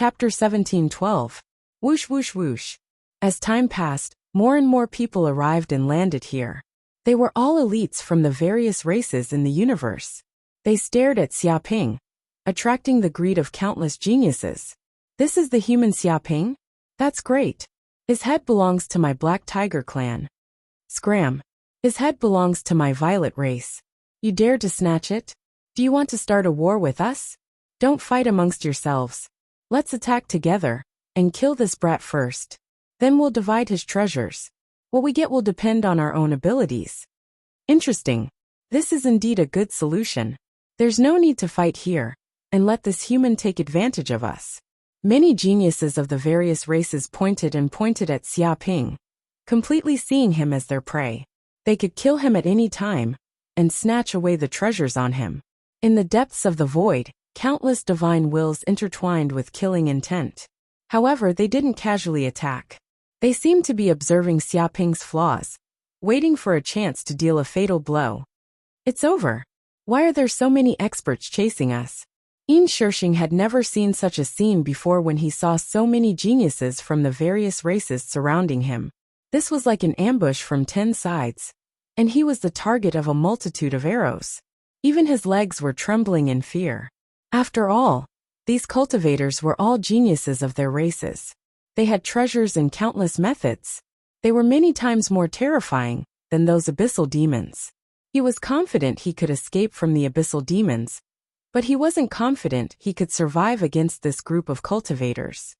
Chapter 17:12. Whoosh whoosh whoosh. As time passed, more and more people arrived and landed here. They were all elites from the various races in the universe. They stared at Xiaoping, attracting the greed of countless geniuses. This is the human Xiaoping? That's great. His head belongs to my Black Tiger clan. Scram. His head belongs to my Violet race. You dare to snatch it? Do you want to start a war with us? Don't fight amongst yourselves. Let's attack together, and kill this brat first. Then we'll divide his treasures. What we get will depend on our own abilities. Interesting. This is indeed a good solution. There's no need to fight here, and let this human take advantage of us. Many geniuses of the various races pointed at Xiaoping, completely seeing him as their prey. They could kill him at any time, and snatch away the treasures on him. In the depths of the void, countless divine wills intertwined with killing intent. However, they didn't casually attack. They seemed to be observing Xiaoping's flaws, waiting for a chance to deal a fatal blow. It's over. Why are there so many experts chasing us? Yin Shishing had never seen such a scene before when he saw so many geniuses from the various races surrounding him. This was like an ambush from 10 sides, and he was the target of a multitude of arrows. Even his legs were trembling in fear. After all, these cultivators were all geniuses of their races. They had treasures in countless methods. They were many times more terrifying than those abyssal demons. He was confident he could escape from the abyssal demons, but he wasn't confident he could survive against this group of cultivators.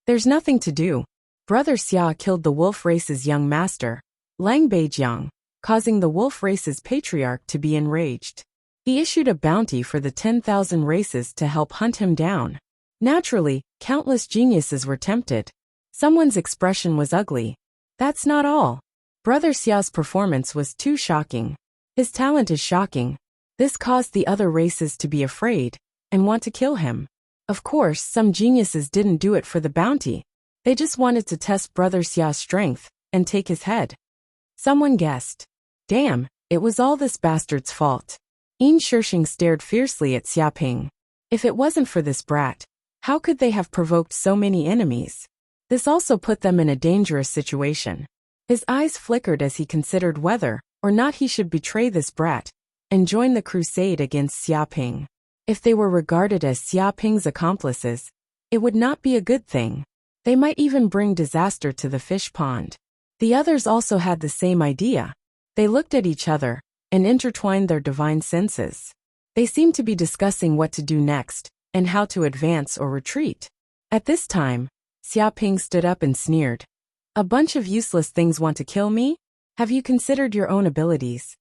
There's nothing to do. Brother Xia killed the wolf race's young master, Lang Beijiang, causing the wolf race's patriarch to be enraged. He issued a bounty for the 10,000 races to help hunt him down. Naturally, countless geniuses were tempted. Someone's expression was ugly. That's not all. Brother Xia's performance was too shocking. His talent is shocking. This caused the other races to be afraid and want to kill him. Of course, some geniuses didn't do it for the bounty. They just wanted to test Brother Xia's strength and take his head. Someone guessed. Damn, it was all this bastard's fault. Yin Shishing stared fiercely at Xiaoping. If it wasn't for this brat, how could they have provoked so many enemies? This also put them in a dangerous situation. His eyes flickered as he considered whether or not he should betray this brat and join the crusade against Xiaoping. If they were regarded as Xiaoping's accomplices, it would not be a good thing. They might even bring disaster to the fish pond. The others also had the same idea. They looked at each other and intertwined their divine senses. They seemed to be discussing what to do next and how to advance or retreat. At this time, Xiaoping stood up and sneered. A bunch of useless things want to kill me? Have you considered your own abilities?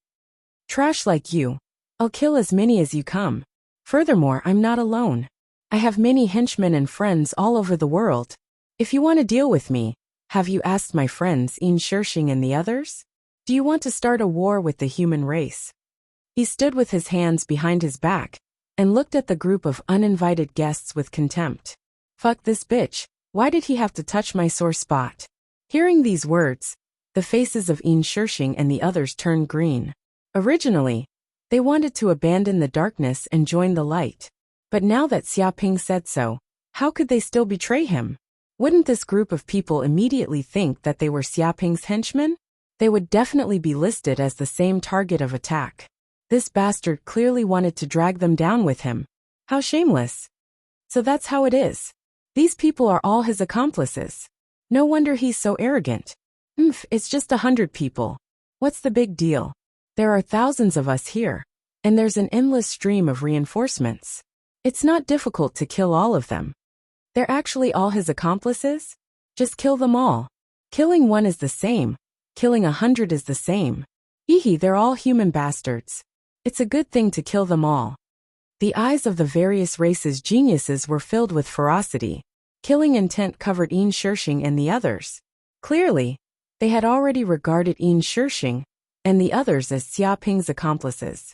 Trash like you. I'll kill as many as you come. Furthermore, I'm not alone. I have many henchmen and friends all over the world. If you want to deal with me, have you asked my friends Yin Shishing and the others? Do you want to start a war with the human race? He stood with his hands behind his back and looked at the group of uninvited guests with contempt. Fuck this bitch, why did he have to touch my sore spot? Hearing these words, the faces of Yin Shishing and the others turned green. Originally, they wanted to abandon the darkness and join the light. But now that Xiaoping said so, how could they still betray him? Wouldn't this group of people immediately think that they were Xiaoping's henchmen? They would definitely be listed as the same target of attack. This bastard clearly wanted to drag them down with him. How shameless. So that's how it is. These people are all his accomplices. No wonder he's so arrogant. It's just 100 people. What's the big deal? There are thousands of us here, and there's an endless stream of reinforcements. It's not difficult to kill all of them. They're actually all his accomplices? Just kill them all. Killing one is the same. Killing 100 is the same. They're all human bastards. It's a good thing to kill them all. The eyes of the various races' geniuses were filled with ferocity. Killing intent covered Yin Shishing and the others. Clearly, they had already regarded Yin Shishing and the others as Xiaoping's accomplices.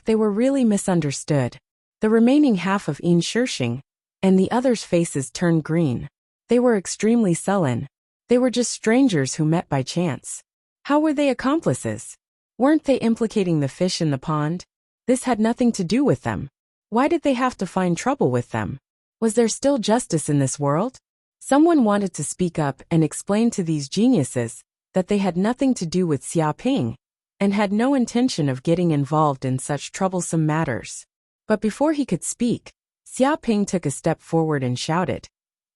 They were really misunderstood. The remaining half of Yin Shishing and the others' faces turned green. They were extremely sullen. They were just strangers who met by chance. How were they accomplices? Weren't they implicating the fish in the pond? This had nothing to do with them. Why did they have to find trouble with them? Was there still justice in this world? Someone wanted to speak up and explain to these geniuses that they had nothing to do with Xiaoping and had no intention of getting involved in such troublesome matters. But before he could speak, Xiaoping took a step forward and shouted,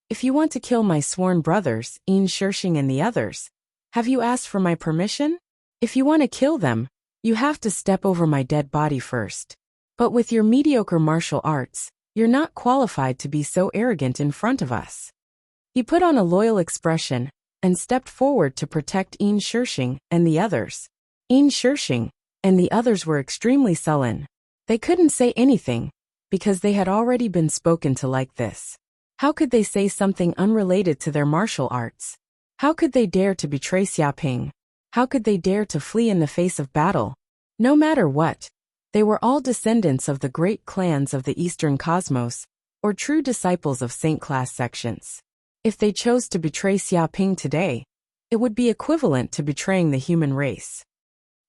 "If you want to kill my sworn brothers, Yin Shishing and the others, have you asked for my permission? If you want to kill them, you have to step over my dead body first. But with your mediocre martial arts, you're not qualified to be so arrogant in front of us." He put on a loyal expression and stepped forward to protect Yin Shishing and the others. Yin Shishing and the others were extremely sullen. They couldn't say anything because they had already been spoken to like this. How could they say something unrelated to their martial arts? How could they dare to betray Xiaoping? How could they dare to flee in the face of battle? No matter what, they were all descendants of the great clans of the Eastern Cosmos, or true disciples of Saint class sections. If they chose to betray Xiaoping today, it would be equivalent to betraying the human race.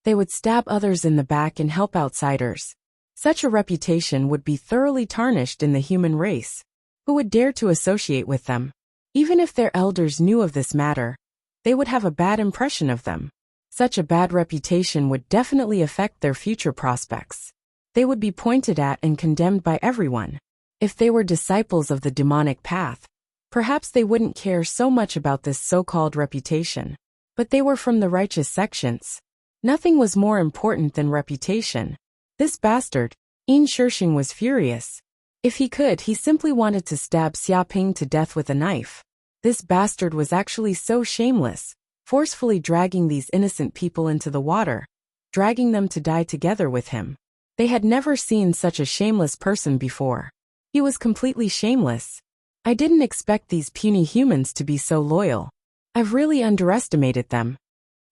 They would stab others in the back and help outsiders. Such a reputation would be thoroughly tarnished in the human race. Who would dare to associate with them? Even if their elders knew of this matter, they would have a bad impression of them. Such a bad reputation would definitely affect their future prospects. They would be pointed at and condemned by everyone. If they were disciples of the demonic path, perhaps they wouldn't care so much about this so-called reputation. But they were from the righteous sections. Nothing was more important than reputation. This bastard, Yin Shishing, was furious. If he could, he simply wanted to stab Xiaoping to death with a knife. This bastard was actually so shameless, forcefully dragging these innocent people into the water, dragging them to die together with him. They had never seen such a shameless person before. He was completely shameless. I didn't expect these puny humans to be so loyal. I've really underestimated them.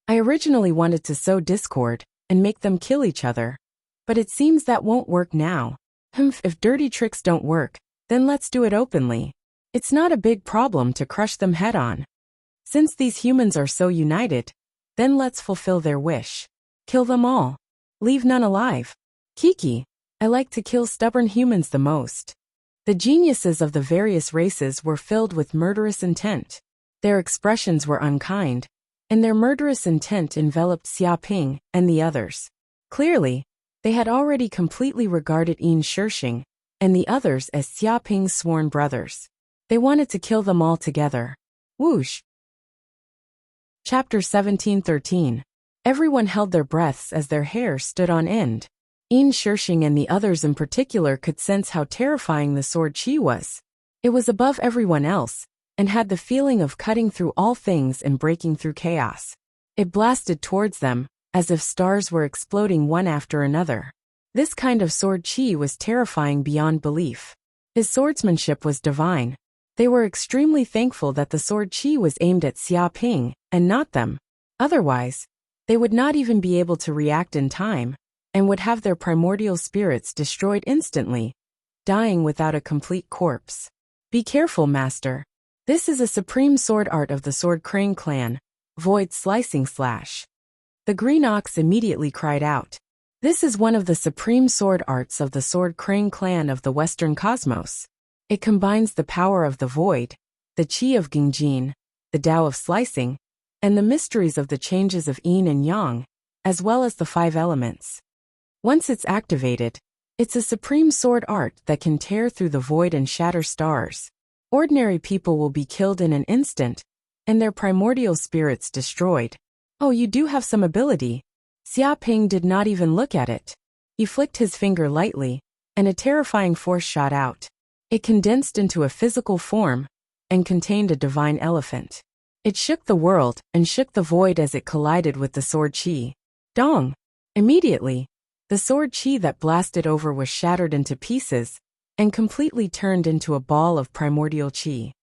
I originally wanted to sow discord and make them kill each other. But it seems that won't work now. If dirty tricks don't work, then let's do it openly. It's not a big problem to crush them head on. Since these humans are so united, then let's fulfill their wish. Kill them all. Leave none alive. Kiki, I like to kill stubborn humans the most. The geniuses of the various races were filled with murderous intent. Their expressions were unkind, and their murderous intent enveloped Xiaoping and the others. Clearly, they had already completely regarded Yin Shishing and the others as Xiaoping's sworn brothers. They wanted to kill them all together. Whoosh! Chapter 1713. Everyone held their breaths as their hair stood on end. Yin Shishing and the others in particular could sense how terrifying the sword chi was. It was above everyone else, and had the feeling of cutting through all things and breaking through chaos. It blasted towards them, as if stars were exploding one after another. This kind of sword chi was terrifying beyond belief. His swordsmanship was divine. They were extremely thankful that the sword chi was aimed at Xiaoping, and not them. Otherwise, they would not even be able to react in time, and would have their primordial spirits destroyed instantly, dying without a complete corpse. Be careful, master. This is a supreme sword art of the Sword Crane clan, Void Slicing Slash. The Green Ox immediately cried out. This is one of the supreme sword arts of the Sword Crane clan of the Western Cosmos. It combines the power of the void, the chi of Gingjin, the Tao of slicing, and the mysteries of the changes of yin and yang, as well as the 5 elements. Once it's activated, it's a supreme sword art that can tear through the void and shatter stars. Ordinary people will be killed in an instant, and their primordial spirits destroyed. Oh, you do have some ability. Xiaoping did not even look at it. He flicked his finger lightly, and a terrifying force shot out. It condensed into a physical form, and contained a divine elephant. It shook the world, and shook the void as it collided with the sword chi. Dong! Immediately, the sword chi that blasted over was shattered into pieces, and completely turned into a ball of primordial chi.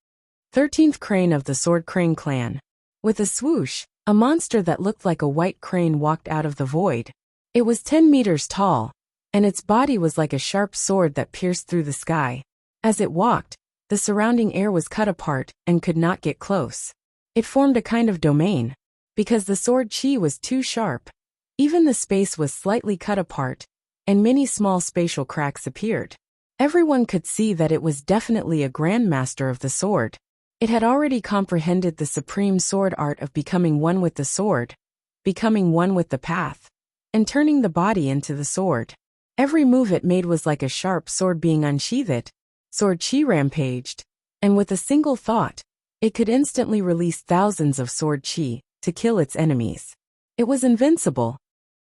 13th Crane of the Sword Crane clan. With a swoosh, a monster that looked like a white crane walked out of the void. It was 10 meters tall, and its body was like a sharp sword that pierced through the sky. As it walked, the surrounding air was cut apart and could not get close. It formed a kind of domain. Because the sword chi was too sharp, even the space was slightly cut apart, and many small spatial cracks appeared. Everyone could see that it was definitely a grandmaster of the sword. It had already comprehended the supreme sword art of becoming one with the sword, becoming one with the path, and turning the body into the sword. Every move it made was like a sharp sword being unsheathed. Sword chi rampaged, and with a single thought, it could instantly release thousands of sword chi to kill its enemies. It was invincible.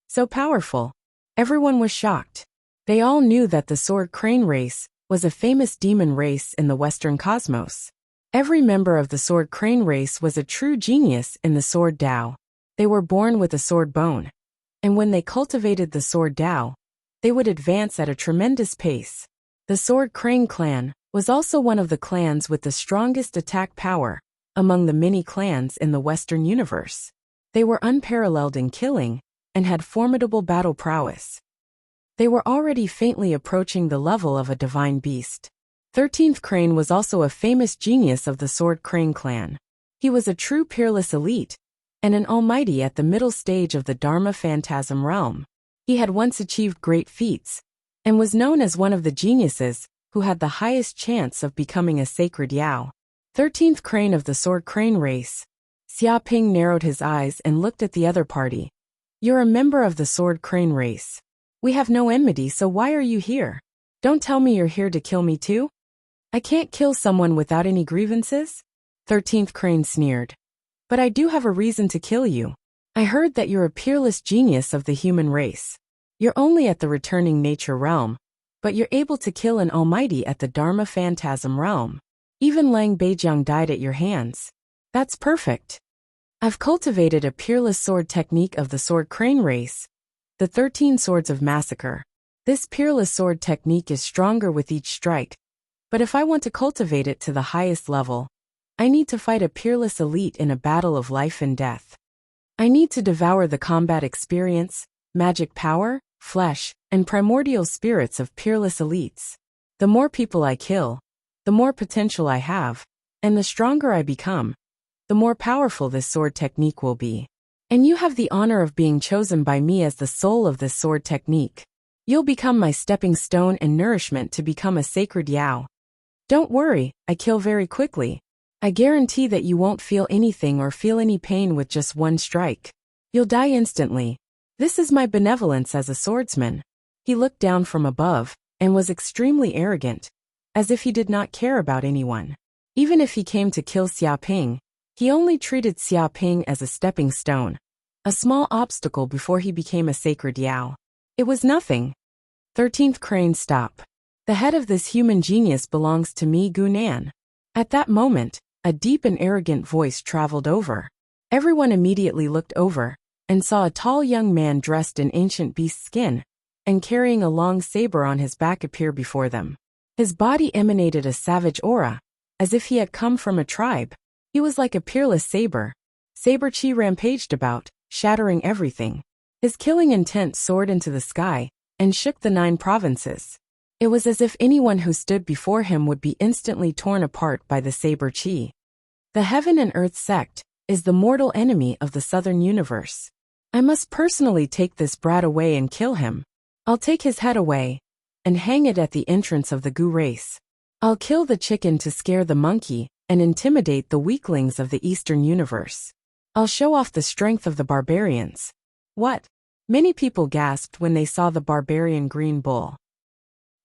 So powerful. Everyone was shocked. They all knew that the Sword Crane race was a famous demon race in the Western cosmos. Every member of the Sword Crane race was a true genius in the Sword Tao. They were born with a sword bone, and when they cultivated the Sword Tao, they would advance at a tremendous pace. The Sword Crane clan was also one of the clans with the strongest attack power among the many clans in the Western universe. They were unparalleled in killing and had formidable battle prowess. They were already faintly approaching the level of a divine beast. 13th Crane was also a famous genius of the Sword Crane clan. He was a true peerless elite and an almighty at the middle stage of the Dharma Phantasm realm. He had once achieved great feats and was known as one of the geniuses who had the highest chance of becoming a sacred Yao. 13th Crane of the Sword Crane race. Xia Ping narrowed his eyes and looked at the other party. You're a member of the Sword Crane race. We have no enmity, so why are you here? Don't tell me you're here to kill me too? I can't kill someone without any grievances? 13th Crane sneered. But I do have a reason to kill you. I heard that you're a peerless genius of the human race. You're only at the returning nature realm, but you're able to kill an almighty at the Dharma Phantasm realm. Even Lang Beijiang died at your hands. That's perfect. I've cultivated a peerless sword technique of the Sword Crane race, the 13 Swords of Massacre. This peerless sword technique is stronger with each strike, but if I want to cultivate it to the highest level, I need to fight a peerless elite in a battle of life and death. I need to devour the combat experience, magic power, flesh, and primordial spirits of peerless elites. The more people I kill, the more potential I have, and the stronger I become, the more powerful this sword technique will be. And you have the honor of being chosen by me as the soul of this sword technique. You'll become my stepping stone and nourishment to become a sacred Yao. Don't worry, I kill very quickly. I guarantee that you won't feel anything or feel any pain with just one strike. You'll die instantly. This is my benevolence as a swordsman. He looked down from above and was extremely arrogant, as if he did not care about anyone. Even if he came to kill Xia Ping, he only treated Xia Ping as a stepping stone, a small obstacle before he became a sacred Yao. It was nothing. 13th Crane, stop. The head of this human genius belongs to me, Gu Nan. At that moment, a deep and arrogant voice traveled over. Everyone immediately looked over and saw a tall young man dressed in ancient beast skin and carrying a long saber on his back appear before them. His body emanated a savage aura, as if he had come from a tribe. He was like a peerless saber. Saber chi rampaged about, shattering everything. His killing intent soared into the sky and shook the 9 provinces. It was as if anyone who stood before him would be instantly torn apart by the saber chi. The Heaven and Earth sect is the mortal enemy of the southern universe. I must personally take this brat away and kill him. I'll take his head away and hang it at the entrance of the Gu race. I'll kill the chicken to scare the monkey and intimidate the weaklings of the Eastern universe. I'll show off the strength of the barbarians. What? Many people gasped when they saw the barbarian green bull.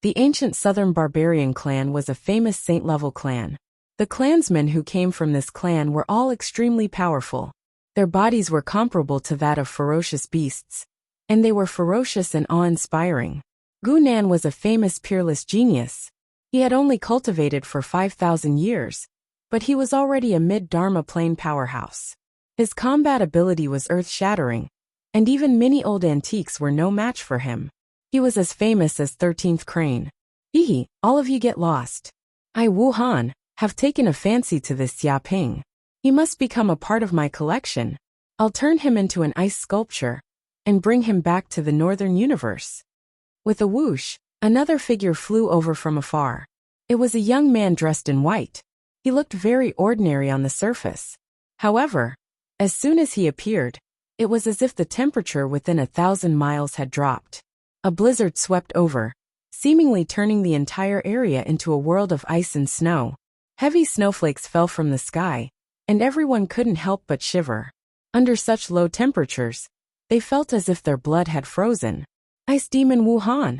The ancient southern barbarian clan was a famous saint-level clan. The clansmen who came from this clan were all extremely powerful. Their bodies were comparable to that of ferocious beasts, and they were ferocious and awe-inspiring. Gu Nan was a famous peerless genius. He had only cultivated for 5,000 years, but he was already a mid-Dharma plane powerhouse. His combat ability was earth-shattering, and even many old antiques were no match for him. He was as famous as 13th Crane. Hee, all of you get lost. I, Wu Han, have taken a fancy to this Xia Ping. He must become a part of my collection. I'll turn him into an ice sculpture and bring him back to the northern universe. With a whoosh, another figure flew over from afar. It was a young man dressed in white. He looked very ordinary on the surface. However, as soon as he appeared, it was as if the temperature within 1,000 miles had dropped. A blizzard swept over, seemingly turning the entire area into a world of ice and snow. Heavy snowflakes fell from the sky, and everyone couldn't help but shiver. Under such low temperatures, they felt as if their blood had frozen. Ice Demon Wuhan.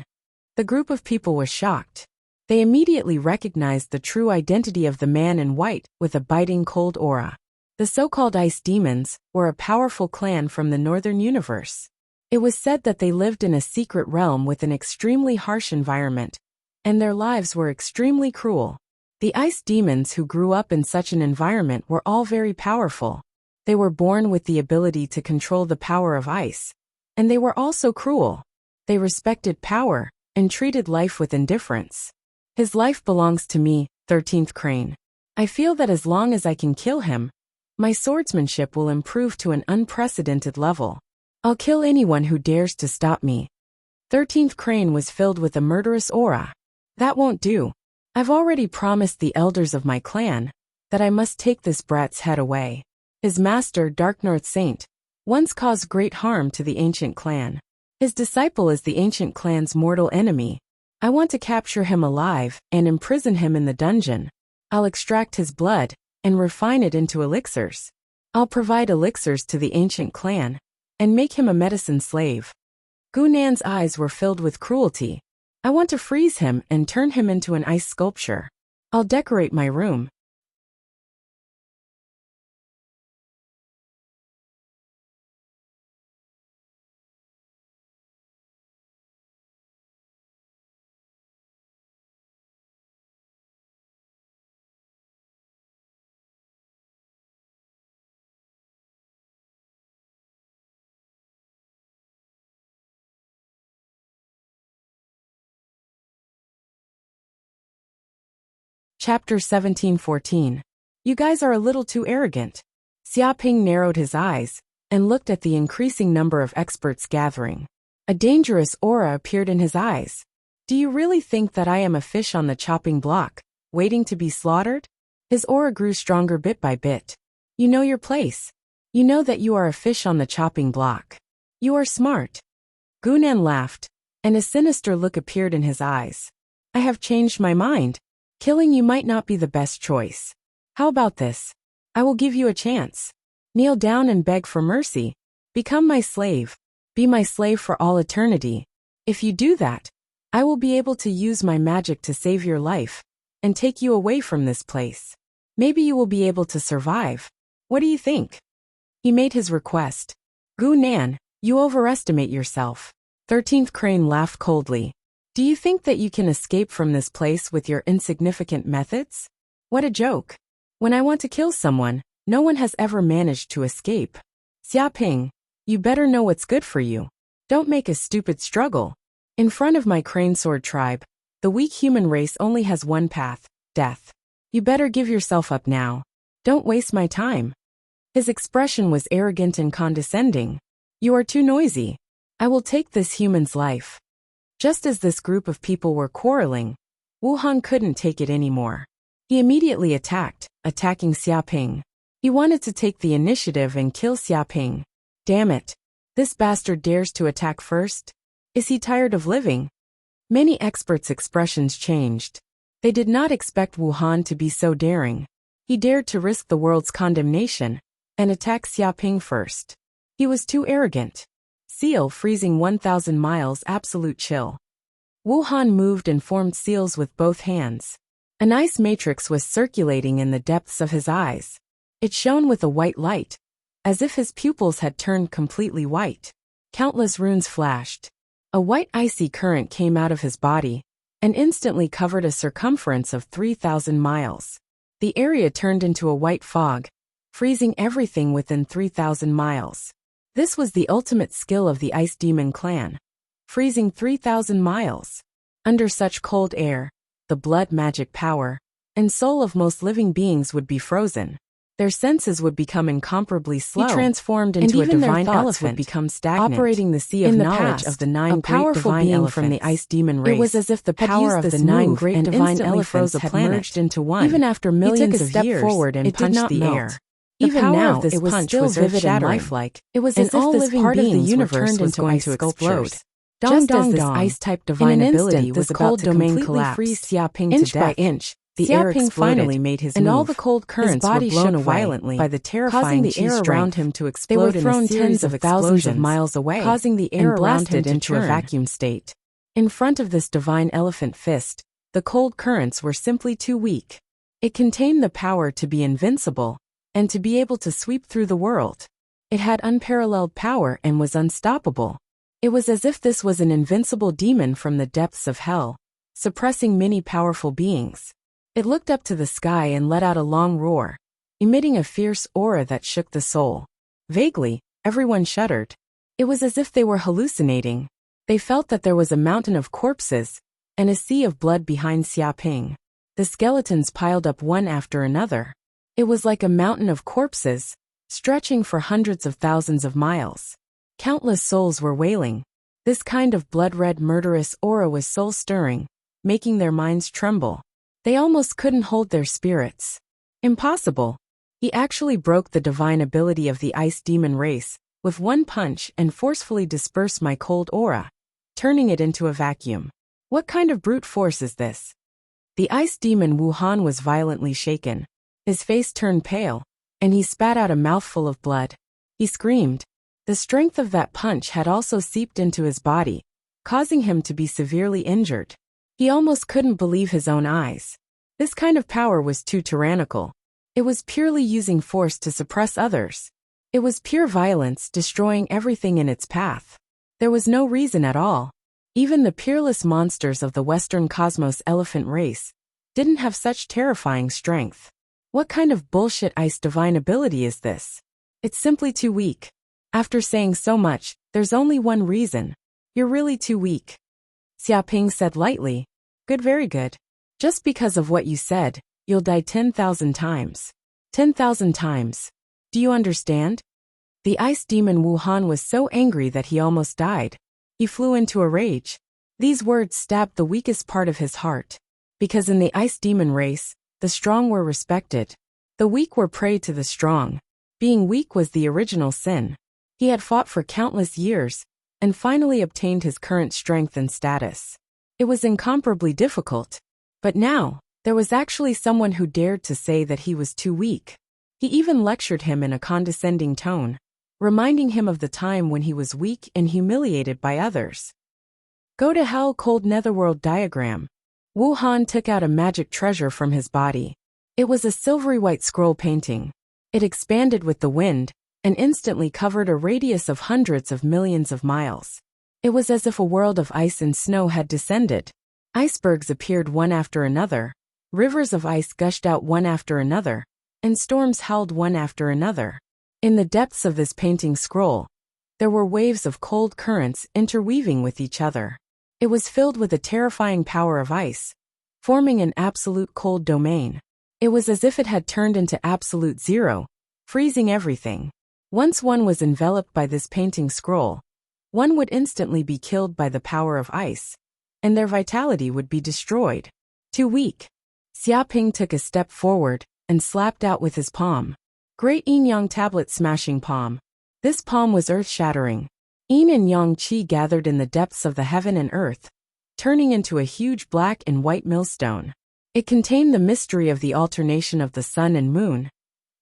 The group of people was shocked. They immediately recognized the true identity of the man in white with a biting cold aura. The so-called Ice Demons were a powerful clan from the northern universe. It was said that they lived in a secret realm with an extremely harsh environment, and their lives were extremely cruel. The Ice Demons who grew up in such an environment were all very powerful. They were born with the ability to control the power of ice, and they were also cruel. They respected power and treated life with indifference. His life belongs to me, 13th Crane. I feel that as long as I can kill him, my swordsmanship will improve to an unprecedented level. I'll kill anyone who dares to stop me. 13th Crane was filled with a murderous aura. That won't do. I've already promised the elders of my clan that I must take this brat's head away. His master, Dark North Saint, once caused great harm to the ancient clan. His disciple is the ancient clan's mortal enemy. I want to capture him alive and imprison him in the dungeon. I'll extract his blood and refine it into elixirs. I'll provide elixirs to the ancient clan and make him a medicine slave. Gunan's eyes were filled with cruelty. I want to freeze him and turn him into an ice sculpture. I'll decorate my room. Chapter 17:14. You guys are a little too arrogant. Xiaoping narrowed his eyes and looked at the increasing number of experts gathering. A dangerous aura appeared in his eyes. Do you really think that I am a fish on the chopping block, waiting to be slaughtered? His aura grew stronger bit by bit. You know your place. You know that you are a fish on the chopping block. You are smart. Gunan laughed, and a sinister look appeared in his eyes. I have changed my mind. Killing you might not be the best choice. How about this? I will give you a chance. Kneel down and beg for mercy. Become my slave. Be my slave for all eternity. If you do that, I will be able to use my magic to save your life and take you away from this place. Maybe you will be able to survive. What do you think? He made his request. Gunan, you overestimate yourself. 13th Crane laughed coldly. Do you think that you can escape from this place with your insignificant methods? What a joke. When I want to kill someone, no one has ever managed to escape. Xiaoping, you better know what's good for you. Don't make a stupid struggle. In front of my crane sword tribe, the weak human race only has one path, death. You better give yourself up now. Don't waste my time. His expression was arrogant and condescending. You are too noisy. I will take this human's life. Just as this group of people were quarreling, Wuhan couldn't take it anymore. He immediately attacking Xiaoping. He wanted to take the initiative and kill Xiaoping. Damn it. This bastard dares to attack first? Is he tired of living? Many experts' expressions changed. They did not expect Wuhan to be so daring. He dared to risk the world's condemnation and attack Xiaoping first. He was too arrogant. Seal freezing 1,000 miles absolute chill. Wuhan moved and formed seals with both hands. An ice matrix was circulating in the depths of his eyes. It shone with a white light, as if his pupils had turned completely white. Countless runes flashed. A white icy current came out of his body and instantly covered a circumference of 3,000 miles. The area turned into a white fog, freezing everything within 3,000 miles. This was the ultimate skill of the Ice Demon clan. Freezing 3,000 miles. Under such cold air, the blood magic power and soul of most living beings would be frozen. Their senses would become incomparably slow. He transformed into a divine elephant, would become stagnant, operating the sea of knowledge of the nine great divine elephants from the Ice Demon race. It was as if the power of the nine great divine elephants had merged into one. Even after millions of years, forward and punched the air. Even now, this punch was vivid and lifelike. It was as if this part of the universe was going to explode. Just as this ice-type divine ability was about to completely freeze Xiaoping inch by inch, the air exploded, finally made his move, and all the cold currents were blown away violently by the terrifying the air around him to explode. They were thrown tens of thousands of miles away, causing the air around him into a vacuum state. In front of this divine elephant fist, the cold currents were simply too weak. It contained the power to be invincible, and to be able to sweep through the world. It had unparalleled power and was unstoppable. It was as if this was an invincible demon from the depths of hell, suppressing many powerful beings. It looked up to the sky and let out a long roar, emitting a fierce aura that shook the soul. Vaguely, everyone shuddered. It was as if they were hallucinating. They felt that there was a mountain of corpses and a sea of blood behind Xiaoping. The skeletons piled up one after another. It was like a mountain of corpses, stretching for hundreds of thousands of miles. Countless souls were wailing. This kind of blood-red murderous aura was soul-stirring, making their minds tremble. They almost couldn't hold their spirits. Impossible. He actually broke the divine ability of the ice demon race with one punch and forcefully dispersed my cold aura, turning it into a vacuum. What kind of brute force is this? The ice demon Wuhan was violently shaken. His face turned pale, and he spat out a mouthful of blood. He screamed. The strength of that punch had also seeped into his body, causing him to be severely injured. He almost couldn't believe his own eyes. This kind of power was too tyrannical. It was purely using force to suppress others. It was pure violence, destroying everything in its path. There was no reason at all. Even the peerless monsters of the Western cosmos elephant race didn't have such terrifying strength. What kind of bullshit ice divine ability is this? It's simply too weak. After saying so much, there's only one reason. You're really too weak. Xiaoping said lightly. Good, very good. Just because of what you said, you'll die 10,000 times. 10,000 times. Do you understand? The ice demon Wuhan was so angry that he almost died. He flew into a rage. These words stabbed the weakest part of his heart. Because in the ice demon race, the strong were respected. The weak were prey to the strong. Being weak was the original sin. He had fought for countless years, and finally obtained his current strength and status. It was incomparably difficult. But now, there was actually someone who dared to say that he was too weak. He even lectured him in a condescending tone, reminding him of the time when he was weak and humiliated by others. Go to hell, cold netherworld diagram. Wuhan took out a magic treasure from his body. It was a silvery white scroll painting. It expanded with the wind, and instantly covered a radius of hundreds of millions of miles. It was as if a world of ice and snow had descended. Icebergs appeared one after another, rivers of ice gushed out one after another, and storms howled one after another. In the depths of this painting scroll, there were waves of cold currents interweaving with each other. It was filled with the terrifying power of ice, forming an absolute cold domain. It was as if it had turned into absolute zero, freezing everything. Once one was enveloped by this painting scroll, one would instantly be killed by the power of ice, and their vitality would be destroyed. Too weak. Xiaoping took a step forward and slapped out with his palm. Great yin-yang tablet smashing palm. This palm was earth-shattering. Yin and yang qi gathered in the depths of the heaven and earth, turning into a huge black and white millstone. It contained the mystery of the alternation of the sun and moon,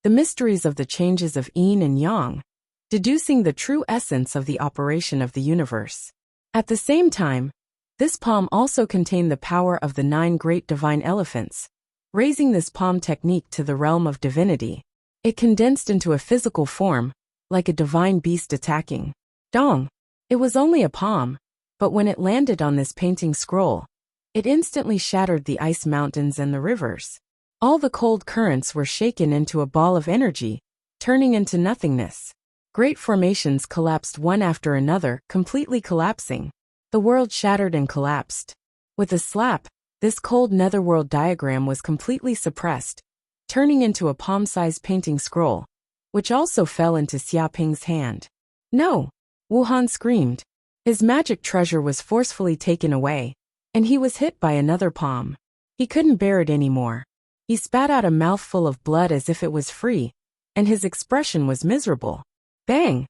the mysteries of the changes of yin and yang, deducing the true essence of the operation of the universe. At the same time, this palm also contained the power of the 9 great divine elephants, raising this palm technique to the realm of divinity. It condensed into a physical form, like a divine beast attacking. Dong! It was only a palm, but when it landed on this painting scroll, it instantly shattered the ice mountains and the rivers. All the cold currents were shaken into a ball of energy, turning into nothingness. Great formations collapsed one after another, completely collapsing. The world shattered and collapsed. With a slap, this cold netherworld diagram was completely suppressed, turning into a palm-sized painting scroll, which also fell into Xiaoping's hand. No! Wuhan screamed. His magic treasure was forcefully taken away, and he was hit by another palm. He couldn't bear it anymore. He spat out a mouthful of blood as if it was free, and his expression was miserable. Bang!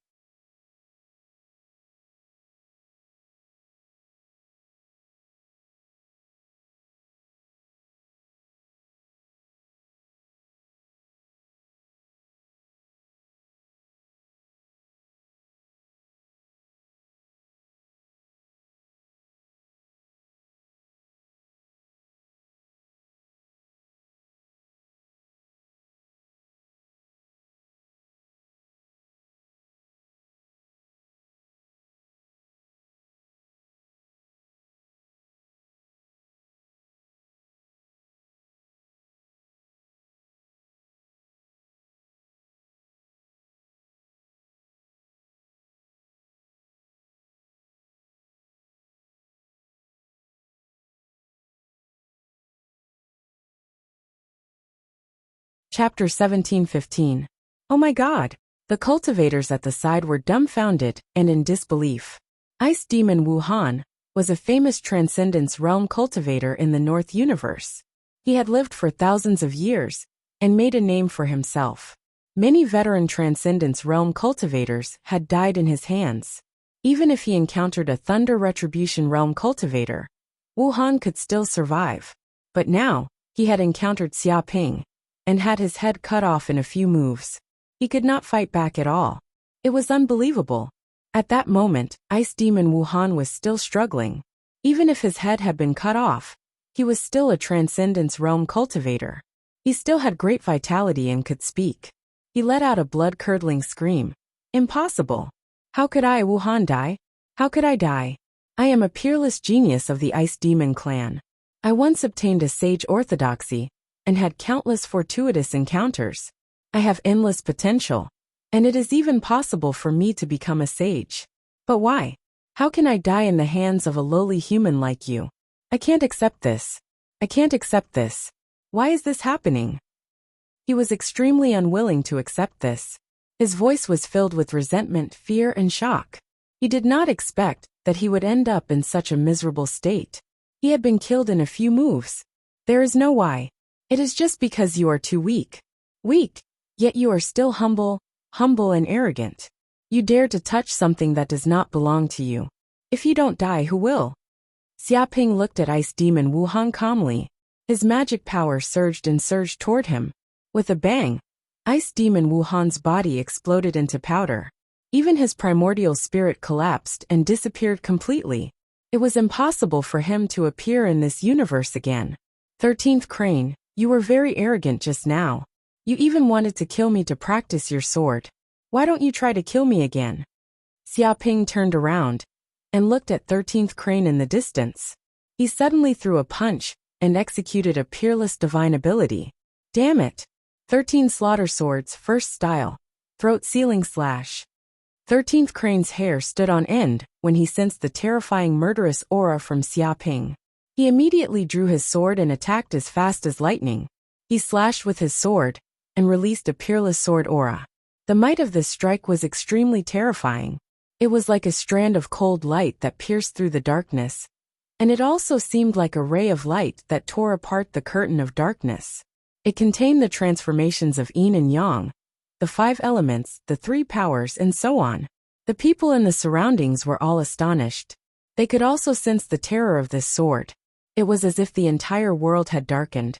Chapter 17:15. Oh my God! The cultivators at the side were dumbfounded and in disbelief. Ice Demon Wuhan was a famous Transcendence Realm cultivator in the North Universe. He had lived for thousands of years and made a name for himself. Many veteran Transcendence Realm cultivators had died in his hands. Even if he encountered a Thunder Retribution Realm cultivator, Wuhan could still survive. But now, he had encountered Xia Ping and had his head cut off in a few moves. He could not fight back at all. It was unbelievable. At that moment, Ice Demon Wuhan was still struggling. Even if his head had been cut off, he was still a Transcendence Realm cultivator. He still had great vitality and could speak. He let out a blood-curdling scream. Impossible. How could I, Wuhan, die? How could I die? I am a peerless genius of the Ice Demon clan. I once obtained a sage orthodoxy and had countless fortuitous encounters. I have endless potential, and it is even possible for me to become a sage. But why? How can I die in the hands of a lowly human like you? I can't accept this. I can't accept this. Why is this happening? He was extremely unwilling to accept this. His voice was filled with resentment, fear, and shock. He did not expect that he would end up in such a miserable state. He had been killed in a few moves. There is no why. It is just because you are too weak. Weak, yet you are still humble and arrogant. You dare to touch something that does not belong to you. If you don't die, who will? Xia Ping looked at Ice Demon Wuhan calmly. His magic power surged and surged toward him. With a bang, Ice Demon Wuhan's body exploded into powder. Even his primordial spirit collapsed and disappeared completely. It was impossible for him to appear in this universe again. 13th Crane, you were very arrogant just now. You even wanted to kill me to practice your sword. Why don't you try to kill me again? Xia Ping turned around and looked at 13th Crane in the distance. He suddenly threw a punch and executed a peerless divine ability. Damn it! 13 Slaughter Swords, first style. Throat Sealing Slash. 13th Crane's hair stood on end when he sensed the terrifying murderous aura from Xia Ping. He immediately drew his sword and attacked as fast as lightning. He slashed with his sword and released a peerless sword aura. The might of this strike was extremely terrifying. It was like a strand of cold light that pierced through the darkness, and it also seemed like a ray of light that tore apart the curtain of darkness. It contained the transformations of yin and yang, the 5 elements, the 3 powers, and so on. The people in the surroundings were all astonished. They could also sense the terror of this sword. It was as if the entire world had darkened,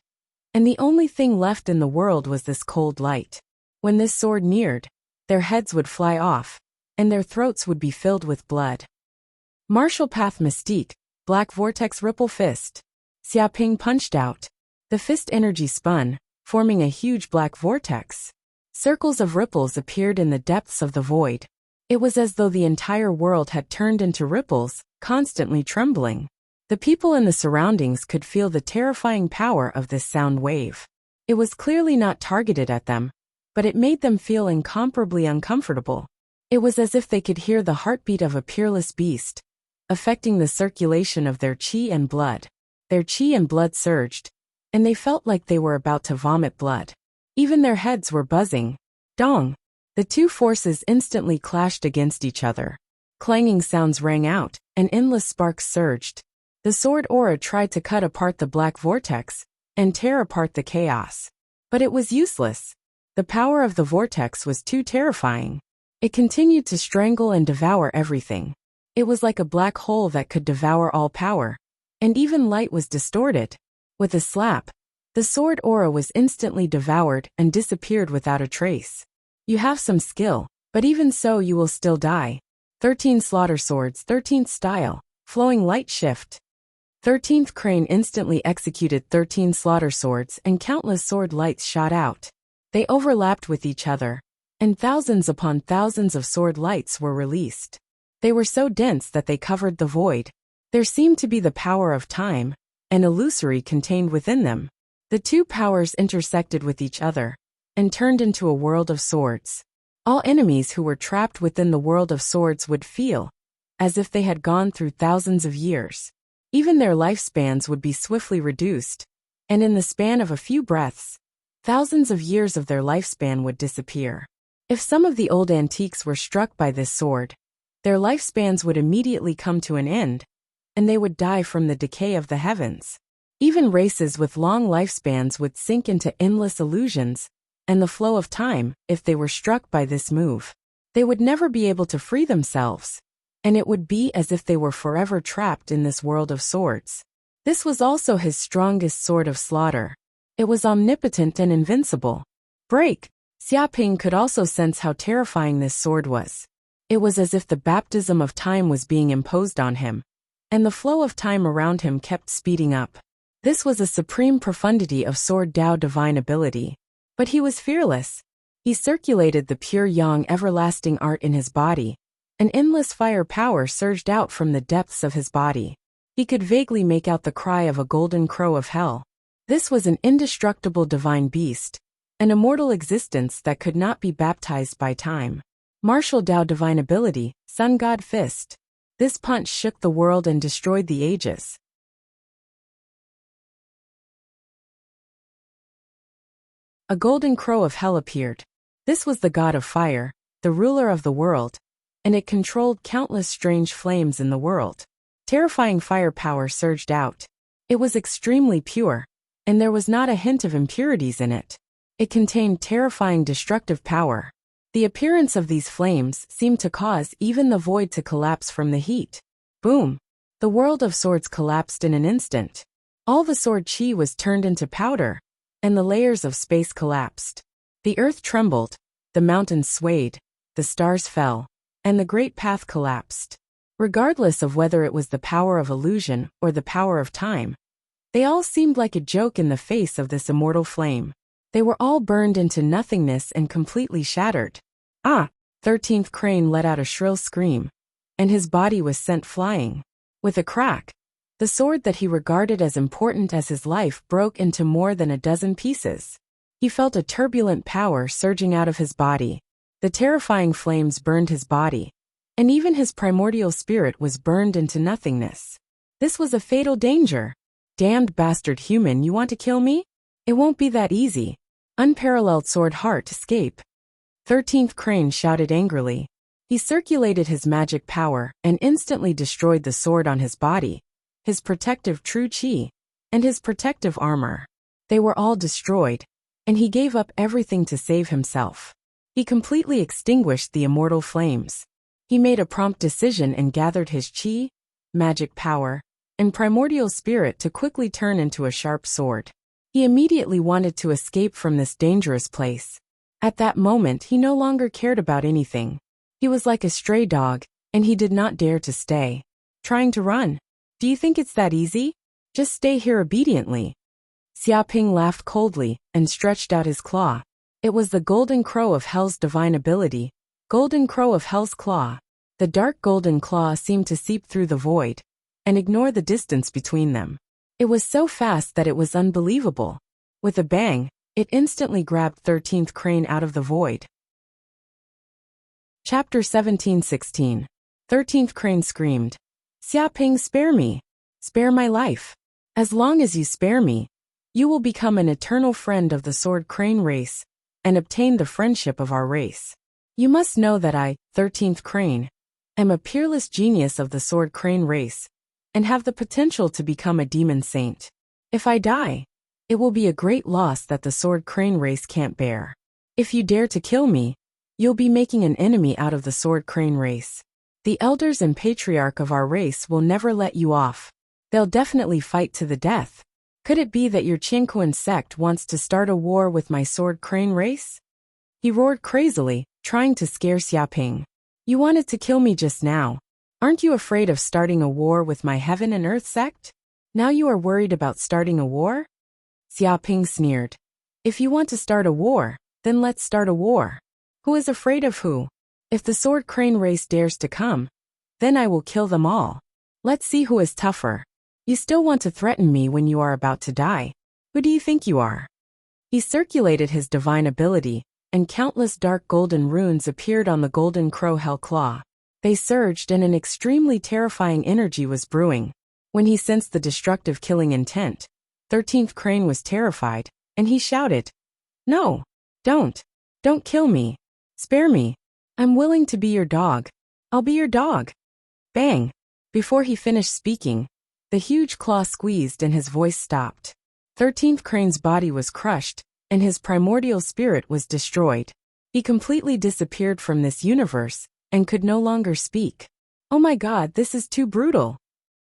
and the only thing left in the world was this cold light. When this sword neared, their heads would fly off, and their throats would be filled with blood. Martial Path Mystique, Black Vortex Ripple Fist. Xia Ping punched out. The fist energy spun, forming a huge black vortex. Circles of ripples appeared in the depths of the void. It was as though the entire world had turned into ripples, constantly trembling. The people in the surroundings could feel the terrifying power of this sound wave. It was clearly not targeted at them, but it made them feel incomparably uncomfortable. It was as if they could hear the heartbeat of a peerless beast, affecting the circulation of their chi and blood. Their chi and blood surged, and they felt like they were about to vomit blood. Even their heads were buzzing. Dong! The two forces instantly clashed against each other. Clanging sounds rang out, and endless sparks surged. The sword aura tried to cut apart the black vortex and tear apart the chaos. But it was useless. The power of the vortex was too terrifying. It continued to strangle and devour everything. It was like a black hole that could devour all power, and even light was distorted. With a slap, the sword aura was instantly devoured and disappeared without a trace. You have some skill, but even so you will still die. 13 Slaughter Swords, 13th style, Flowing Light Shift. 13th Crane instantly executed 13 Slaughter Swords and countless sword lights shot out. They overlapped with each other, and thousands upon thousands of sword lights were released. They were so dense that they covered the void. There seemed to be the power of time, an illusory contained within them. The two powers intersected with each other, and turned into a world of swords. All enemies who were trapped within the world of swords would feel as if they had gone through thousands of years. Even their lifespans would be swiftly reduced, and in the span of a few breaths, Thousands of years of their lifespan would disappear. If some of the old antiques were struck by this sword, their lifespans would immediately come to an end, and they would die from the decay of the heavens. Even races with long lifespans would sink into endless illusions and the flow of time if they were struck by this move. They would never be able to free themselves, and it would be as if they were forever trapped in this world of swords. This was also his strongest sword of slaughter. It was omnipotent and invincible. Break! Xiaoping could also sense how terrifying this sword was. It was as if the baptism of time was being imposed on him, and the flow of time around him kept speeding up. This was a supreme profundity of sword Dao divine ability. But he was fearless. He circulated the pure yang everlasting art in his body. An endless fire power surged out from the depths of his body. He could vaguely make out the cry of a golden crow of hell. This was an indestructible divine beast, an immortal existence that could not be baptized by time. Martial Dao divine ability, Sun God Fist. This punch shook the world and destroyed the ages. A golden crow of hell appeared. This was the god of fire, the ruler of the world, and it controlled countless strange flames in the world. Terrifying firepower surged out. It was extremely pure, and there was not a hint of impurities in it. It contained terrifying destructive power. The appearance of these flames seemed to cause even the void to collapse from the heat. Boom! The world of swords collapsed in an instant. All the sword chi was turned into powder, and the layers of space collapsed. The earth trembled, the mountains swayed, the stars fell, and the great path collapsed. Regardless of whether it was the power of illusion or the power of time, they all seemed like a joke in the face of this immortal flame. They were all burned into nothingness and completely shattered. Ah! 13th Crane let out a shrill scream, and his body was sent flying. With a crack, the sword that he regarded as important as his life broke into more than a dozen pieces. He felt a turbulent power surging out of his body. The terrifying flames burned his body, and even his primordial spirit was burned into nothingness. This was a fatal danger. Damned bastard human, you want to kill me? It won't be that easy. Unparalleled sword heart escape. 13th Crane shouted angrily. He circulated his magic power and instantly destroyed the sword on his body, his protective true chi, and his protective armor. They were all destroyed, and he gave up everything to save himself. He completely extinguished the immortal flames. He made a prompt decision and gathered his chi, magic power, and primordial spirit to quickly turn into a sharp sword. He immediately wanted to escape from this dangerous place. At that moment he no longer cared about anything. He was like a stray dog, and he did not dare to stay. Trying to run? Do you think it's that easy? Just stay here obediently. Xiaoping laughed coldly and stretched out his claw. It was the golden crow of hell's divine ability, golden crow of hell's claw. The dark golden claw seemed to seep through the void and ignore the distance between them. It was so fast that it was unbelievable. With a bang, it instantly grabbed 13th Crane out of the void. Chapter 17:16. 13th Crane screamed. Xiaoping, spare me. Spare my life. As long as you spare me, you will become an eternal friend of the Sword Crane race and obtain the friendship of our race. You must know that I, 13th Crane, am a peerless genius of the Sword Crane race and have the potential to become a demon saint. If I die, it will be a great loss that the Sword Crane race can't bear. If you dare to kill me, you'll be making an enemy out of the Sword Crane race. The elders and patriarch of our race will never let you off. They'll definitely fight to the death. Could it be that your Qianquan sect wants to start a war with my Sword Crane race? He roared crazily, trying to scare Xiaoping. You wanted to kill me just now. Aren't you afraid of starting a war with my Heaven and Earth sect? Now you are worried about starting a war? Xiaoping sneered. If you want to start a war, then let's start a war. Who is afraid of who? If the Sword Crane race dares to come, then I will kill them all. Let's see who is tougher. You still want to threaten me when you are about to die. Who do you think you are? He circulated his divine ability, and countless dark golden runes appeared on the golden crow hell claw. They surged and an extremely terrifying energy was brewing. When he sensed the destructive killing intent, 13th Crane was terrified, and he shouted, No. Don't. Don't kill me. Spare me. I'm willing to be your dog. I'll be your dog. Bang. Before he finished speaking, the huge claw squeezed and his voice stopped. 13th Crane's body was crushed, and his primordial spirit was destroyed. He completely disappeared from this universe, and could no longer speak. Oh my God, this is too brutal.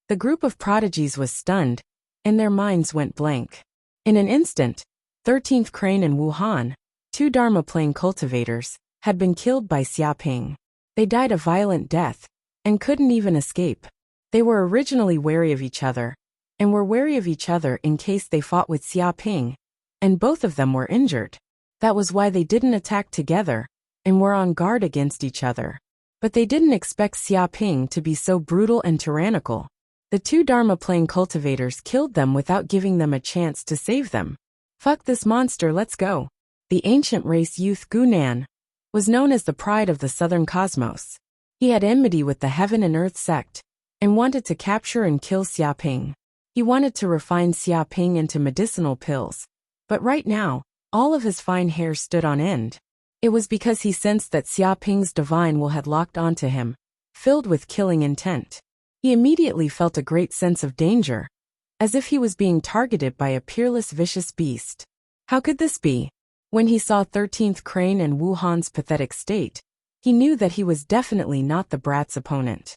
The group of prodigies was stunned, and their minds went blank. In an instant, 13th Crane and Wuhan, two Dharma plane cultivators, had been killed by Xia Ping. They died a violent death, and couldn't even escape. They were originally wary of each other, and were wary of each other in case they fought with Xia Ping, and both of them were injured. That was why they didn't attack together, and were on guard against each other. But they didn't expect Xia Ping to be so brutal and tyrannical. The two Dharma plane cultivators killed them without giving them a chance to save them. Fuck this monster, let's go. The ancient race youth Gunan was known as the pride of the southern cosmos. He had enmity with the Heaven and Earth sect, and wanted to capture and kill Xia Ping. He wanted to refine Xia Ping into medicinal pills. But right now, all of his fine hair stood on end. It was because he sensed that Xia Ping's divine will had locked onto him, filled with killing intent. He immediately felt a great sense of danger, as if he was being targeted by a peerless vicious beast. How could this be? When he saw 13th Crane and Wuhan's pathetic state, he knew that he was definitely not the brat's opponent.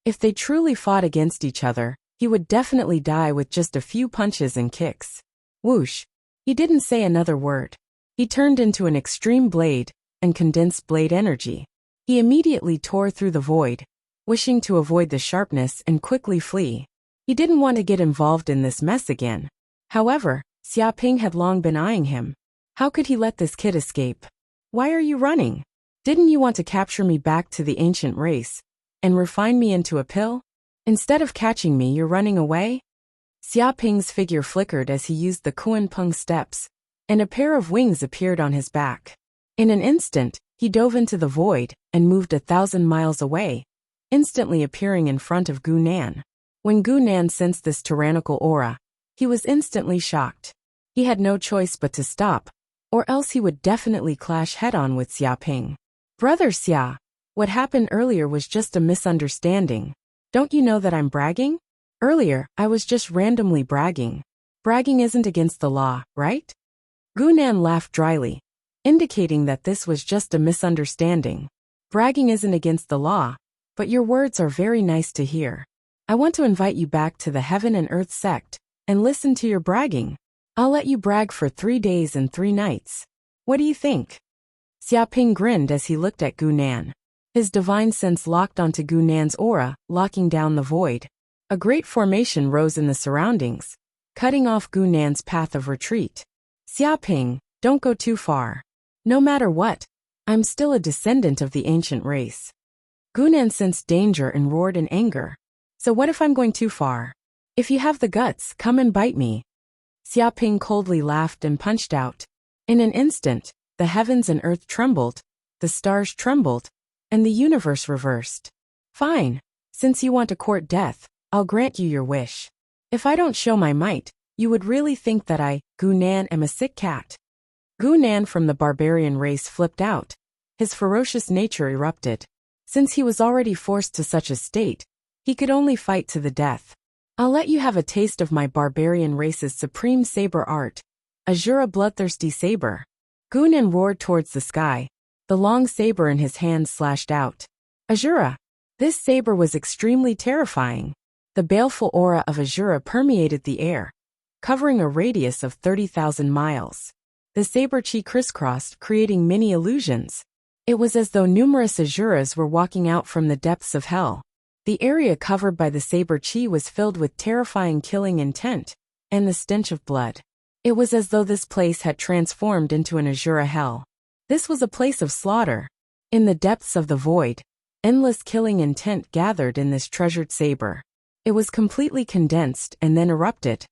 If they truly fought against each other, he would definitely die with just a few punches and kicks. Whoosh. He didn't say another word. He turned into an extreme blade, and condensed blade energy. He immediately tore through the void, wishing to avoid the sharpness and quickly flee. He didn't want to get involved in this mess again. However, Xia Ping had long been eyeing him. How could he let this kid escape? Why are you running? Didn't you want to capture me back to the ancient race, and refine me into a pill? Instead of catching me, you're running away? Xia Ping's figure flickered as he used the Kuan-Peng steps, and a pair of wings appeared on his back. In an instant, he dove into the void and moved 1,000 miles away, instantly appearing in front of Gunan. When Gunan sensed this tyrannical aura, he was instantly shocked. He had no choice but to stop, or else he would definitely clash head-on with Xia Ping. Brother Xia, what happened earlier was just a misunderstanding. Don't you know that I'm bragging? Earlier, I was just randomly bragging. Bragging isn't against the law, right? Gunan laughed dryly, indicating that this was just a misunderstanding. Bragging isn't against the law, but your words are very nice to hear. I want to invite you back to the Heaven and Earth sect, and listen to your bragging. I'll let you brag for 3 days and 3 nights. What do you think? Xia Ping grinned as he looked at Gunan. His divine sense locked onto Gunan's aura, locking down the void. A great formation rose in the surroundings, cutting off Gunan's path of retreat. Xia Ping, don't go too far. No matter what, I'm still a descendant of the ancient race. Gunan sensed danger and roared in anger. So what if I'm going too far? If you have the guts, come and bite me. Xia Ping coldly laughed and punched out. In an instant, the heavens and earth trembled, the stars trembled, and the universe reversed. Fine. Since you want to court death, I'll grant you your wish. If I don't show my might, you would really think that I, Gunan, am a sick cat. Gunan from the barbarian race flipped out. His ferocious nature erupted. Since he was already forced to such a state, he could only fight to the death. I'll let you have a taste of my barbarian race's supreme saber art, Azura bloodthirsty saber. Gunan roared towards the sky. The long saber in his hand slashed out. Azura. This saber was extremely terrifying. The baleful aura of Azura permeated the air, covering a radius of 30,000 miles. The saber chi crisscrossed, creating many illusions. It was as though numerous Azuras were walking out from the depths of hell. The area covered by the saber chi was filled with terrifying killing intent, and the stench of blood. It was as though this place had transformed into an Azura hell. This was a place of slaughter. In the depths of the void, endless killing intent gathered in this treasured saber. It was completely condensed and then erupted.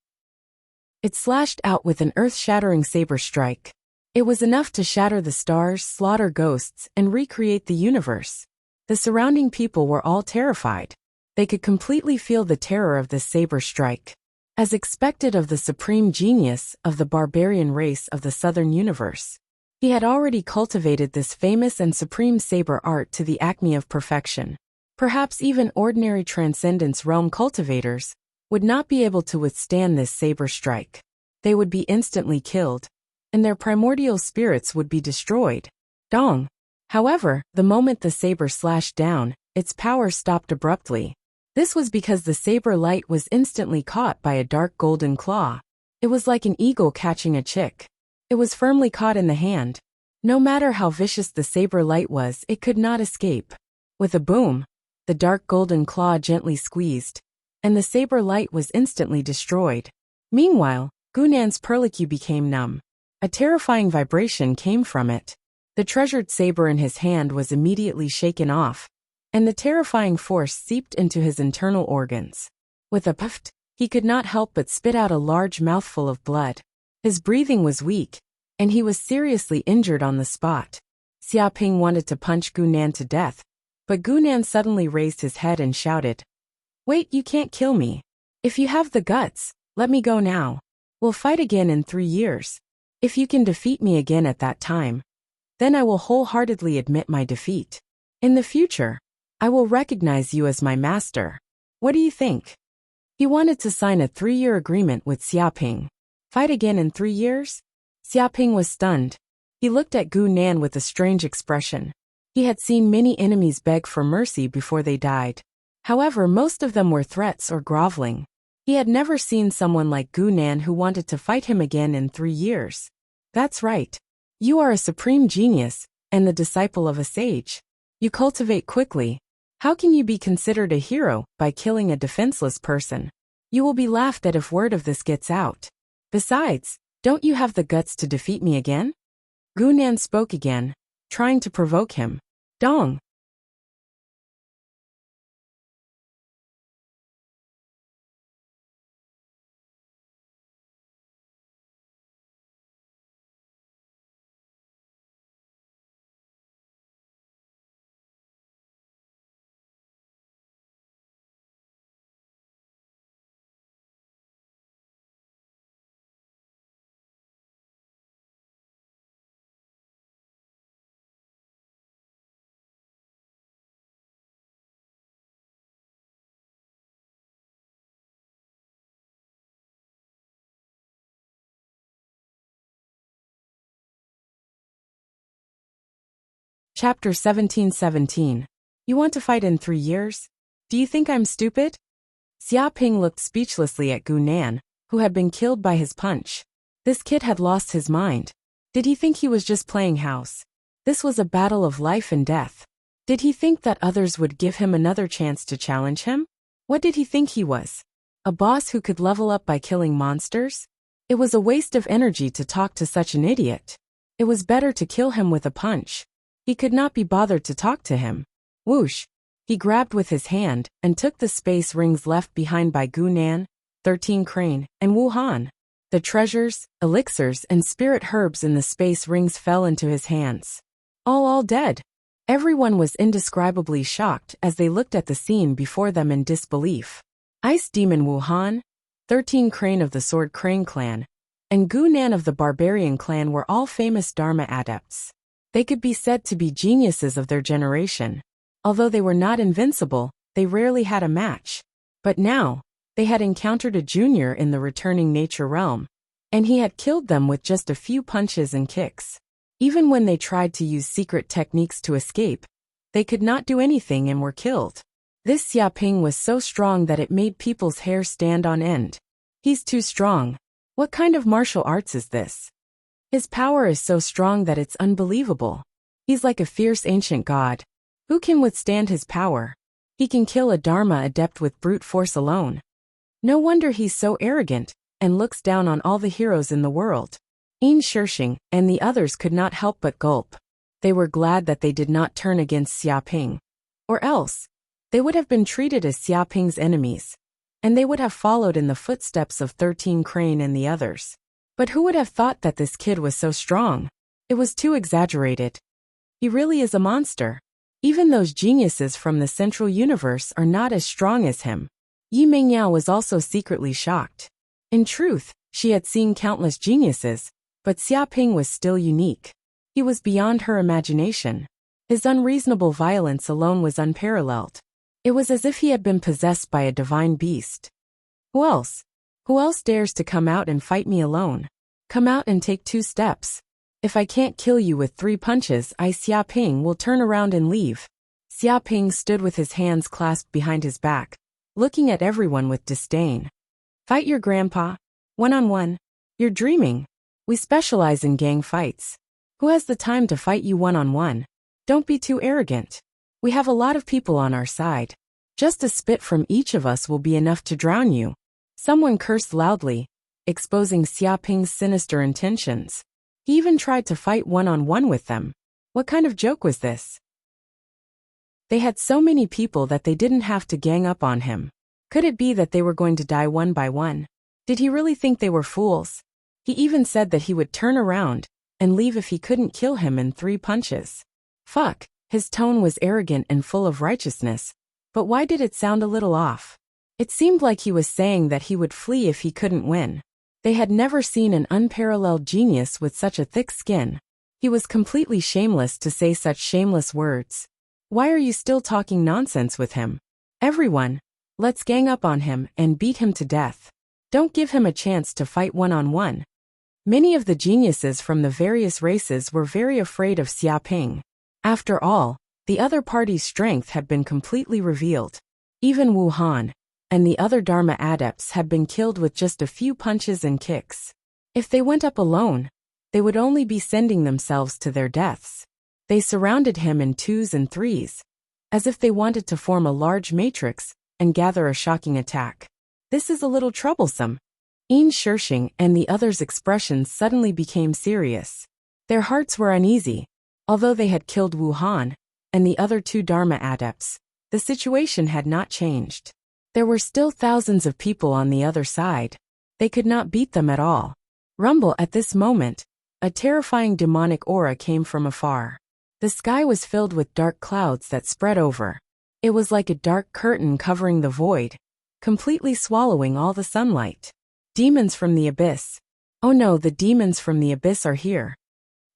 It slashed out with an earth-shattering saber strike. It was enough to shatter the stars, slaughter ghosts, and recreate the universe. The surrounding people were all terrified. They could completely feel the terror of this saber strike. as expected of the supreme genius of the barbarian race of the southern universe. He had already cultivated this famous and supreme saber art to the acme of perfection. Perhaps even ordinary Transcendence Realm cultivators would not be able to withstand this saber strike. They would be instantly killed, and their primordial spirits would be destroyed. Dong! However, the moment the saber slashed down, its power stopped abruptly. This was because the saber light was instantly caught by a dark golden claw. It was like an eagle catching a chick. It was firmly caught in the hand. No matter how vicious the saber light was, it could not escape. With a boom, the dark golden claw gently squeezed, and the saber light was instantly destroyed. Meanwhile, Gunan's perlicue became numb. A terrifying vibration came from it. The treasured saber in his hand was immediately shaken off, and the terrifying force seeped into his internal organs. With a puff, he could not help but spit out a large mouthful of blood. His breathing was weak, and he was seriously injured on the spot. Xiaoping wanted to punch Gunan to death, but Gunan suddenly raised his head and shouted, "Wait, you can't kill me. If you have the guts, let me go now. We'll fight again in 3 years. If you can defeat me again at that time, then I will wholeheartedly admit my defeat. In the future, I will recognize you as my master. What do you think?" He wanted to sign a 3-year agreement with Xiaoping. Fight again in 3 years? Xiaoping was stunned. He looked at Gunan with a strange expression. He had seen many enemies beg for mercy before they died. However, most of them were threats or groveling. He had never seen someone like Gunan who wanted to fight him again in 3 years. That's right. You are a supreme genius, and the disciple of a sage. You cultivate quickly. How can you be considered a hero by killing a defenseless person? You will be laughed at if word of this gets out. Besides, don't you have the guts to defeat me again? Gunan spoke again, trying to provoke him. Dong! Chapter 17:17. You want to fight in 3 years? Do you think I'm stupid? Xiaoping looked speechlessly at Gunan, who had been killed by his punch. This kid had lost his mind. Did he think he was just playing house? This was a battle of life and death. Did he think that others would give him another chance to challenge him? What did he think he was? A boss who could level up by killing monsters? It was a waste of energy to talk to such an idiot. It was better to kill him with a punch. He could not be bothered to talk to him. Whoosh! He grabbed with his hand and took the space rings left behind by Gunan, 13 Crane, and Wuhan. The treasures, elixirs, and spirit herbs in the space rings fell into his hands. All dead. Everyone was indescribably shocked as they looked at the scene before them in disbelief. Ice Demon Wuhan, 13 Crane of the Sword Crane clan, and Gunan of the Barbarian clan were all famous Dharma adepts. They could be said to be geniuses of their generation. Although they were not invincible, they rarely had a match. But now, they had encountered a junior in the returning nature realm, and he had killed them with just a few punches and kicks. Even when they tried to use secret techniques to escape, they could not do anything and were killed. This Xiaoping was so strong that it made people's hair stand on end. He's too strong. What kind of martial arts is this? His power is so strong that it's unbelievable. He's like a fierce ancient god. Who can withstand his power? He can kill a Dharma adept with brute force alone. No wonder he's so arrogant, and looks down on all the heroes in the world. Yin Shishing and the others could not help but gulp. They were glad that they did not turn against Xiaoping. Or else, they would have been treated as Xiaoping's enemies, and they would have followed in the footsteps of 13 Crane and the others. But who would have thought that this kid was so strong? It was too exaggerated. He really is a monster. Even those geniuses from the central universe are not as strong as him. Yi Mingyao was also secretly shocked. In truth, she had seen countless geniuses, but Xia Ping was still unique. He was beyond her imagination. His unreasonable violence alone was unparalleled. It was as if he had been possessed by a divine beast. Who else? Who else dares to come out and fight me alone? Come out and take 2 steps. If I can't kill you with 3 punches, Xia Ping will turn around and leave. Xia Ping stood with his hands clasped behind his back, looking at everyone with disdain. Fight your grandpa? One-on-one? You're dreaming. We specialize in gang fights. Who has the time to fight you one-on-one? Don't be too arrogant. We have a lot of people on our side. Just a spit from each of us will be enough to drown you. Someone cursed loudly, exposing Xia Ping's sinister intentions. He even tried to fight one-on-one with them. What kind of joke was this? They had so many people that they didn't have to gang up on him. Could it be that they were going to die one by one? Did he really think they were fools? He even said that he would turn around and leave if he couldn't kill him in 3 punches. Fuck, his tone was arrogant and full of righteousness, but why did it sound a little off? It seemed like he was saying that he would flee if he couldn't win. They had never seen an unparalleled genius with such a thick skin. He was completely shameless to say such shameless words. Why are you still talking nonsense with him? Everyone, let's gang up on him and beat him to death. Don't give him a chance to fight one-on-one. Many of the geniuses from the various races were very afraid of Xia Ping. After all, the other party's strength had been completely revealed. Even Wu Han and the other Dharma adepts had been killed with just a few punches and kicks. If they went up alone, they would only be sending themselves to their deaths. They surrounded him in 2s and 3s, as if they wanted to form a large matrix and gather a shocking attack. This is a little troublesome. Yin Shishing and the others' expressions suddenly became serious. Their hearts were uneasy. Although they had killed Wu Han and the other 2 Dharma adepts, the situation had not changed. There were still thousands of people on the other side. They could not beat them at all. Rumble at this moment, a terrifying demonic aura came from afar. The sky was filled with dark clouds that spread over. It was like a dark curtain covering the void, completely swallowing all the sunlight. Demons from the abyss. Oh no, the demons from the abyss are here.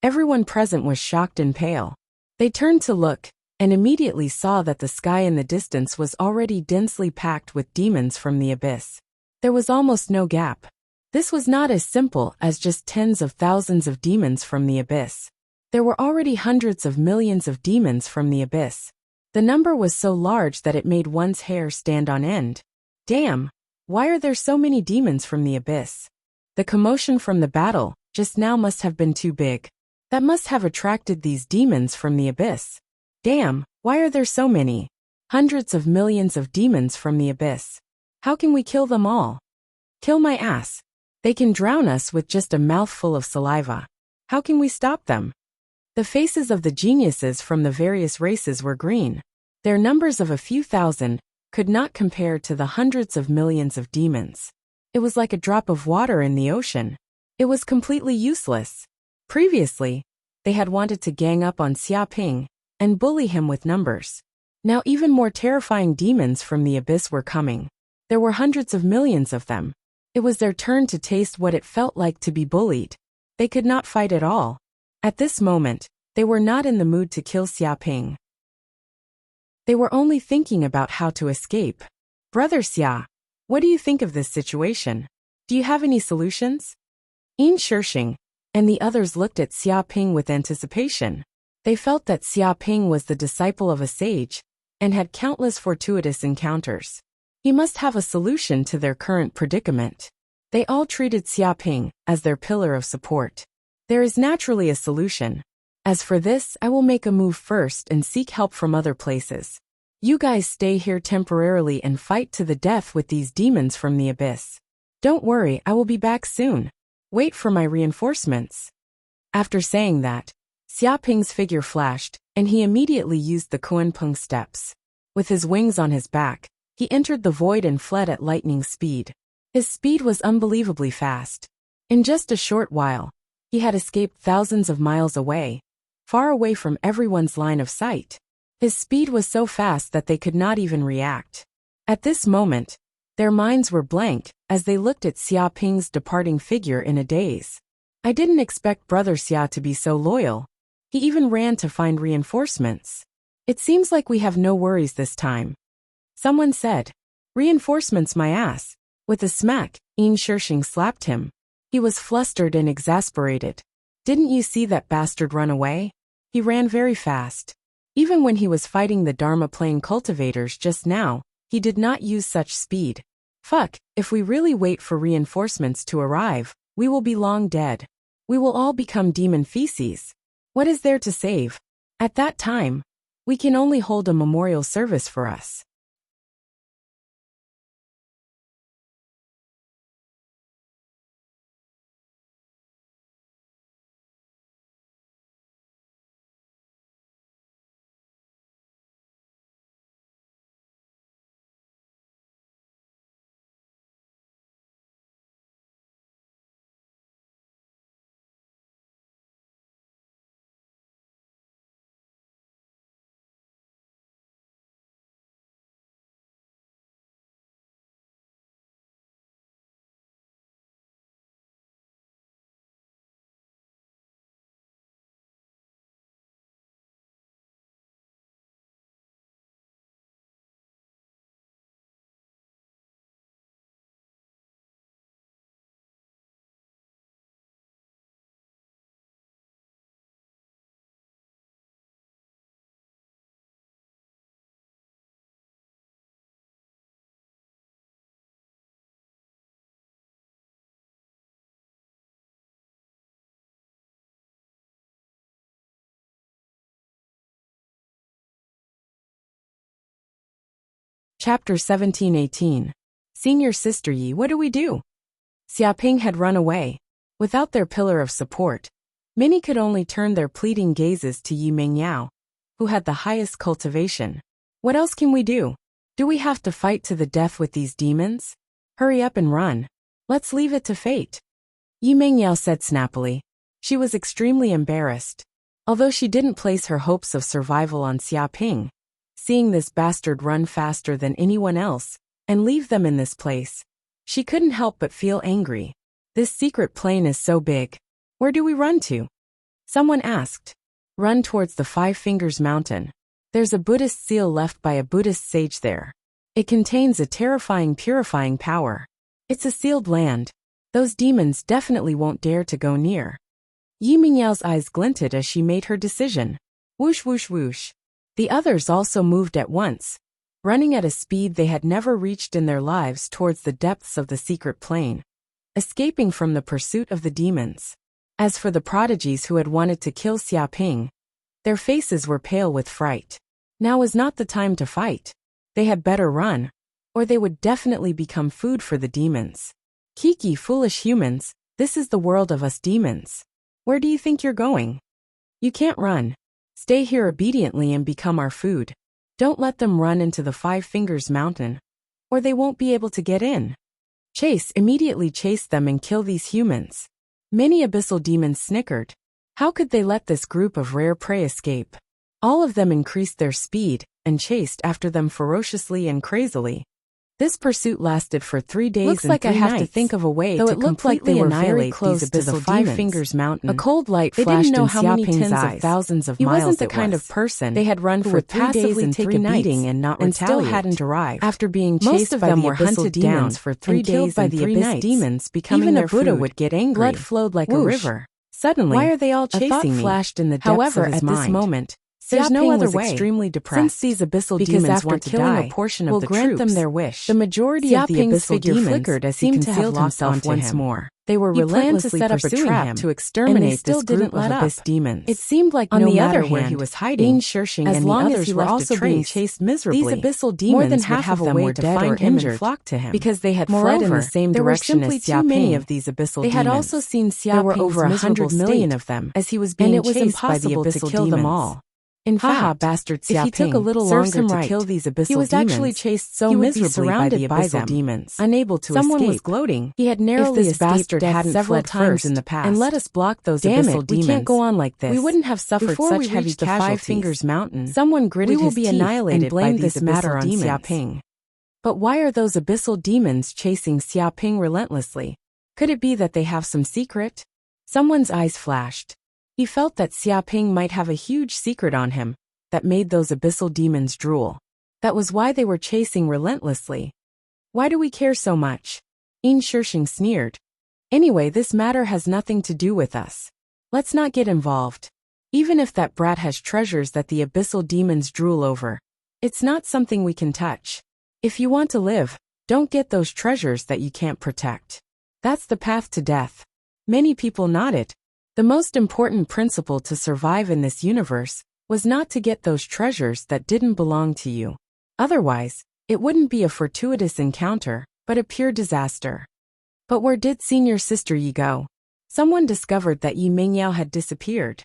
Everyone present was shocked and pale. They turned to look, and immediately saw that the sky in the distance was already densely packed with demons from the abyss. There was almost no gap. This was not as simple as just tens of thousands of demons from the abyss. There were already hundreds of millions of demons from the abyss. The number was so large that it made one's hair stand on end. Damn, why are there so many demons from the abyss? The commotion from the battle just now must have been too big. That must have attracted these demons from the abyss. Damn, why are there so many? Hundreds of millions of demons from the abyss. How can we kill them all? Kill my ass. They can drown us with just a mouthful of saliva. How can we stop them? The faces of the geniuses from the various races were green. Their numbers of a few thousand could not compare to the hundreds of millions of demons. It was like a drop of water in the ocean. It was completely useless. Previously, they had wanted to gang up on Xia Ping and bully him with numbers. Now even more terrifying demons from the abyss were coming. There were hundreds of millions of them. It was their turn to taste what it felt like to be bullied. They could not fight at all. At this moment, they were not in the mood to kill Xia Ping. They were only thinking about how to escape. Brother Xia, what do you think of this situation? Do you have any solutions? Yin Shishing and the others looked at Xia Ping with anticipation. They felt that Xia Ping was the disciple of a sage and had countless fortuitous encounters. He must have a solution to their current predicament. They all treated Xia Ping as their pillar of support. There is naturally a solution. As for this, I will make a move first and seek help from other places. You guys stay here temporarily and fight to the death with these demons from the abyss. Don't worry, I will be back soon. Wait for my reinforcements. After saying that, Xia Ping's figure flashed, and he immediately used the Kunpeng steps. With his wings on his back, he entered the void and fled at lightning speed. His speed was unbelievably fast. In just a short while, he had escaped thousands of miles away, far away from everyone's line of sight. His speed was so fast that they could not even react. At this moment, Their minds were blank as they looked at Xia Ping's departing figure in a daze. I didn't expect Brother Xia to be so loyal. He even ran to find reinforcements. It seems like we have no worries this time. Someone said. Reinforcements my ass. With a smack, Yin Shishing slapped him. He was flustered and exasperated. Didn't you see that bastard run away? He ran very fast. Even when he was fighting the Dharma Plane cultivators just now, he did not use such speed. Fuck, if we really wait for reinforcements to arrive, we will be long dead. We will all become demon feces. What is there to save? At that time, we can only hold a memorial service for us. Chapter 17-18. Senior Sister Yi, what do we do? Xia Ping had run away. Without their pillar of support, many could only turn their pleading gazes to Yi Mingyao, who had the highest cultivation. What else can we do? Do we have to fight to the death with these demons? Hurry up and run. Let's leave it to fate. Yi Mingyao said snappily. She was extremely embarrassed. Although she didn't place her hopes of survival on Xia Ping, seeing this bastard run faster than anyone else, and leave them in this place, she couldn't help but feel angry. This secret plane is so big. Where do we run to? Someone asked. Run towards the Five Fingers Mountain. There's a Buddhist seal left by a Buddhist sage there. It contains a terrifying purifying power. It's a sealed land. Those demons definitely won't dare to go near. Yi Mingyao's eyes glinted as she made her decision. Whoosh whoosh whoosh. The others also moved at once, running at a speed they had never reached in their lives towards the depths of the secret plane, escaping from the pursuit of the demons. As for the prodigies who had wanted to kill Xia Ping, their faces were pale with fright. Now is not the time to fight. They had better run, or they would definitely become food for the demons. Kiki, foolish humans, this is the world of us demons. Where do you think you're going? You can't run. Stay here obediently and become our food. Don't let them run into the Five Fingers Mountain, or they won't be able to get in. Immediately chase them and kill these humans. Many abyssal demons snickered. How could they let this group of rare prey escape? All of them increased their speed and chased after them ferociously and crazily. This pursuit lasted for 3 days Looks and like 3 I have nights, to think of a way though to it looked like completely they were very annihilate close these to the abyssal Five demons. Fingers Mountain. A cold light They flashed didn't know in how many Xia Ping's tens of eyes. thousands of He miles wasn't the it kind was. of person They had run who for would 3 days passively and take 3 a nights beating and not still retaliate. hadn't arrived. After being Most chased of by them the were abyssal hunted demons down for 3 and killed days by and the 3 abyss nights. demons, becoming Even their a Buddha food. would get angry. Blood flowed like a Whoosh. river. Suddenly, Why are they all a thought chasing me? flashed in the depths However, of his at mind. this moment, There's Xia no Ping other was way. extremely depressed. Since these abyssal because demons after want to killing die, a portion we'll of the grant troops, them their wish. the majority Xia of the Ping's abyssal figure demons flickered as he seemed to have concealed lost himself onto once him. more. They were He planned to relentlessly set up a pursuing trap him to and exterminate they still this didn't group of let up. abyss demons. It seemed like On no the matter other where hand, he was Yin hiding, Shishing as and the long as others he were left also a being trace, chased miserably. these abyssal More than demons would half have of a them way were to dead or find him and injured flock to him because they had Moreover, fled in the same there were direction simply as too Xia many Ping. of these abyssal They demons. had also seen Xia There were Ping's over 100 miserable million state, of them, as he was and being it was chased by the impossible to abyssal kill demons. them all. In Haha, fact, bastard if Xia he took a Ping little serves longer him to right. kill these abyssal He was demons, actually chased so he would be miserably by surrounded the by abyssal them, demons, unable to Someone escape. was gloating. He had narrowly If this escaped bastard death hadn't several fled times first in the past and let us block those Damn abyssal it, we demons, can't go on like this. we wouldn't have suffered Before such we heavy reach the casualties. Five Fingers Mountain, Someone gritted we will his be teeth annihilated and blamed by these this matter abyssal on Xia demons. Ping. But why are those abyssal demons chasing Xiaoping relentlessly? Could it be that they have some secret? Someone's eyes flashed. He felt that Xiaoping might have a huge secret on him that made those abyssal demons drool. That was why they were chasing relentlessly. Why do we care so much? Yin Shishing sneered. Anyway, this matter has nothing to do with us. Let's not get involved. Even if that brat has treasures that the abyssal demons drool over, it's not something we can touch. If you want to live, don't get those treasures that you can't protect. That's the path to death. Many people nodded. The most important principle to survive in this universe was not to get those treasures that didn't belong to you. Otherwise, it wouldn't be a fortuitous encounter, but a pure disaster. But where did senior sister Yi go? Someone discovered that Yi Mingyao had disappeared.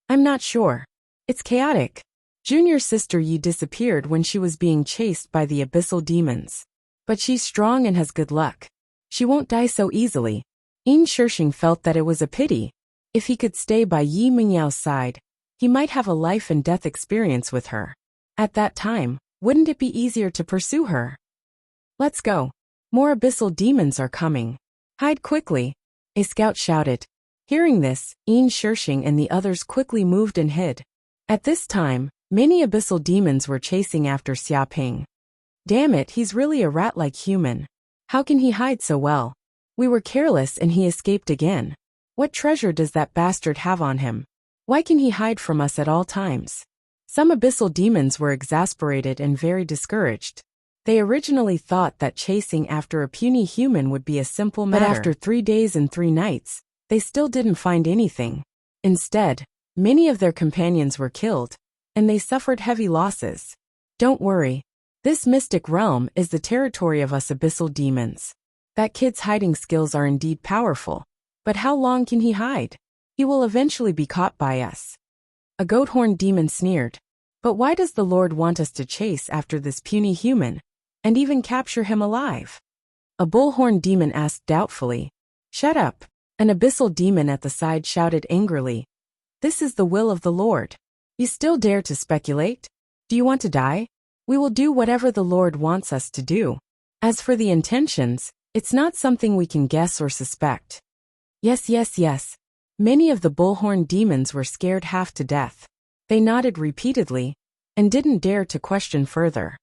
I'm not sure. It's chaotic. Junior sister Yi disappeared when she was being chased by the abyssal demons. But she's strong and has good luck. She won't die so easily. Yin Shishing felt that it was a pity. If he could stay by Yi Mingyao's side, he might have a life and death experience with her. At that time, wouldn't it be easier to pursue her? Let's go. More abyssal demons are coming. Hide quickly. A scout shouted. Hearing this, Yin Shishing and the others quickly moved and hid. At this time, many abyssal demons were chasing after Xiaoping. Damn it, he's really a rat-like human. How can he hide so well? We were careless and he escaped again. What treasure does that bastard have on him? Why can he hide from us at all times? Some abyssal demons were exasperated and very discouraged. They originally thought that chasing after a puny human would be a simple matter. But after 3 days and 3 nights, they still didn't find anything. Instead, many of their companions were killed, and they suffered heavy losses. Don't worry. This mystic realm is the territory of us abyssal demons. That kid's hiding skills are indeed powerful. But how long can he hide? He will eventually be caught by us. A goat-horned demon sneered. But why does the Lord want us to chase after this puny human, and even capture him alive? A bullhorn demon asked doubtfully. Shut up. An abyssal demon at the side shouted angrily. This is the will of the Lord. You still dare to speculate? Do you want to die? We will do whatever the Lord wants us to do. As for the intentions, it's not something we can guess or suspect. Yes, yes, yes. Many of the bullhorn demons were scared half to death. They nodded repeatedly, and didn't dare to question further.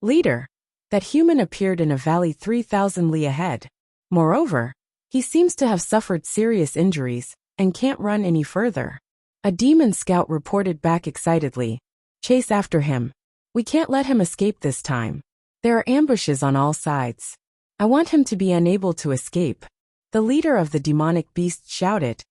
Leader, that human appeared in a valley 3,000 li ahead. Moreover, he seems to have suffered serious injuries, and can't run any further. A demon scout reported back excitedly. Chase after him. We can't let him escape this time. There are ambushes on all sides. I want him to be unable to escape. The leader of the demonic beasts shouted.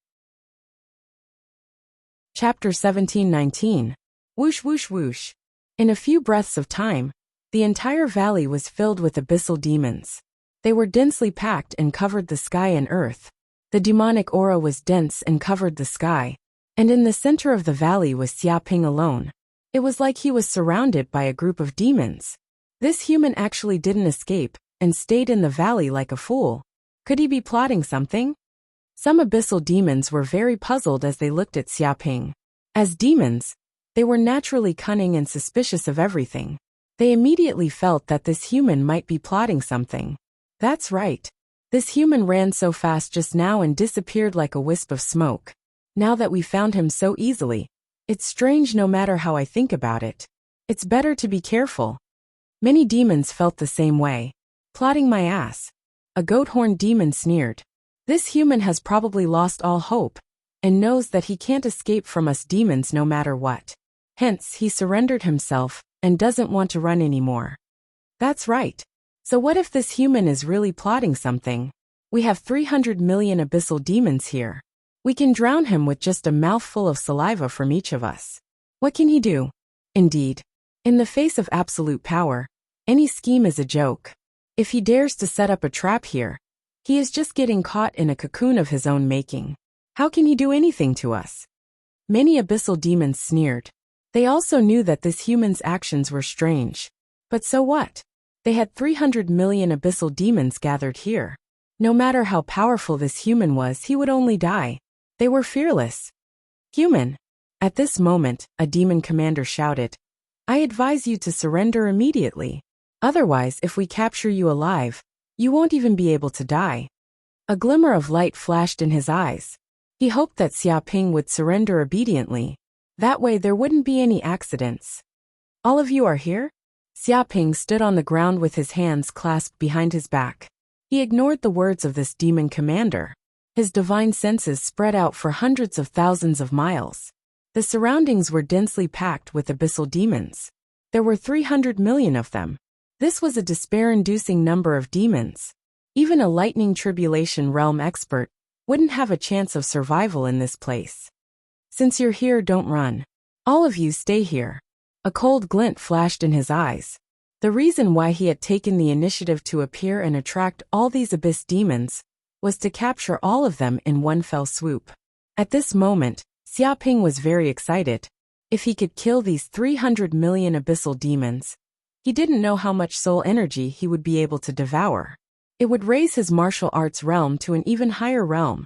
Chapter 17:19. Whoosh whoosh whoosh. In a few breaths of time, the entire valley was filled with abyssal demons. They were densely packed and covered the sky and earth. The demonic aura was dense and covered the sky, and in the center of the valley was Xiaoping alone. It was like he was surrounded by a group of demons. This human actually didn't escape, and stayed in the valley like a fool. Could he be plotting something? Some abyssal demons were very puzzled as they looked at Xiaoping. As demons, they were naturally cunning and suspicious of everything. They immediately felt that this human might be plotting something. That's right. This human ran so fast just now and disappeared like a wisp of smoke. Now that we found him so easily, it's strange no matter how I think about it. It's better to be careful. Many demons felt the same way. Plotting my ass. A goat-horned demon sneered. This human has probably lost all hope, and knows that he can't escape from us demons no matter what. Hence, he surrendered himself, and doesn't want to run anymore. That's right. So what if this human is really plotting something? We have 300 million abyssal demons here. We can drown him with just a mouthful of saliva from each of us. What can he do? Indeed, in the face of absolute power, any scheme is a joke. If he dares to set up a trap here, he is just getting caught in a cocoon of his own making. How can he do anything to us? Many abyssal demons sneered. They also knew that this human's actions were strange. But so what? They had 300 million abyssal demons gathered here. No matter how powerful this human was, he would only die. They were fearless. Human. At this moment, a demon commander shouted, I advise you to surrender immediately. Otherwise, if we capture you alive, you won't even be able to die. A glimmer of light flashed in his eyes. He hoped that Xiaoping would surrender obediently. That way there wouldn't be any accidents. All of you are here? Xiaoping stood on the ground with his hands clasped behind his back. He ignored the words of this demon commander. His divine senses spread out for hundreds of thousands of miles. The surroundings were densely packed with abyssal demons. There were 300 million of them. This was a despair-inducing number of demons. Even a lightning tribulation realm expert wouldn't have a chance of survival in this place. Since you're here, don't run. All of you stay here. A cold glint flashed in his eyes. The reason why he had taken the initiative to appear and attract all these abyss demons was to capture all of them in one fell swoop. At this moment, Xiaoping was very excited. If he could kill these 300 million abyssal demons, he didn't know how much soul energy he would be able to devour. It would raise his martial arts realm to an even higher realm,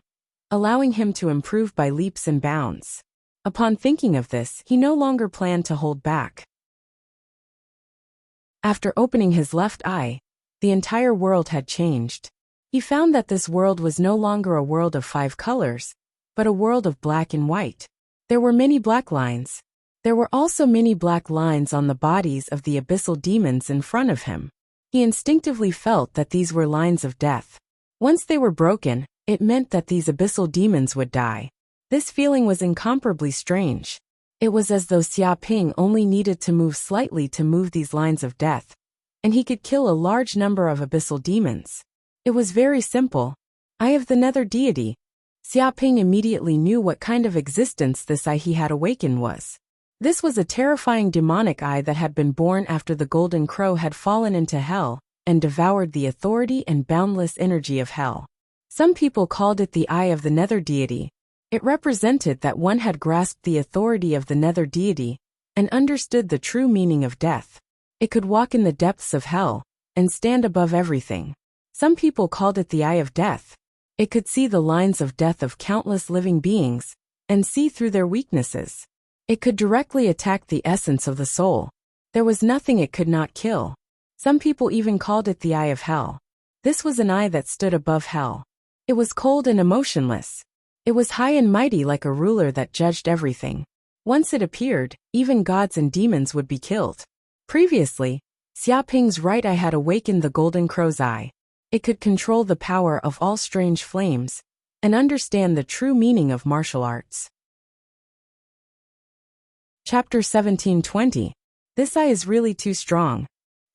allowing him to improve by leaps and bounds. Upon thinking of this, he no longer planned to hold back. After opening his left eye, the entire world had changed. He found that this world was no longer a world of 5 colors, but a world of black and white. There were many black lines. There were also many black lines on the bodies of the abyssal demons in front of him. He instinctively felt that these were lines of death. Once they were broken, it meant that these abyssal demons would die. This feeling was incomparably strange. It was as though Xiaoping only needed to move slightly to move these lines of death, and he could kill a large number of abyssal demons. It was very simple. Eye of the Nether Deity. Xiaoping immediately knew what kind of existence this eye he had awakened was. This was a terrifying demonic eye that had been born after the Golden Crow had fallen into hell and devoured the authority and boundless energy of hell. Some people called it the Eye of the Nether Deity. It represented that one had grasped the authority of the Nether Deity and understood the true meaning of death. It could walk in the depths of hell and stand above everything. Some people called it the Eye of Death. It could see the lines of death of countless living beings and see through their weaknesses. It could directly attack the essence of the soul. There was nothing it could not kill. Some people even called it the Eye of Hell. This was an eye that stood above hell. It was cold and emotionless. It was high and mighty like a ruler that judged everything. Once it appeared, even gods and demons would be killed. Previously, Xiaoping's right eye had awakened the Golden Crow's eye. It could control the power of all strange flames and understand the true meaning of martial arts. Chapter 1720. This eye is really too strong.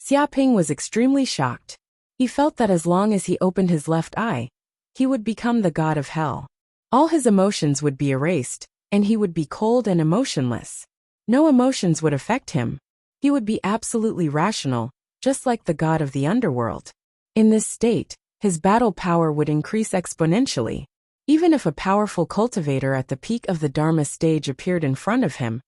Xiaoping was extremely shocked. He felt that as long as he opened his left eye, he would become the god of hell. All his emotions would be erased, and he would be cold and emotionless. No emotions would affect him. He would be absolutely rational, just like the god of the underworld. In this state, his battle power would increase exponentially. Even if a powerful cultivator at the peak of the Dharma stage appeared in front of him,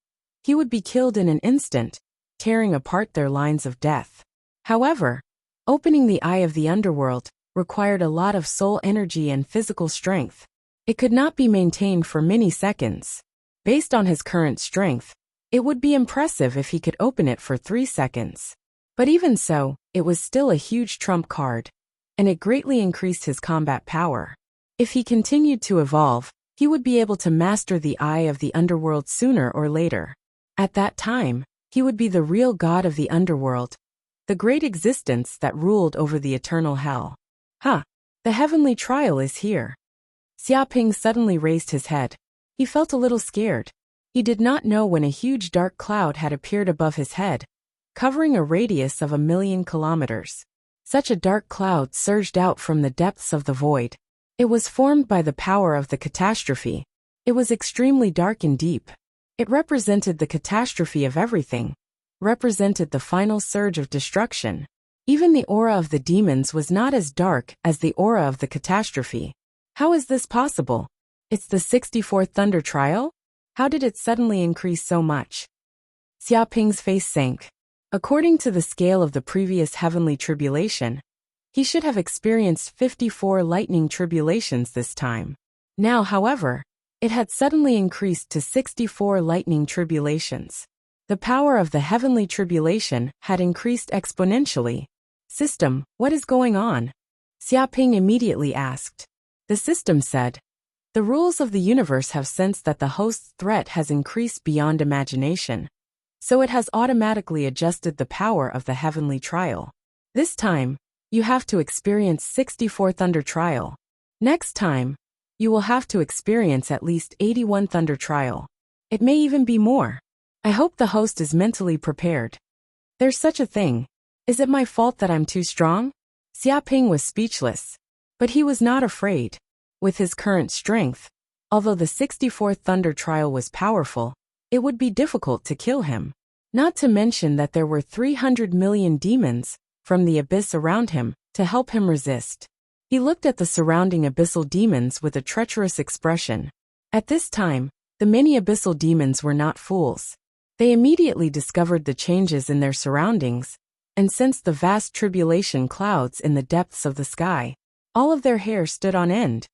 he would be killed in an instant, tearing apart their lines of death. However, opening the eye of the underworld required a lot of soul energy and physical strength. It could not be maintained for many seconds. Based on his current strength, it would be impressive if he could open it for 3 seconds. But even so, it was still a huge trump card, and it greatly increased his combat power. If he continued to evolve, he would be able to master the eye of the underworld sooner or later. At that time, he would be the real god of the underworld, the great existence that ruled over the eternal hell. The heavenly trial is here. Xiaoping suddenly raised his head. He felt a little scared. He did not know when a huge dark cloud had appeared above his head, covering a radius of 1,000,000 kilometers. Such a dark cloud surged out from the depths of the void. It was formed by the power of the catastrophe. It was extremely dark and deep. It represented the catastrophe of everything, represented the final surge of destruction. Even the aura of the demons was not as dark as the aura of the catastrophe. How is this possible? It's the 64th Thunder Trial? How did it suddenly increase so much? Xiaoping's face sank. According to the scale of the previous heavenly tribulation, he should have experienced 54 lightning tribulations this time. Now, however, it had suddenly increased to 64 lightning tribulations. The power of the heavenly tribulation had increased exponentially. System, what is going on? Xiaoping immediately asked. The system said, the rules of the universe have sensed that the host's threat has increased beyond imagination, so it has automatically adjusted the power of the heavenly trial. This time, you have to experience 64 thunder trial. Next time, you will have to experience at least 81 thunder trial. It may even be more. I hope the host is mentally prepared. There's such a thing. Is it my fault that I'm too strong? Xiaoping was speechless. But he was not afraid. With his current strength, although the 64th thunder trial was powerful, it would be difficult to kill him. Not to mention that there were 300 million demons from the abyss around him to help him resist. He looked at the surrounding abyssal demons with a treacherous expression. At this time, the many abyssal demons were not fools. They immediately discovered the changes in their surroundings and sensed the vast tribulation clouds in the depths of the sky. All of their hair stood on end.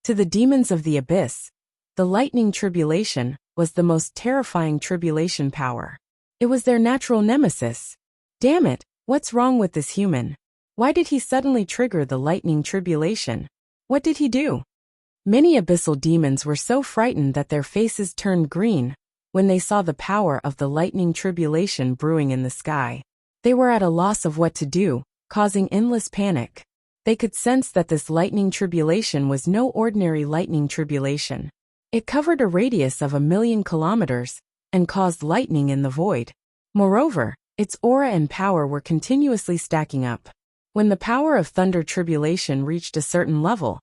To the demons of the abyss, the lightning tribulation was the most terrifying tribulation power. It was their natural nemesis. Damn it, what's wrong with this human? Why did he suddenly trigger the lightning tribulation? What did he do? Many abyssal demons were so frightened that their faces turned green when they saw the power of the lightning tribulation brewing in the sky. They were at a loss of what to do, causing endless panic. They could sense that this lightning tribulation was no ordinary lightning tribulation. It covered a radius of 1,000,000 kilometers and caused lightning in the void. Moreover, its aura and power were continuously stacking up. When the power of thunder tribulation reached a certain level,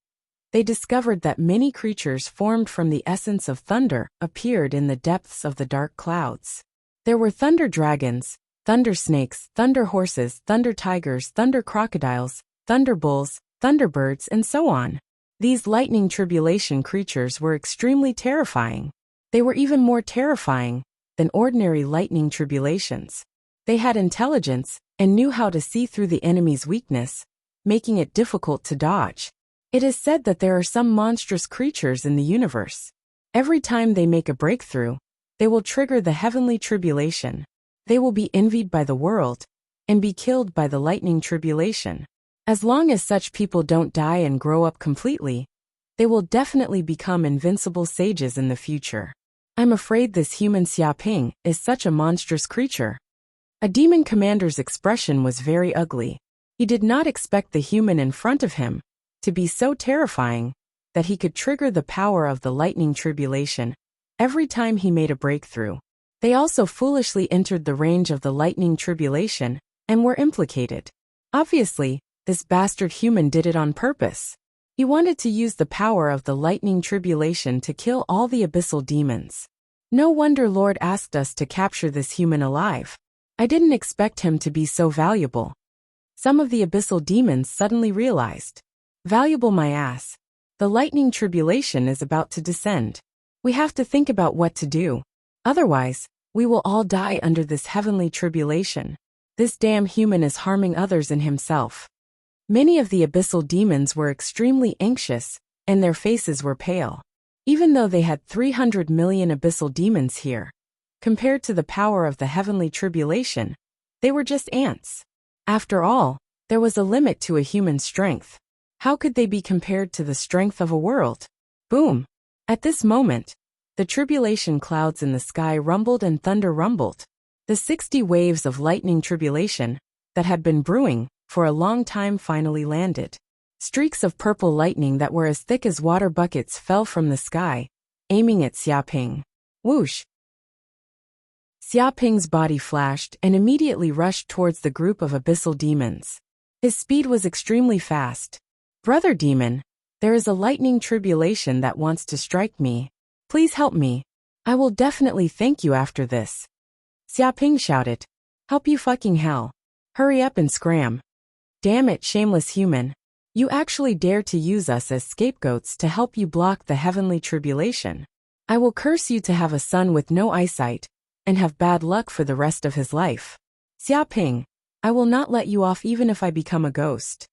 they discovered that many creatures formed from the essence of thunder appeared in the depths of the dark clouds. There were thunder dragons, thunder snakes, thunder horses, thunder tigers, thunder crocodiles, thunder bulls, thunderbirds, and so on. These lightning tribulation creatures were extremely terrifying. They were even more terrifying than ordinary lightning tribulations. They had intelligence and knew how to see through the enemy's weakness, making it difficult to dodge. It is said that there are some monstrous creatures in the universe. Every time they make a breakthrough, they will trigger the heavenly tribulation. They will be envied by the world and be killed by the lightning tribulation. As long as such people don't die and grow up completely, they will definitely become invincible sages in the future. I'm afraid this human Xiaoping is such a monstrous creature. A demon commander's expression was very ugly. He did not expect the human in front of him to be so terrifying that he could trigger the power of the lightning tribulation every time he made a breakthrough. They also foolishly entered the range of the lightning tribulation and were implicated. Obviously, this bastard human did it on purpose. He wanted to use the power of the lightning tribulation to kill all the abyssal demons. No wonder Lord asked us to capture this human alive. I didn't expect him to be so valuable. Some of the abyssal demons suddenly realized. Valuable my ass. The lightning tribulation is about to descend. We have to think about what to do. Otherwise, we will all die under this heavenly tribulation. This damn human is harming others and himself. Many of the abyssal demons were extremely anxious, and their faces were pale. Even though they had 300 million abyssal demons here, compared to the power of the heavenly tribulation, they were just ants. After all, there was a limit to a human strength. How could they be compared to the strength of a world? Boom! At this moment, the tribulation clouds in the sky rumbled and thunder rumbled. The 60 waves of lightning tribulation that had been brewing for a long time finally landed. Streaks of purple lightning that were as thick as water buckets fell from the sky, aiming at Xiaoping. Whoosh! Xiaoping's body flashed and immediately rushed towards the group of abyssal demons. His speed was extremely fast. Brother demon, there is a lightning tribulation that wants to strike me. Please help me. I will definitely thank you after this. Xiaoping shouted. Help you fucking hell. Hurry up and scram. Damn it, shameless human. You actually dare to use us as scapegoats to help you block the heavenly tribulation. I will curse you to have a son with no eyesight and have bad luck for the rest of his life. Xiaoping, I will not let you off even if I become a ghost.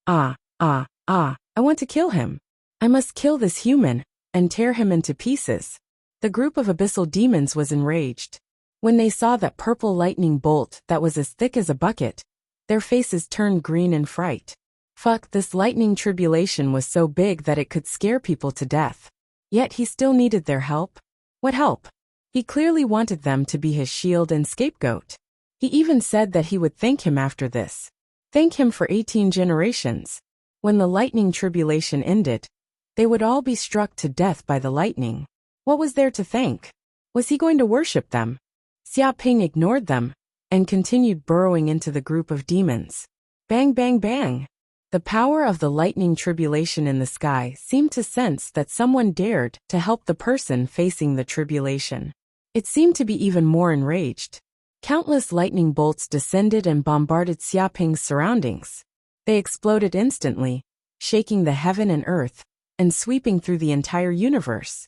I want to kill him. I must kill this human and tear him into pieces. The group of abyssal demons was enraged. When they saw that purple lightning bolt that was as thick as a bucket, their faces turned green in fright. Fuck, this lightning tribulation was so big that it could scare people to death. Yet he still needed their help. What help? He clearly wanted them to be his shield and scapegoat. He even said that he would thank him after this. Thank him for 18 generations. When the lightning tribulation ended, they would all be struck to death by the lightning. What was there to thank? Was he going to worship them? Xia Ping ignored them and continued burrowing into the group of demons. Bang, bang, bang. The power of the lightning tribulation in the sky seemed to sense that someone dared to help the person facing the tribulation. It seemed to be even more enraged. Countless lightning bolts descended and bombarded Xia Ping's surroundings. They exploded instantly, shaking the heaven and earth, and sweeping through the entire universe.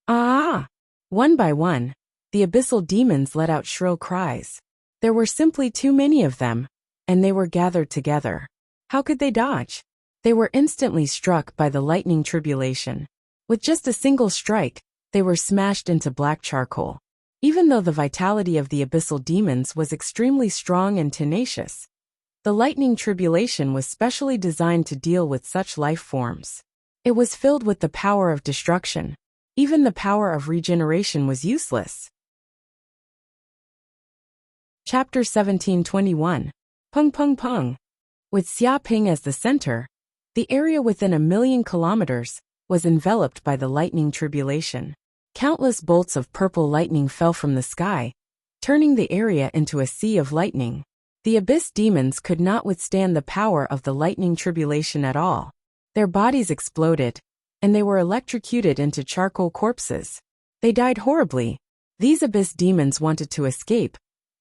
Ah! One by one, the abyssal demons let out shrill cries. There were simply too many of them, and they were gathered together. How could they dodge? They were instantly struck by the lightning tribulation. With just a single strike, they were smashed into black charcoal. Even though the vitality of the abyssal demons was extremely strong and tenacious, the lightning tribulation was specially designed to deal with such life forms. It was filled with the power of destruction. Even the power of regeneration was useless. Chapter 1721. Pung Pung Pung. With Xia Ping as the center, the area within 1,000,000 kilometers was enveloped by the lightning tribulation. Countless bolts of purple lightning fell from the sky, turning the area into a sea of lightning. The abyss demons could not withstand the power of the lightning tribulation at all. Their bodies exploded, and they were electrocuted into charcoal corpses. They died horribly. These abyss demons wanted to escape,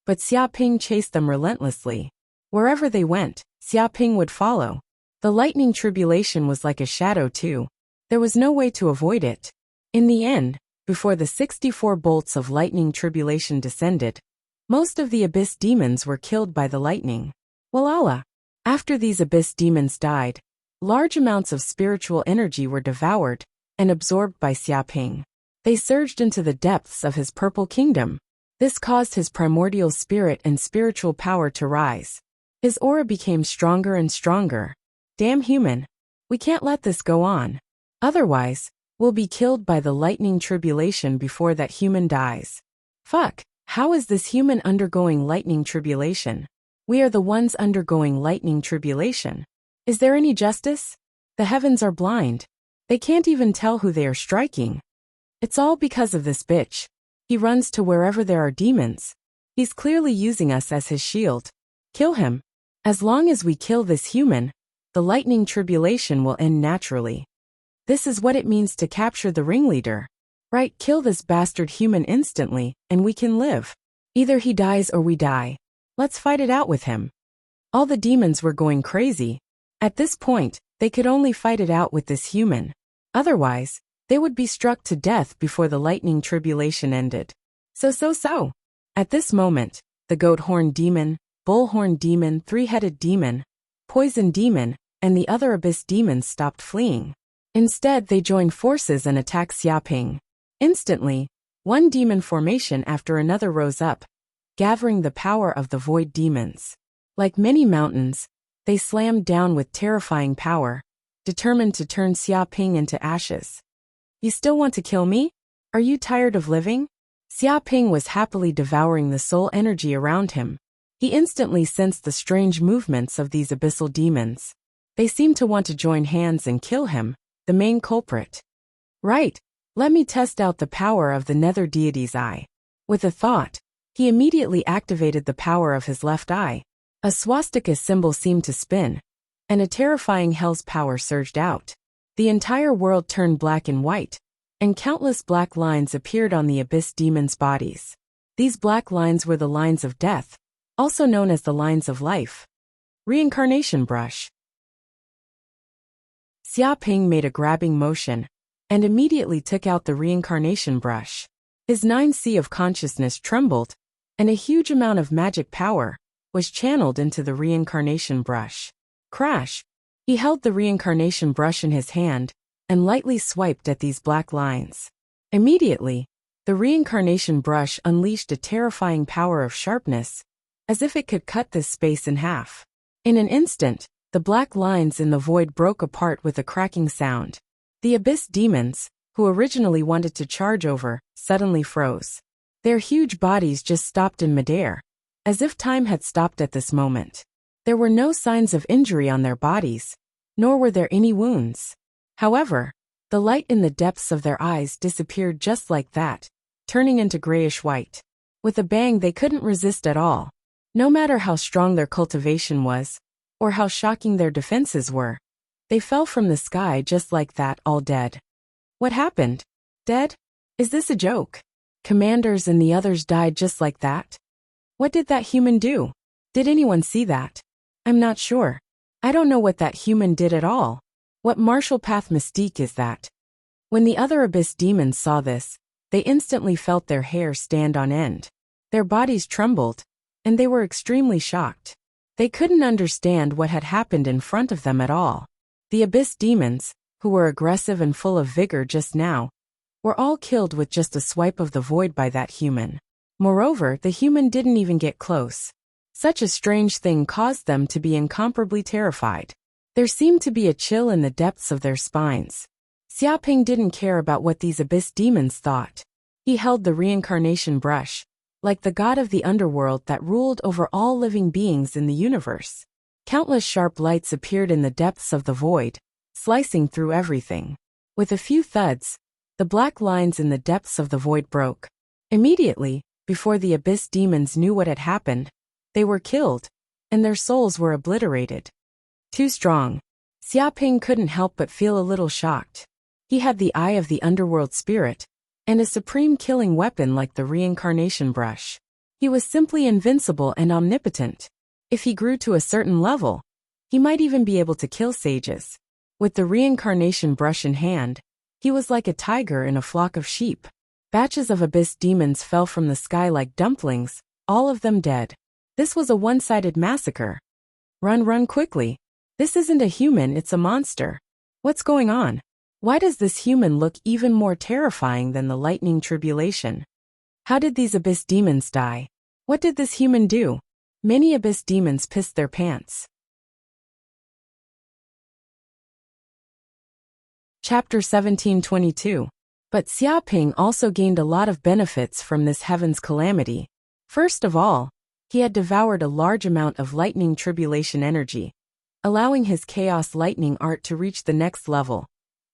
but Xia Ping chased them relentlessly. Wherever they went, Xia Ping would follow. The lightning tribulation was like a shadow too. There was no way to avoid it. In the end, before the 64 bolts of lightning tribulation descended, most of the abyss demons were killed by the lightning. Walala! After these abyss demons died, large amounts of spiritual energy were devoured and absorbed by Xia Ping. They surged into the depths of his purple kingdom. This caused his primordial spirit and spiritual power to rise. His aura became stronger and stronger. Damn human. We can't let this go on. Otherwise, we'll be killed by the lightning tribulation before that human dies. Fuck, how is this human undergoing lightning tribulation? We are the ones undergoing lightning tribulation. Is there any justice? The heavens are blind. They can't even tell who they are striking. It's all because of this bitch. He runs to wherever there are demons. He's clearly using us as his shield. Kill him. As long as we kill this human, the lightning tribulation will end naturally. This is what it means to capture the ringleader. Right, kill this bastard human instantly, and we can live. Either he dies or we die. Let's fight it out with him. All the demons were going crazy. At this point, they could only fight it out with this human. Otherwise, they would be struck to death before the lightning tribulation ended. So. At this moment, the goat horn demon, bullhorn demon, three-headed demon, poison demon, and the other abyss demons stopped fleeing. Instead, they joined forces and attacked Xia Ping. Instantly, one demon formation after another rose up, gathering the power of the void demons. Like many mountains, they slammed down with terrifying power, determined to turn Xia Ping into ashes. You still want to kill me? Are you tired of living? Xia Ping was happily devouring the soul energy around him. He instantly sensed the strange movements of these abyssal demons. They seemed to want to join hands and kill him, the main culprit. Right, let me test out the power of the nether deity's eye. With a thought, he immediately activated the power of his left eye. A swastika symbol seemed to spin, and a terrifying hell's power surged out. The entire world turned black and white, and countless black lines appeared on the abyss demons' bodies. These black lines were the lines of death, also known as the lines of life. Reincarnation brush. Xia Ping made a grabbing motion, and immediately took out the reincarnation brush. His 9C of consciousness trembled, and a huge amount of magic power was channeled into the reincarnation brush. Crash! He held the reincarnation brush in his hand, and lightly swiped at these black lines. Immediately, The reincarnation brush unleashed a terrifying power of sharpness, as if it could cut this space in half. In an instant, the black lines in the void broke apart with a cracking sound. The abyss demons, who originally wanted to charge over, suddenly froze. Their huge bodies just stopped in midair, as if time had stopped at this moment. There were no signs of injury on their bodies, nor were there any wounds. However, the light in the depths of their eyes disappeared just like that, turning into grayish-white. With a bang, they couldn't resist at all. No matter how strong their cultivation was, or how shocking their defenses were, they fell from the sky just like that, all dead. What happened? Dead? Is this a joke? Commanders and the others died just like that? What did that human do? Did anyone see that? I'm not sure. I don't know what that human did at all. What martial path mystique is that? When the other abyss demons saw this, they instantly felt their hair stand on end. Their bodies trembled, and they were extremely shocked. They couldn't understand what had happened in front of them at all. The abyss demons, who were aggressive and full of vigor just now, were all killed with just a swipe of the void by that human. Moreover, the human didn't even get close. Such a strange thing caused them to be incomparably terrified. There seemed to be a chill in the depths of their spines. Xiaoping didn't care about what these abyss demons thought. He held the reincarnation brush, like the god of the underworld that ruled over all living beings in the universe. Countless sharp lights appeared in the depths of the void, slicing through everything. With a few thuds, the black lines in the depths of the void broke. Immediately, before the abyss demons knew what had happened, they were killed, and their souls were obliterated. Too strong. Xiaoping couldn't help but feel a little shocked. He had the eye of the underworld spirit, and a supreme killing weapon like the reincarnation brush. He was simply invincible and omnipotent. If he grew to a certain level, he might even be able to kill sages. With the reincarnation brush in hand, he was like a tiger in a flock of sheep. Batches of abyss demons fell from the sky like dumplings, all of them dead. This was a one-sided massacre. Run quickly. This isn't a human, it's a monster. What's going on? Why does this human look even more terrifying than the lightning tribulation? How did these abyss demons die? What did this human do? Many abyss demons pissed their pants. Chapter 1722. But Xiaoping also gained a lot of benefits from this heaven's calamity. First of all, he had devoured a large amount of lightning tribulation energy, allowing his chaos lightning art to reach the next level,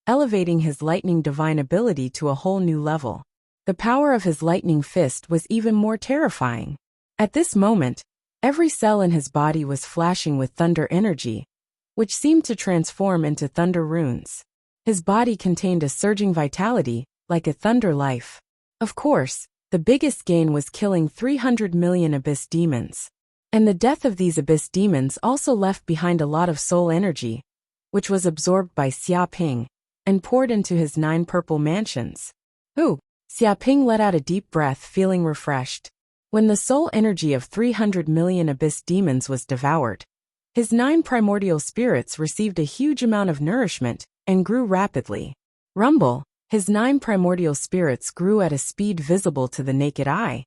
elevating his lightning divine ability to a whole new level. The power of his lightning fist was even more terrifying. At this moment, every cell in his body was flashing with thunder energy, which seemed to transform into thunder runes. His body contained a surging vitality, like a thunder life. Of course, the biggest gain was killing 300 million abyss demons. And the death of these abyss demons also left behind a lot of soul energy, which was absorbed by Xiaoping and poured into his 9 purple mansions. Ooh! Xiaoping let out a deep breath, feeling refreshed. When the soul energy of 300 million abyss demons was devoured, his 9 primordial spirits received a huge amount of nourishment and grew rapidly. Rumble, his 9 primordial spirits grew at a speed visible to the naked eye,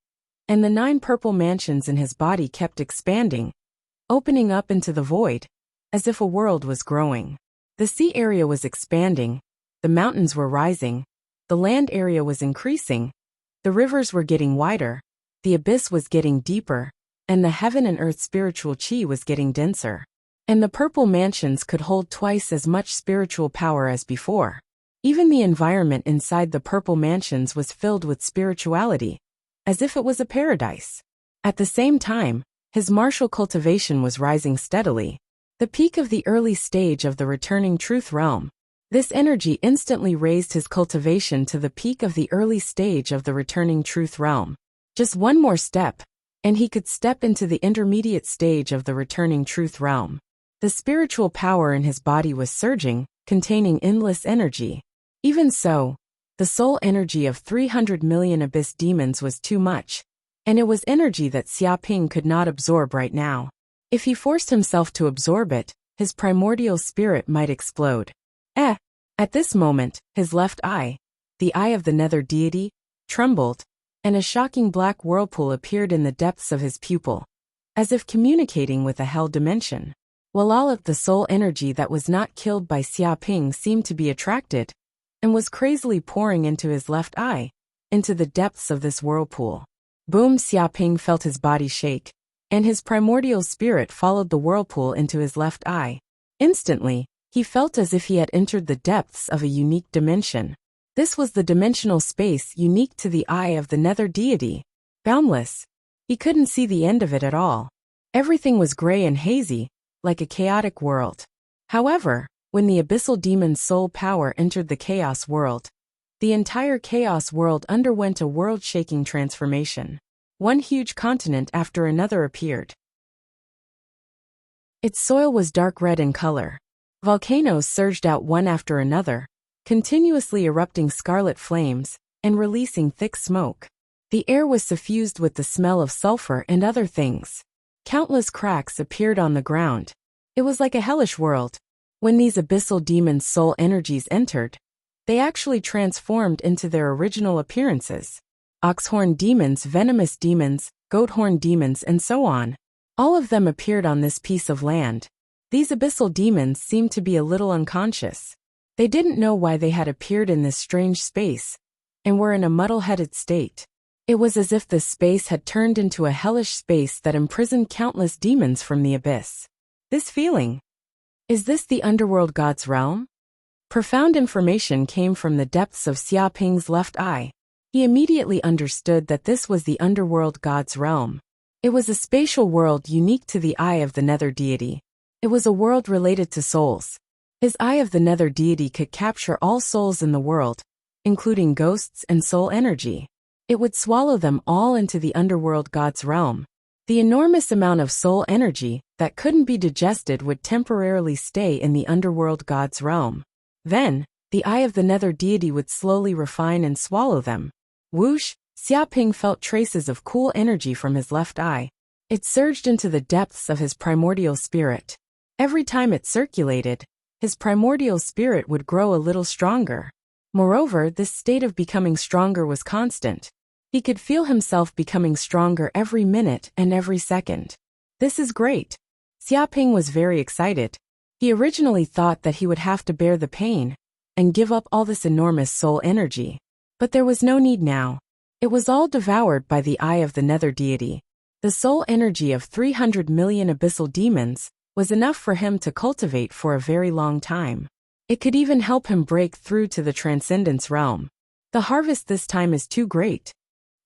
and the 9 purple mansions in his body kept expanding, opening up into the void, as if a world was growing. The sea area was expanding, the mountains were rising, the land area was increasing, the rivers were getting wider, the abyss was getting deeper, and the heaven and earth spiritual chi was getting denser. And the purple mansions could hold twice as much spiritual power as before. Even the environment inside the purple mansions was filled with spirituality, as if it was a paradise. At the same time, his martial cultivation was rising steadily. The peak of the early stage of the returning truth realm. This energy instantly raised his cultivation to the peak of the early stage of the returning truth realm. Just one more step, and he could step into the intermediate stage of the returning truth realm. The spiritual power in his body was surging, containing endless energy. Even so, the soul energy of 300 million abyss demons was too much, and it was energy that Xiaoping could not absorb right now. If he forced himself to absorb it, his primordial spirit might explode. At this moment, his left eye, the eye of the nether deity, trembled, and a shocking black whirlpool appeared in the depths of his pupil, as if communicating with a hell dimension. While all of the soul energy that was not killed by Xiaoping seemed to be attracted, and was crazily pouring into his left eye, into the depths of this whirlpool. Boom! Xiaoping felt his body shake, and his primordial spirit followed the whirlpool into his left eye. Instantly, he felt as if he had entered the depths of a unique dimension. This was the dimensional space unique to the eye of the nether deity. Boundless. He couldn't see the end of it at all. Everything was gray and hazy, like a chaotic world. However, when the abyssal demon's soul power entered the chaos world, the entire chaos world underwent a world-shaking transformation. One huge continent after another appeared. Its soil was dark red in color. Volcanoes surged out one after another, continuously erupting scarlet flames and releasing thick smoke. The air was suffused with the smell of sulfur and other things. Countless cracks appeared on the ground. It was like a hellish world. When these abyssal demons' soul energies entered, they actually transformed into their original appearances. Oxhorn demons, venomous demons, goathorn demons, and so on. All of them appeared on this piece of land. These abyssal demons seemed to be a little unconscious. They didn't know why they had appeared in this strange space, and were in a muddle-headed state. It was as if this space had turned into a hellish space that imprisoned countless demons from the abyss. This feeling. Is this the underworld god's realm? Profound information came from the depths of Xiaoping's left eye. He immediately understood that this was the underworld god's realm. It was a spatial world unique to the eye of the nether deity. It was a world related to souls. His eye of the nether deity could capture all souls in the world, including ghosts and soul energy. It would swallow them all into the underworld god's realm. The enormous amount of soul energy that couldn't be digested would temporarily stay in the underworld god's realm. Then, the eye of the nether deity would slowly refine and swallow them. Whoosh! Xiaoping felt traces of cool energy from his left eye. It surged into the depths of his primordial spirit. Every time it circulated, his primordial spirit would grow a little stronger. Moreover, this state of becoming stronger was constant. He could feel himself becoming stronger every minute and every second. This is great. Xiaoping was very excited. He originally thought that he would have to bear the pain and give up all this enormous soul energy. But there was no need now. It was all devoured by the eye of the nether deity. The soul energy of 300 million abyssal demons was enough for him to cultivate for a very long time. It could even help him break through to the transcendence realm. The harvest this time is too great.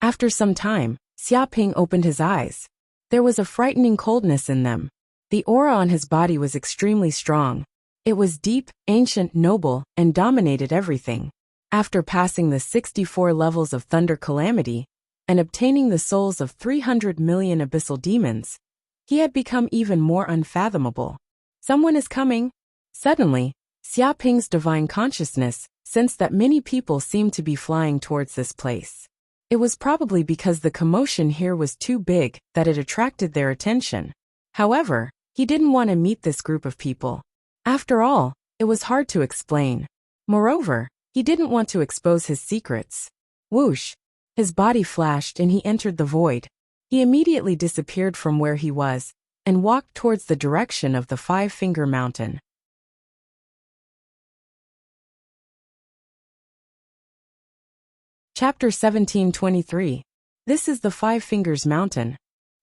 After some time, Xiaoping opened his eyes. There was a frightening coldness in them. The aura on his body was extremely strong. It was deep, ancient, noble, and dominated everything. After passing the 64 levels of thunder calamity, and obtaining the souls of 300 million abyssal demons, he had become even more unfathomable. Someone is coming. Suddenly, Xiaoping's divine consciousness sensed that many people seemed to be flying towards this place. It was probably because the commotion here was too big that it attracted their attention. However, he didn't want to meet this group of people. After all, it was hard to explain. Moreover, he didn't want to expose his secrets. Whoosh! His body flashed and he entered the void. He immediately disappeared from where he was and walked towards the direction of the Five-Finger Mountain. Chapter 1723. This is the Five Fingers Mountain.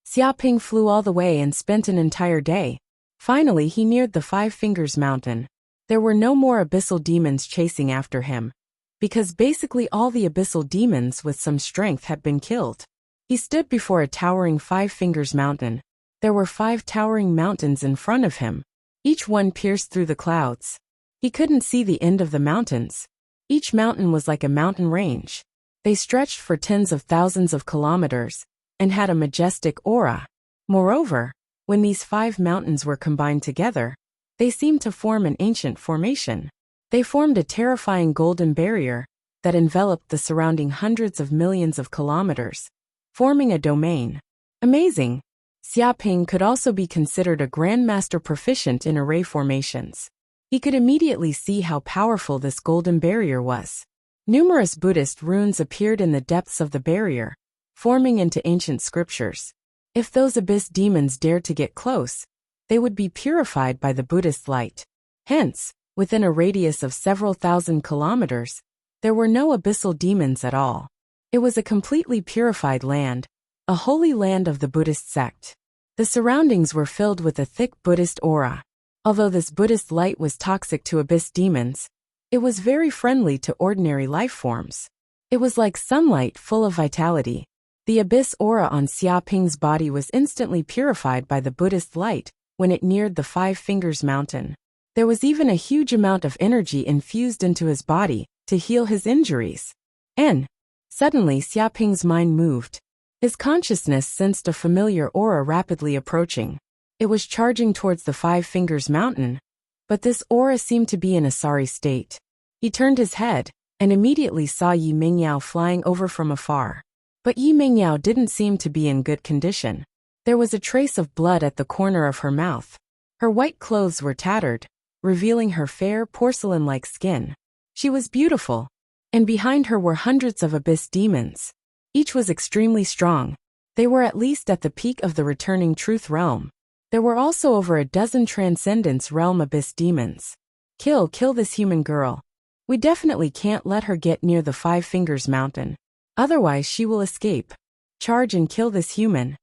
Xiaoping flew all the way and spent an entire day. Finally, he neared the Five Fingers Mountain. There were no more abyssal demons chasing after him, because basically all the abyssal demons with some strength had been killed. He stood before a towering Five Fingers Mountain. There were 5 towering mountains in front of him. Each one pierced through the clouds. He couldn't see the end of the mountains. Each mountain was like a mountain range. They stretched for tens of thousands of kilometers and had a majestic aura. Moreover, when these 5 mountains were combined together, they seemed to form an ancient formation. They formed a terrifying golden barrier that enveloped the surrounding hundreds of millions of kilometers, forming a domain. Amazing! Xiaoping could also be considered a grandmaster proficient in array formations. He could immediately see how powerful this golden barrier was. Numerous Buddhist runes appeared in the depths of the barrier, forming into ancient scriptures. If those abyss demons dared to get close, they would be purified by the Buddhist light. Hence, within a radius of several thousand kilometers, there were no abyssal demons at all. It was a completely purified land, a holy land of the Buddhist sect. The surroundings were filled with a thick Buddhist aura. Although this Buddhist light was toxic to abyss demons, it was very friendly to ordinary life forms. It was like sunlight full of vitality. The abyss aura on Xiaoping's body was instantly purified by the Buddhist light when it neared the Five Fingers Mountain. There was even a huge amount of energy infused into his body to heal his injuries. And suddenly Xiaoping's mind moved. His consciousness sensed a familiar aura rapidly approaching. It was charging towards the Five Fingers Mountain, but this aura seemed to be in a sorry state. He turned his head and immediately saw Yi Mingyao flying over from afar. But Yi Mingyao didn't seem to be in good condition. There was a trace of blood at the corner of her mouth. Her white clothes were tattered, revealing her fair porcelain-like skin. She was beautiful, and behind her were hundreds of abyss demons. Each was extremely strong. They were at least at the peak of the returning truth realm. There were also over a dozen transcendence realm abyss demons. Kill this human girl. We definitely can't let her get near the Five Fingers Mountain. Otherwise she will escape. Charge and kill this human.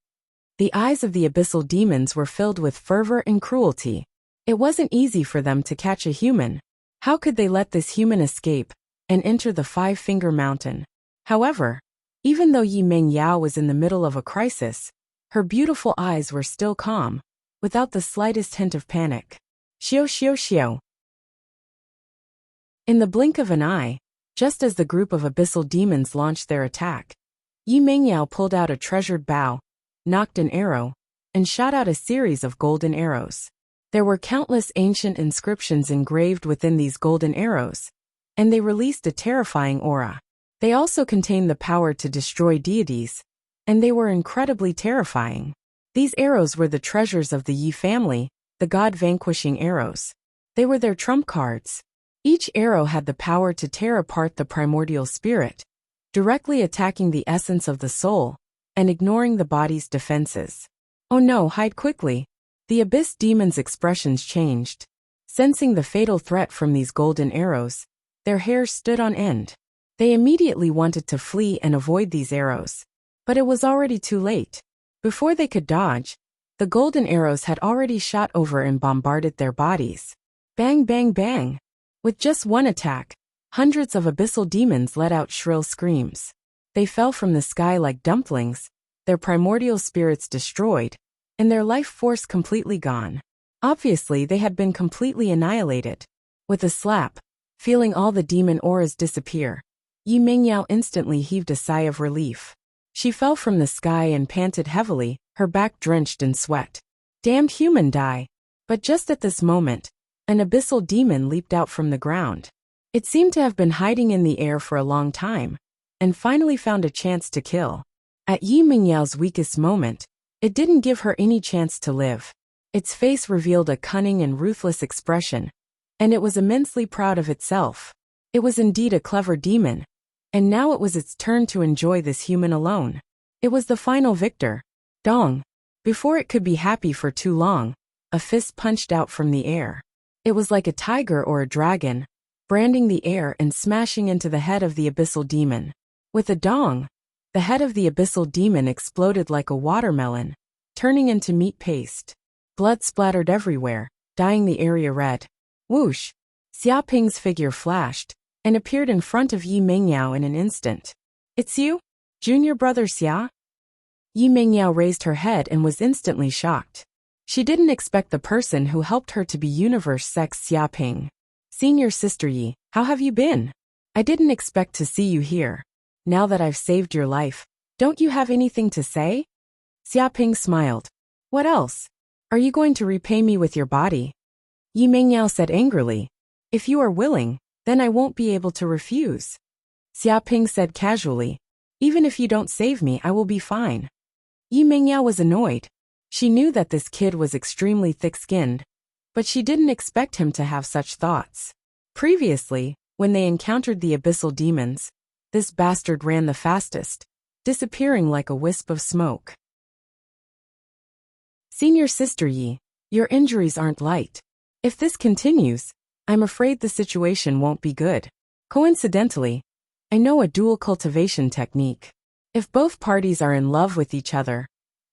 The eyes of the abyssal demons were filled with fervor and cruelty. It wasn't easy for them to catch a human. How could they let this human escape and enter the Five Finger Mountain? However, even though Yi Mingyao was in the middle of a crisis, her beautiful eyes were still calm, without the slightest hint of panic. Xiao. In the blink of an eye, just as the group of abyssal demons launched their attack, Yi Mingyao pulled out a treasured bow, nocked an arrow, and shot out a series of golden arrows. There were countless ancient inscriptions engraved within these golden arrows, and they released a terrifying aura. They also contained the power to destroy deities, and they were incredibly terrifying. These arrows were the treasures of the Yi family, the god-vanquishing arrows. They were their trump cards. Each arrow had the power to tear apart the primordial spirit, directly attacking the essence of the soul, and ignoring the body's defenses. Oh no, hide quickly. The abyss demon's expressions changed. Sensing the fatal threat from these golden arrows, their hair stood on end. They immediately wanted to flee and avoid these arrows. But it was already too late. Before they could dodge, the golden arrows had already shot over and bombarded their bodies. Bang, bang, bang. With just one attack, hundreds of abyssal demons let out shrill screams. They fell from the sky like dumplings, their primordial spirits destroyed, and their life force completely gone. Obviously, they had been completely annihilated. With a slap, feeling all the demon auras disappear, Yi Mingyao instantly heaved a sigh of relief. She fell from the sky and panted heavily, her back drenched in sweat. Damned human die. But just at this moment, an abyssal demon leaped out from the ground. It seemed to have been hiding in the air for a long time, and finally found a chance to kill. At Yi Mingyao's weakest moment, it didn't give her any chance to live. Its face revealed a cunning and ruthless expression, and it was immensely proud of itself. It was indeed a clever demon, and now it was its turn to enjoy this human alone. It was the final victor. Dong! Before it could be happy for too long, a fist punched out from the air. It was like a tiger or a dragon, branding the air and smashing into the head of the abyssal demon. With a dong, the head of the abyssal demon exploded like a watermelon, turning into meat paste. Blood splattered everywhere, dyeing the area red. Whoosh! Xiaoping's figure flashed, and appeared in front of Yi Mingyao in an instant. It's you? Junior brother Xia? Yi Mingyao raised her head and was instantly shocked. She didn't expect the person who helped her to be Universe Sex Xiaoping. Senior sister Yi, how have you been? I didn't expect to see you here. Now that I've saved your life, don't you have anything to say? Xiaoping smiled. What else? Are you going to repay me with your body? Yi Mingyao said angrily. If you are willing, then I won't be able to refuse. Xiaoping said casually. Even if you don't save me, I will be fine. Yi Mingyao was annoyed. She knew that this kid was extremely thick-skinned, but she didn't expect him to have such thoughts. Previously, When they encountered the abyssal demons, this bastard ran the fastest, disappearing like a wisp of smoke. Senior Sister Yi, your injuries aren't light. If this continues, I'm afraid the situation won't be good. Coincidentally, I know a dual cultivation technique. If both parties are in love with each other,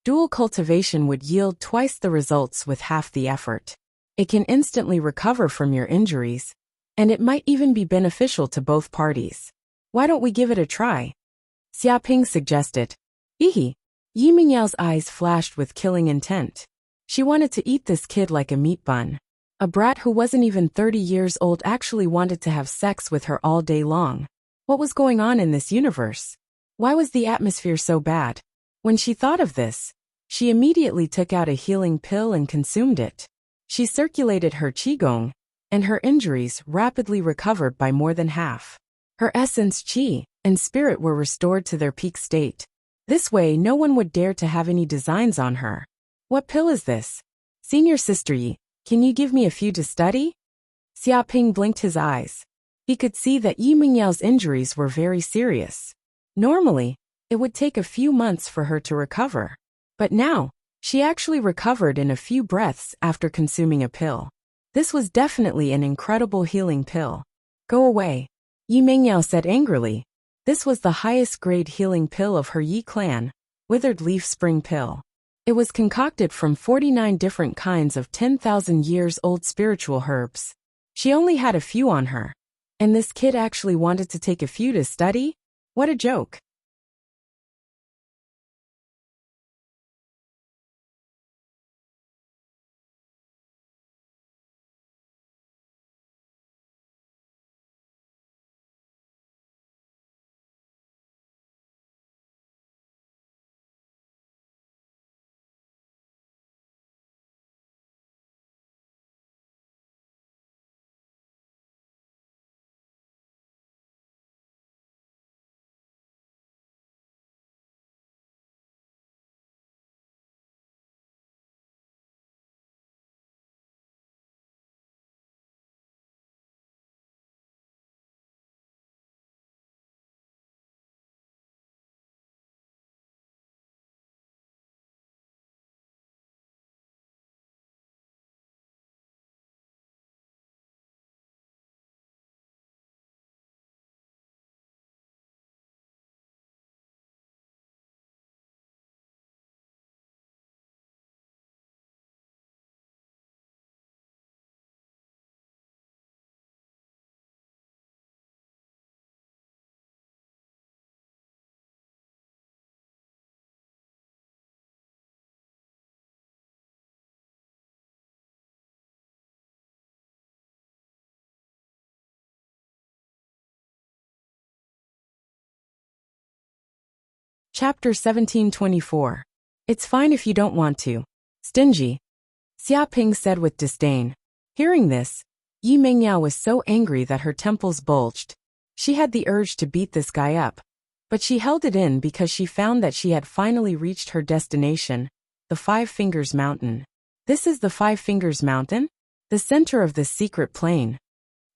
dual cultivation would yield twice the results with half the effort. It can instantly recover from your injuries, and it might even be beneficial to both parties. Why don't we give it a try? Xiaoping suggested. Yi Mingyao eyes flashed with killing intent. She wanted to eat this kid like a meat bun. A brat who wasn't even 30 years old actually wanted to have sex with her all day long. What was going on in this universe? Why was the atmosphere so bad? When she thought of this, she immediately took out a healing pill and consumed it. She circulated her qigong, and her injuries rapidly recovered by more than half. Her essence, qi, and spirit were restored to their peak state. This way no one would dare to have any designs on her. What pill is this? Senior Sister Yi, can you give me a few to study? Xiaoping blinked his eyes. He could see that Yi Mingyao's injuries were very serious. Normally, it would take a few months for her to recover. But now, she actually recovered in a few breaths after consuming a pill. This was definitely an incredible healing pill. Go away, Yi Mingyao said angrily. This was the highest grade healing pill of her Yi clan, Withered Leaf Spring Pill. It was concocted from 49 different kinds of 10,000 years old spiritual herbs. She only had a few on her. And this kid actually wanted to take a few to study? What a joke. Chapter 1724. It's fine if you don't want to. Stingy. Xiaoping said with disdain. Hearing this, Yi Mingyao was so angry that her temples bulged. She had the urge to beat this guy up, but she held it in because she found that she had finally reached her destination, the Five Fingers Mountain. This is the Five Fingers Mountain? The center of this secret plain.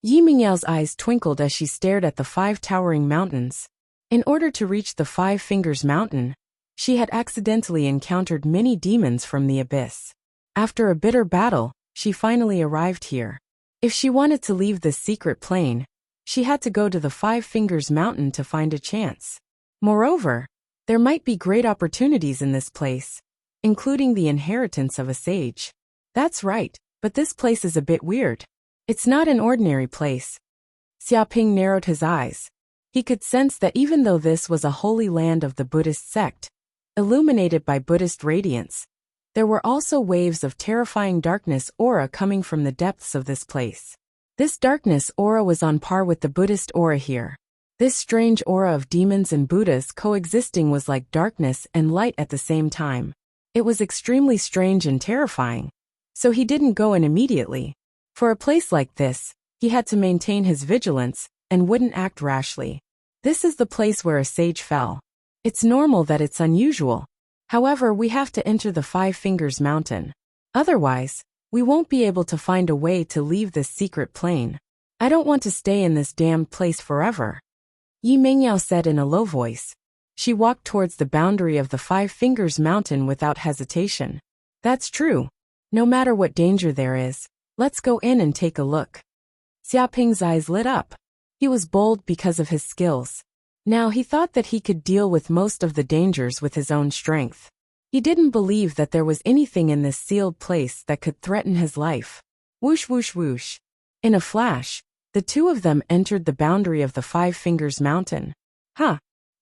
Yi Mingyao's eyes twinkled as she stared at the five towering mountains. In order to reach the Five Fingers Mountain, she had accidentally encountered many demons from the abyss. After a bitter battle, she finally arrived here. If she wanted to leave this secret plain, she had to go to the Five Fingers Mountain to find a chance. Moreover, there might be great opportunities in this place, including the inheritance of a sage. That's right, but this place is a bit weird. It's not an ordinary place. Xiaoping narrowed his eyes. He could sense that even though this was a holy land of the Buddhist sect, illuminated by Buddhist radiance, there were also waves of terrifying darkness aura coming from the depths of this place. This darkness aura was on par with the Buddhist aura here. This strange aura of demons and Buddhas coexisting was like darkness and light at the same time. It was extremely strange and terrifying. So he didn't go in immediately. For a place like this, he had to maintain his vigilance and wouldn't act rashly. This is the place where a sage fell. It's normal that it's unusual. However, we have to enter the Five Fingers Mountain. Otherwise, we won't be able to find a way to leave this secret plain. I don't want to stay in this damned place forever. Yi Mengyao said in a low voice. She walked towards the boundary of the Five Fingers Mountain without hesitation. That's true. No matter what danger there is, let's go in and take a look. Xiaoping's eyes lit up. He was bold because of his skills. Now he thought that he could deal with most of the dangers with his own strength. He didn't believe that there was anything in this sealed place that could threaten his life. Whoosh whoosh whoosh. In a flash, the two of them entered the boundary of the Five Fingers Mountain.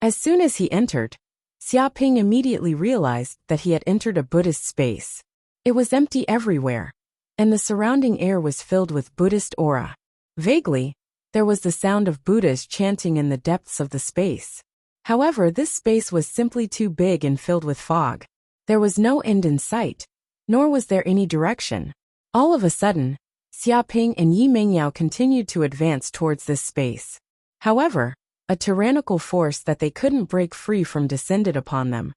As soon as he entered, Xiaoping immediately realized that he had entered a Buddhist space. It was empty everywhere, and the surrounding air was filled with Buddhist aura. Vaguely, there was the sound of Buddhas chanting in the depths of the space. However, this space was simply too big and filled with fog. There was no end in sight, nor was there any direction. All of a sudden, Xiaoping and Yi Mengyao continued to advance towards this space. However, a tyrannical force that they couldn't break free from descended upon them,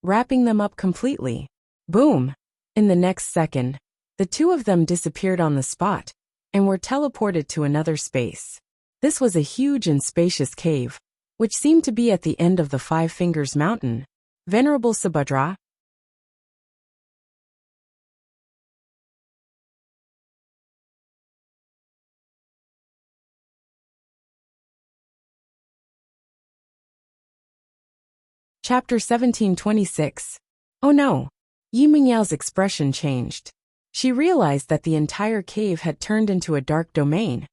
wrapping them up completely. Boom! In the next second, the two of them disappeared on the spot, and were teleported to another space. This was a huge and spacious cave, which seemed to be at the end of the Five Fingers Mountain. Venerable Subhadra. Chapter 1726. Oh no! Yi Mingyao's expression changed. She realized that the entire cave had turned into a dark domain,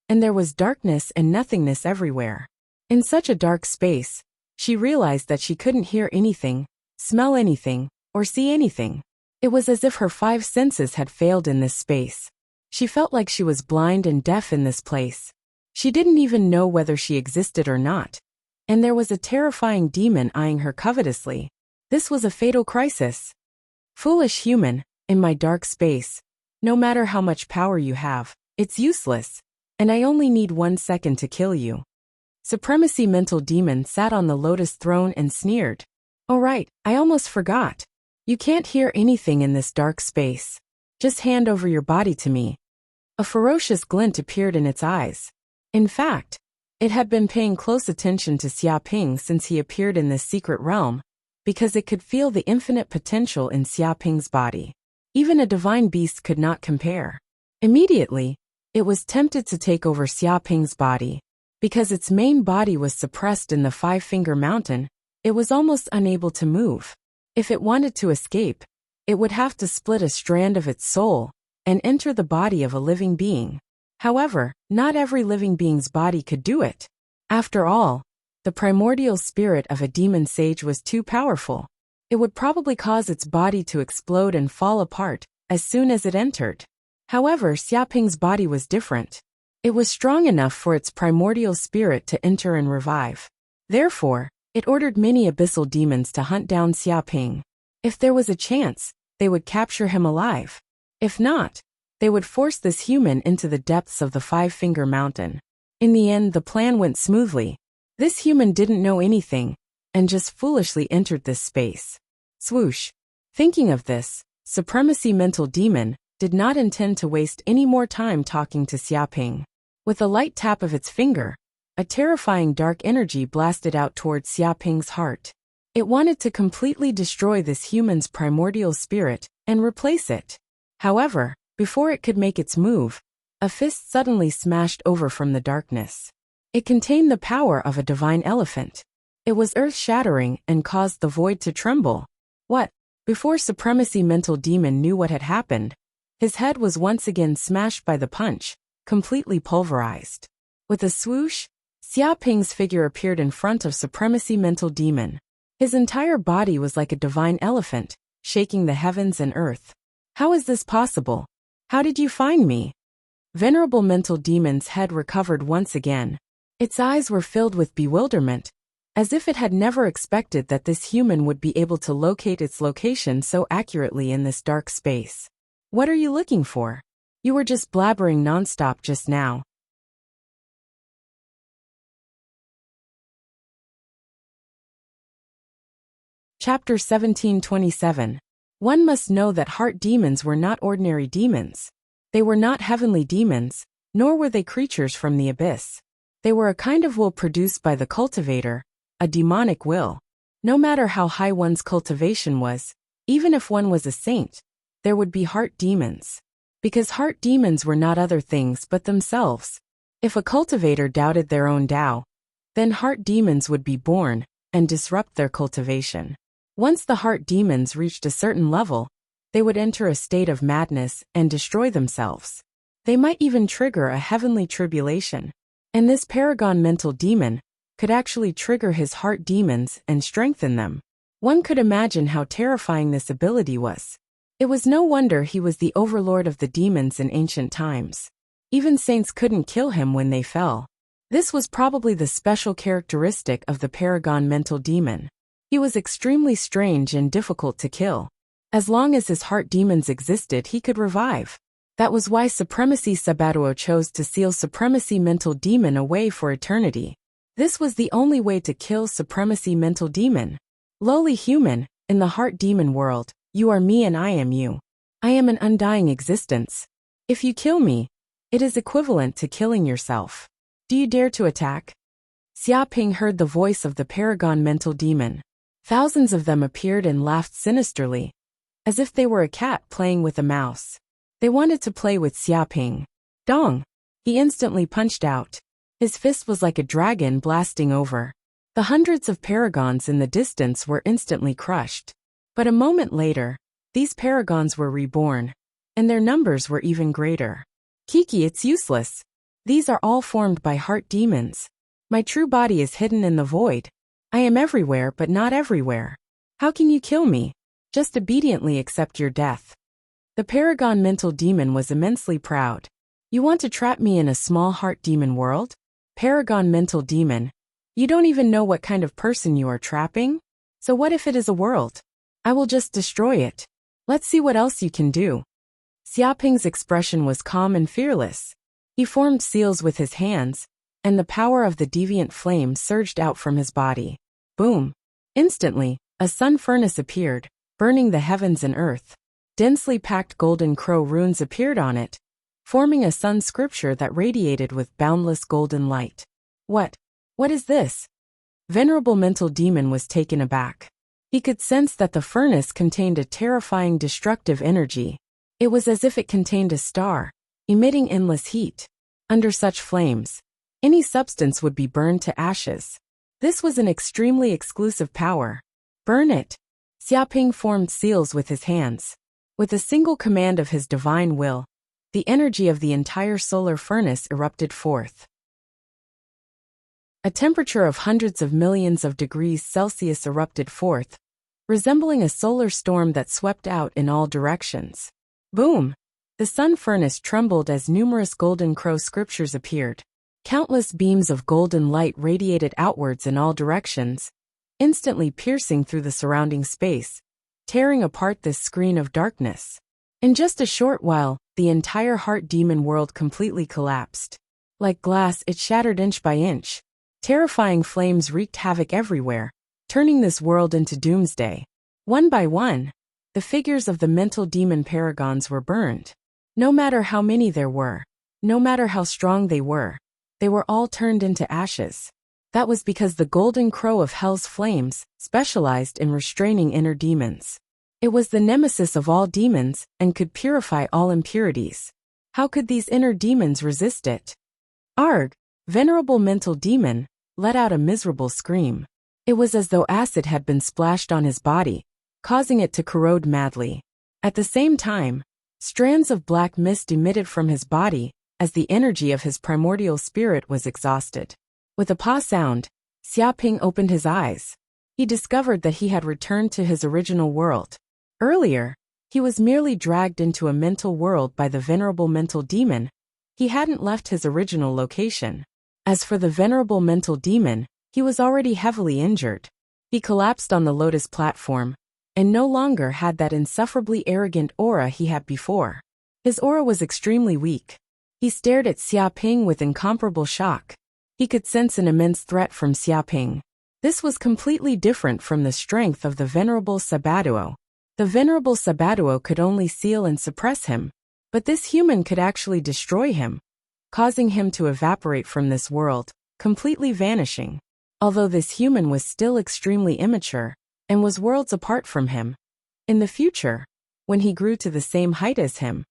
and there was darkness and nothingness everywhere. In such a dark space, she realized that she couldn't hear anything, smell anything, or see anything. It was as if her five senses had failed in this space. She felt like she was blind and deaf in this place. She didn't even know whether she existed or not. And there was a terrifying demon eyeing her covetously. This was a fatal crisis. Foolish human, in my dark space, no matter how much power you have, it's useless, and I only need 1 second to kill you. Supremacy Mental Demon sat on the lotus throne and sneered. Oh right, I almost forgot. You can't hear anything in this dark space. Just hand over your body to me. A ferocious glint appeared in its eyes. In fact, it had been paying close attention to Xiaoping since he appeared in this secret realm, because it could feel the infinite potential in Xiaoping's body. Even a divine beast could not compare. Immediately, it was tempted to take over Xiaoping's body. Because its main body was suppressed in the Five Finger Mountain, it was almost unable to move. If it wanted to escape, it would have to split a strand of its soul and enter the body of a living being. However, not every living being's body could do it. After all, the primordial spirit of a demon sage was too powerful. It would probably cause its body to explode and fall apart as soon as it entered. However, Xiaoping's body was different. It was strong enough for its primordial spirit to enter and revive. Therefore, it ordered many abyssal demons to hunt down Xiaoping. If there was a chance, they would capture him alive. If not, they would force this human into the depths of the Five Finger Mountain. In the end, the plan went smoothly. This human didn't know anything, and just foolishly entered this space. Swoosh. Thinking of this, Supremacy Mental Demon did not intend to waste any more time talking to Xiaoping. With a light tap of its finger, a terrifying dark energy blasted out towards Xiaoping's heart. It wanted to completely destroy this human's primordial spirit and replace it. However, before it could make its move, a fist suddenly smashed over from the darkness. It contained the power of a divine elephant. It was earth-shattering and caused the void to tremble. What? Before Supremacy Mental Demon knew what had happened, his head was once again smashed by the punch, completely pulverized. With a swoosh, Xiaoping's figure appeared in front of Supremacy Mental Demon. His entire body was like a divine elephant, shaking the heavens and earth. How is this possible? How did you find me? Venerable Mental Demon's head recovered once again. Its eyes were filled with bewilderment, as if it had never expected that this human would be able to locate its location so accurately in this dark space. What are you looking for? You were just blabbering nonstop just now. Chapter 1727. One must know that heart demons were not ordinary demons. They were not heavenly demons, Nor were they creatures from the abyss. They were a kind of will produced by the cultivator, a demonic will. No matter how high one's cultivation was, even if one was a saint, there would be heart demons. Because heart demons were not other things but themselves. If a cultivator doubted their own Tao, then heart demons would be born and disrupt their cultivation. Once the heart demons reached a certain level, they would enter a state of madness and destroy themselves. They might even trigger a heavenly tribulation. And this paragon mental demon could actually trigger his heart demons and strengthen them. One could imagine how terrifying this ability was. It was no wonder he was the overlord of the demons in ancient times. Even saints couldn't kill him when they fell. This was probably the special characteristic of the paragon mental demon. He was extremely strange and difficult to kill. As long as his heart demons existed, he could revive. That was why Supremacy Sabatuo chose to seal Supremacy Mental Demon away for eternity. This was the only way to kill Supremacy Mental Demon. Lowly human, in the heart demon world, you are me and I am you. I am an undying existence. If you kill me, it is equivalent to killing yourself. Do you dare to attack? Xia Ping heard the voice of the paragon mental demon. Thousands of them appeared and laughed sinisterly, as if they were a cat playing with a mouse. They wanted to play with Xia Ping. Dong! He instantly punched out. His fist was like a dragon blasting over. The hundreds of paragons in the distance were instantly crushed. But a moment later, these paragons were reborn, and their numbers were even greater. Kiki, it's useless. These are all formed by heart demons. My true body is hidden in the void. I am everywhere but not everywhere. How can you kill me? Just obediently accept your death. The paragon mental demon was immensely proud. You want to trap me in a small heart demon world? Paragon mental demon, you don't even know what kind of person you are trapping? So what if it is a world? I will just destroy it. Let's see what else you can do. Xia Ping's expression was calm and fearless. He formed seals with his hands, and the power of the deviant flame surged out from his body. Boom! Instantly, a sun furnace appeared, burning the heavens and earth. Densely packed golden crow runes appeared on it, forming a sun scripture that radiated with boundless golden light. What is this? Venerable mental demon was taken aback. He could sense that the furnace contained a terrifying destructive energy. It was as if it contained a star, emitting endless heat. Under such flames, any substance would be burned to ashes. This was an extremely exclusive power. Burn it! Xia Ping formed seals with his hands. With a single command of his divine will, the energy of the entire solar furnace erupted forth. A temperature of hundreds of millions of degrees Celsius erupted forth, resembling a solar storm that swept out in all directions. Boom! The sun furnace trembled as numerous golden crow scriptures appeared. Countless beams of golden light radiated outwards in all directions, instantly piercing through the surrounding space, tearing apart this screen of darkness. In just a short while, the entire heart demon world completely collapsed. Like glass, it shattered inch by inch. Terrifying flames wreaked havoc everywhere, turning this world into doomsday. One by one, the figures of the mental demon paragons were burned. No matter how many there were, no matter how strong they were all turned into ashes. That was because the golden crow of hell's flames specialized in restraining inner demons. It was the nemesis of all demons and could purify all impurities. How could these inner demons resist it? Arg! Venerable mental demon let out a miserable scream. It was as though acid had been splashed on his body, causing it to corrode madly. At the same time, strands of black mist emitted from his body as the energy of his primordial spirit was exhausted. With a paw sound, Xia Ping opened his eyes. He discovered that he had returned to his original world. Earlier, he was merely dragged into a mental world by the venerable mental demon. He hadn't left his original location. As for the venerable mental demon, he was already heavily injured. He collapsed on the lotus platform, and no longer had that insufferably arrogant aura he had before. His aura was extremely weak. He stared at Xia Ping with incomparable shock. He could sense an immense threat from Xia Ping. This was completely different from the strength of the Venerable Sabatuo. The Venerable Sabatuo could only seal and suppress him, but this human could actually destroy him, causing him to evaporate from this world, completely vanishing. Although this human was still extremely immature, and was worlds apart from him. In the future, when he grew to the same height as him,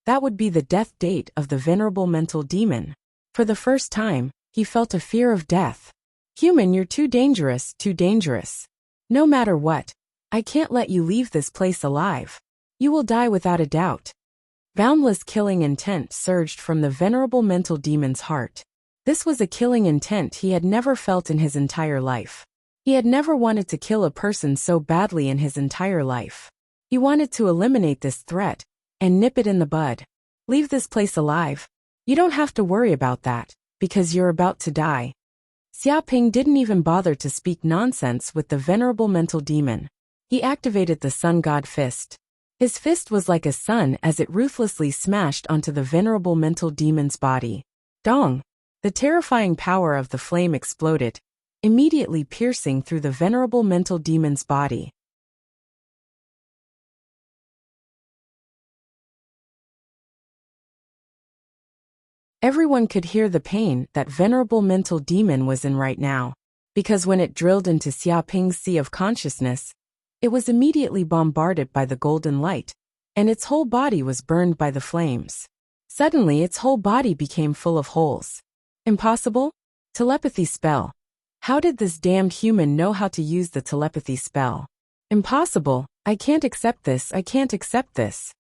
that would be the death date of the venerable mental demon. For the first time, he felt a fear of death. Human, you're too dangerous, too dangerous. No matter what, I can't let you leave this place alive. You will die without a doubt. Boundless killing intent surged from the venerable mental demon's heart. This was a killing intent he had never felt in his entire life. He had never wanted to kill a person so badly in his entire life. He wanted to eliminate this threat and nip it in the bud. Leave this place alive. You don't have to worry about that, because you're about to die. Xiaoping didn't even bother to speak nonsense with the venerable mental demon. He activated the Sun God Fist. His fist was like a sun as it ruthlessly smashed onto the venerable mental demon's body. Dong! The terrifying power of the flame exploded, immediately piercing through the venerable mental demon's body. Everyone could hear the pain that venerable mental demon was in right now, because when it drilled into Xiaoping's sea of consciousness, it was immediately bombarded by the golden light, and its whole body was burned by the flames. Suddenly its whole body became full of holes. Impossible? Telepathy spell. How did this damned human know how to use the telepathy spell? Impossible. I can't accept this, I can't accept this.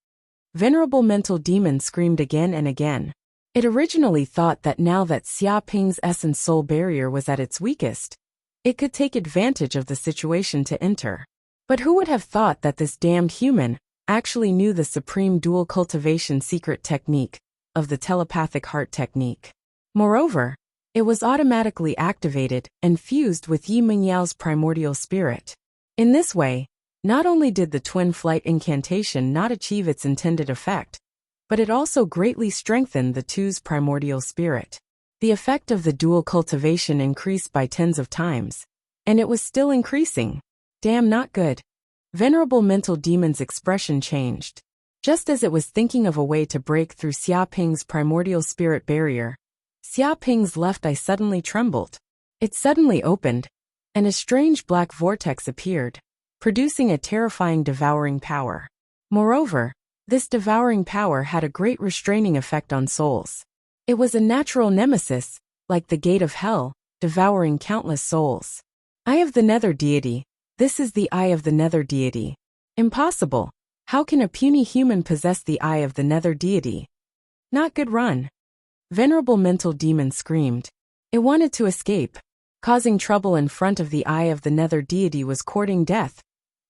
Venerable mental demon screamed again and again. It originally thought that now that Xiaoping's essence soul barrier was at its weakest, it could take advantage of the situation to enter. But who would have thought that this damned human actually knew the supreme dual cultivation secret technique of the telepathic heart technique? Moreover, it was automatically activated and fused with Yi Mingyao's primordial spirit. In this way, not only did the twin flight incantation not achieve its intended effect, but it also greatly strengthened the two's primordial spirit. The effect of the dual cultivation increased by tens of times, and it was still increasing. Damn, not good. Venerable mental demon's expression changed. Just as it was thinking of a way to break through Xiaoping's primordial spirit barrier, Xiaoping's left eye suddenly trembled. It suddenly opened, and a strange black vortex appeared, producing a terrifying devouring power. Moreover, this devouring power had a great restraining effect on souls. It was a natural nemesis, like the gate of hell, devouring countless souls. Eye of the Nether Deity. This is the Eye of the Nether Deity. Impossible. How can a puny human possess the Eye of the Nether Deity? Not good. Run. Venerable mental demon screamed. It wanted to escape. Causing trouble in front of the Eye of the Nether Deity was courting death.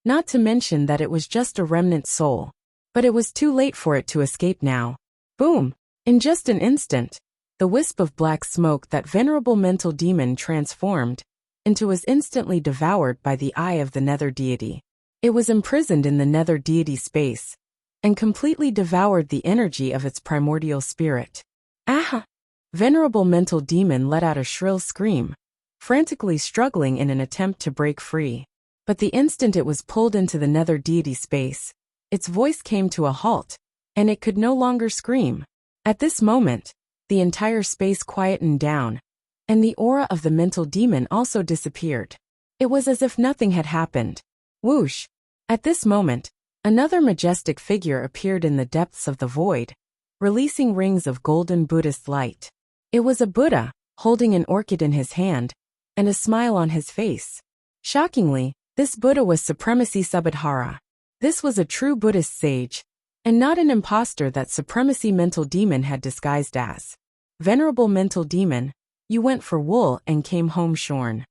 Not to mention that it was just a remnant soul. But it was too late for it to escape now. Boom! In just an instant, the wisp of black smoke that venerable mental demon transformed into was instantly devoured by the Eye of the Nether Deity. It was imprisoned in the Nether Deity space, and completely devoured the energy of its primordial spirit. Ah! Venerable mental demon let out a shrill scream, frantically struggling in an attempt to break free. But the instant it was pulled into the Nether Deity space, its voice came to a halt, and it could no longer scream. At this moment, the entire space quietened down, and the aura of the mental demon also disappeared. It was as if nothing had happened. Whoosh! At this moment, another majestic figure appeared in the depths of the void, releasing rings of golden Buddhist light. It was a Buddha, holding an orchid in his hand, and a smile on his face. Shockingly, this Buddha was Supremacy Subhadhara. This was a true Buddhist sage, and not an impostor that Supremacy Mental Demon had disguised as. Venerable Mental Demon, you went for wool and came home shorn.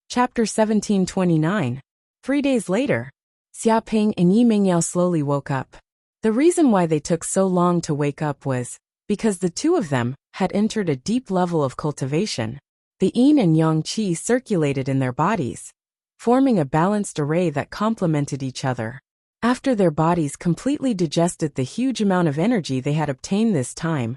Chapter 1729. 3 days later, Xiaoping and Yi Mingyao slowly woke up. The reason why they took so long to wake up was because the two of them had entered a deep level of cultivation. The yin and yang qi circulated in their bodies, forming a balanced array that complemented each other. After their bodies completely digested the huge amount of energy they had obtained this time,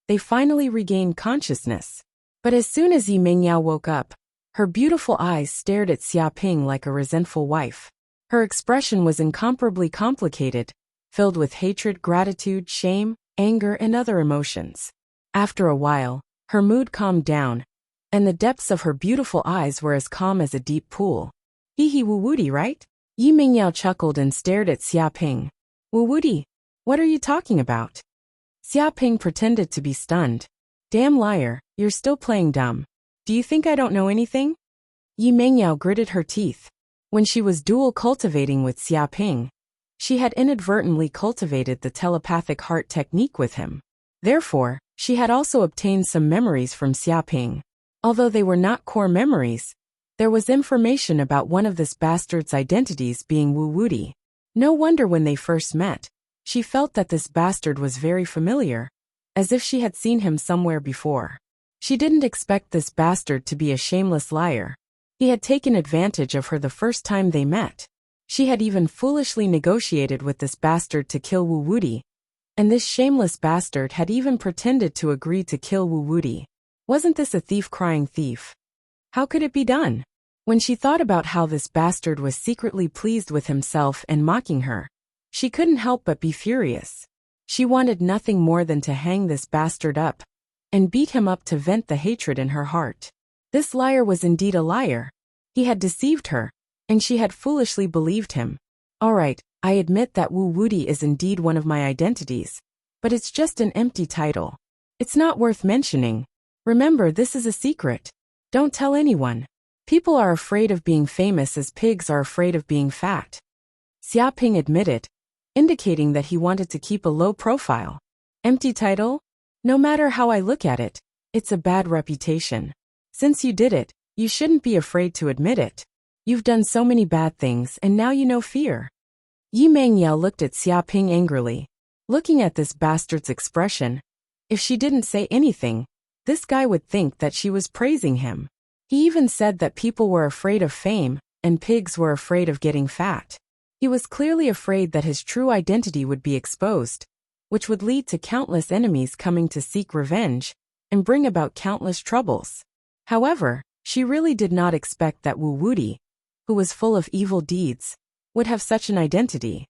they finally regained consciousness. But as soon as Yi Mingyao woke up, her beautiful eyes stared at Xiaoping like a resentful wife. Her expression was incomparably complicated, filled with hatred, gratitude, shame, anger, and other emotions. After a while, her mood calmed down, and the depths of her beautiful eyes were as calm as a deep pool. Hee hee, Wuwudi, right? Yi Mingyao chuckled and stared at Xia Ping. Wuwudi, what are you talking about? Xia Ping pretended to be stunned. Damn liar, you're still playing dumb. Do you think I don't know anything? Yi Mingyao gritted her teeth. When she was dual cultivating with Xia Ping, she had inadvertently cultivated the telepathic heart technique with him. Therefore, she had also obtained some memories from Xia Ping. Although they were not core memories, there was information about one of this bastard's identities being Wuwudi. No wonder when they first met, she felt that this bastard was very familiar, as if she had seen him somewhere before. She didn't expect this bastard to be a shameless liar. He had taken advantage of her the first time they met. She had even foolishly negotiated with this bastard to kill Wuwudi, and this shameless bastard had even pretended to agree to kill Wuwudi. Wasn't this a thief crying thief? How could it be done? When she thought about how this bastard was secretly pleased with himself and mocking her, she couldn't help but be furious. She wanted nothing more than to hang this bastard up and beat him up to vent the hatred in her heart. This liar was indeed a liar. He had deceived her, and she had foolishly believed him. Alright, I admit that Wuwudi is indeed one of my identities, but it's just an empty title. It's not worth mentioning. Remember, this is a secret. Don't tell anyone. People are afraid of being famous as pigs are afraid of being fat. Xia Ping admitted, indicating that he wanted to keep a low profile. Empty title? No matter how I look at it, it's a bad reputation. Since you did it, you shouldn't be afraid to admit it. You've done so many bad things and now you know fear. Yi Mingyao looked at Xia Ping angrily. Looking at this bastard's expression, if she didn't say anything, this guy would think that she was praising him. He even said that people were afraid of fame, and pigs were afraid of getting fat. He was clearly afraid that his true identity would be exposed, which would lead to countless enemies coming to seek revenge, and bring about countless troubles. However, she really did not expect that Wuwudi, who was full of evil deeds, would have such an identity.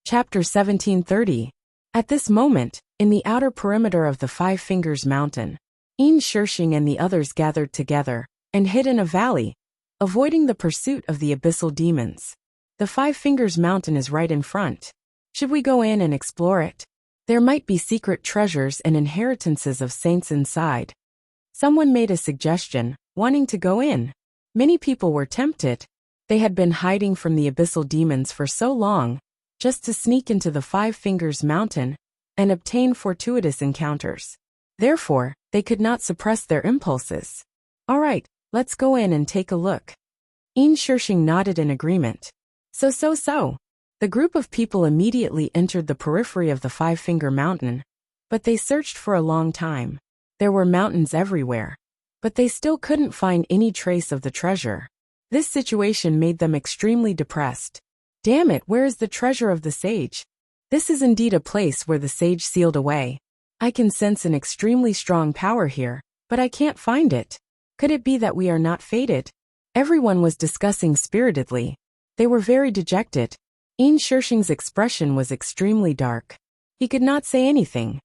Chapter 1730. At this moment, in the outer perimeter of the Five Fingers Mountain, Yin Shishing and the others gathered together and hid in a valley, avoiding the pursuit of the abyssal demons. The Five Fingers Mountain is right in front. Should we go in and explore it? There might be secret treasures and inheritances of saints inside. Someone made a suggestion, wanting to go in. Many people were tempted. They had been hiding from the abyssal demons for so long, just to sneak into the Five Fingers Mountain and obtain fortuitous encounters. Therefore, they could not suppress their impulses. All right, let's go in and take a look. Yin Shishing nodded in agreement. So. The group of people immediately entered the periphery of the Five-Finger Mountain, but they searched for a long time. There were mountains everywhere, but they still couldn't find any trace of the treasure. This situation made them extremely depressed. Damn it, where is the treasure of the sage? This is indeed a place where the sage sealed away. I can sense an extremely strong power here, but I can't find it. Could it be that we are not fated? Everyone was discussing spiritedly. They were very dejected. Yin Shishing's expression was extremely dark. He could not say anything.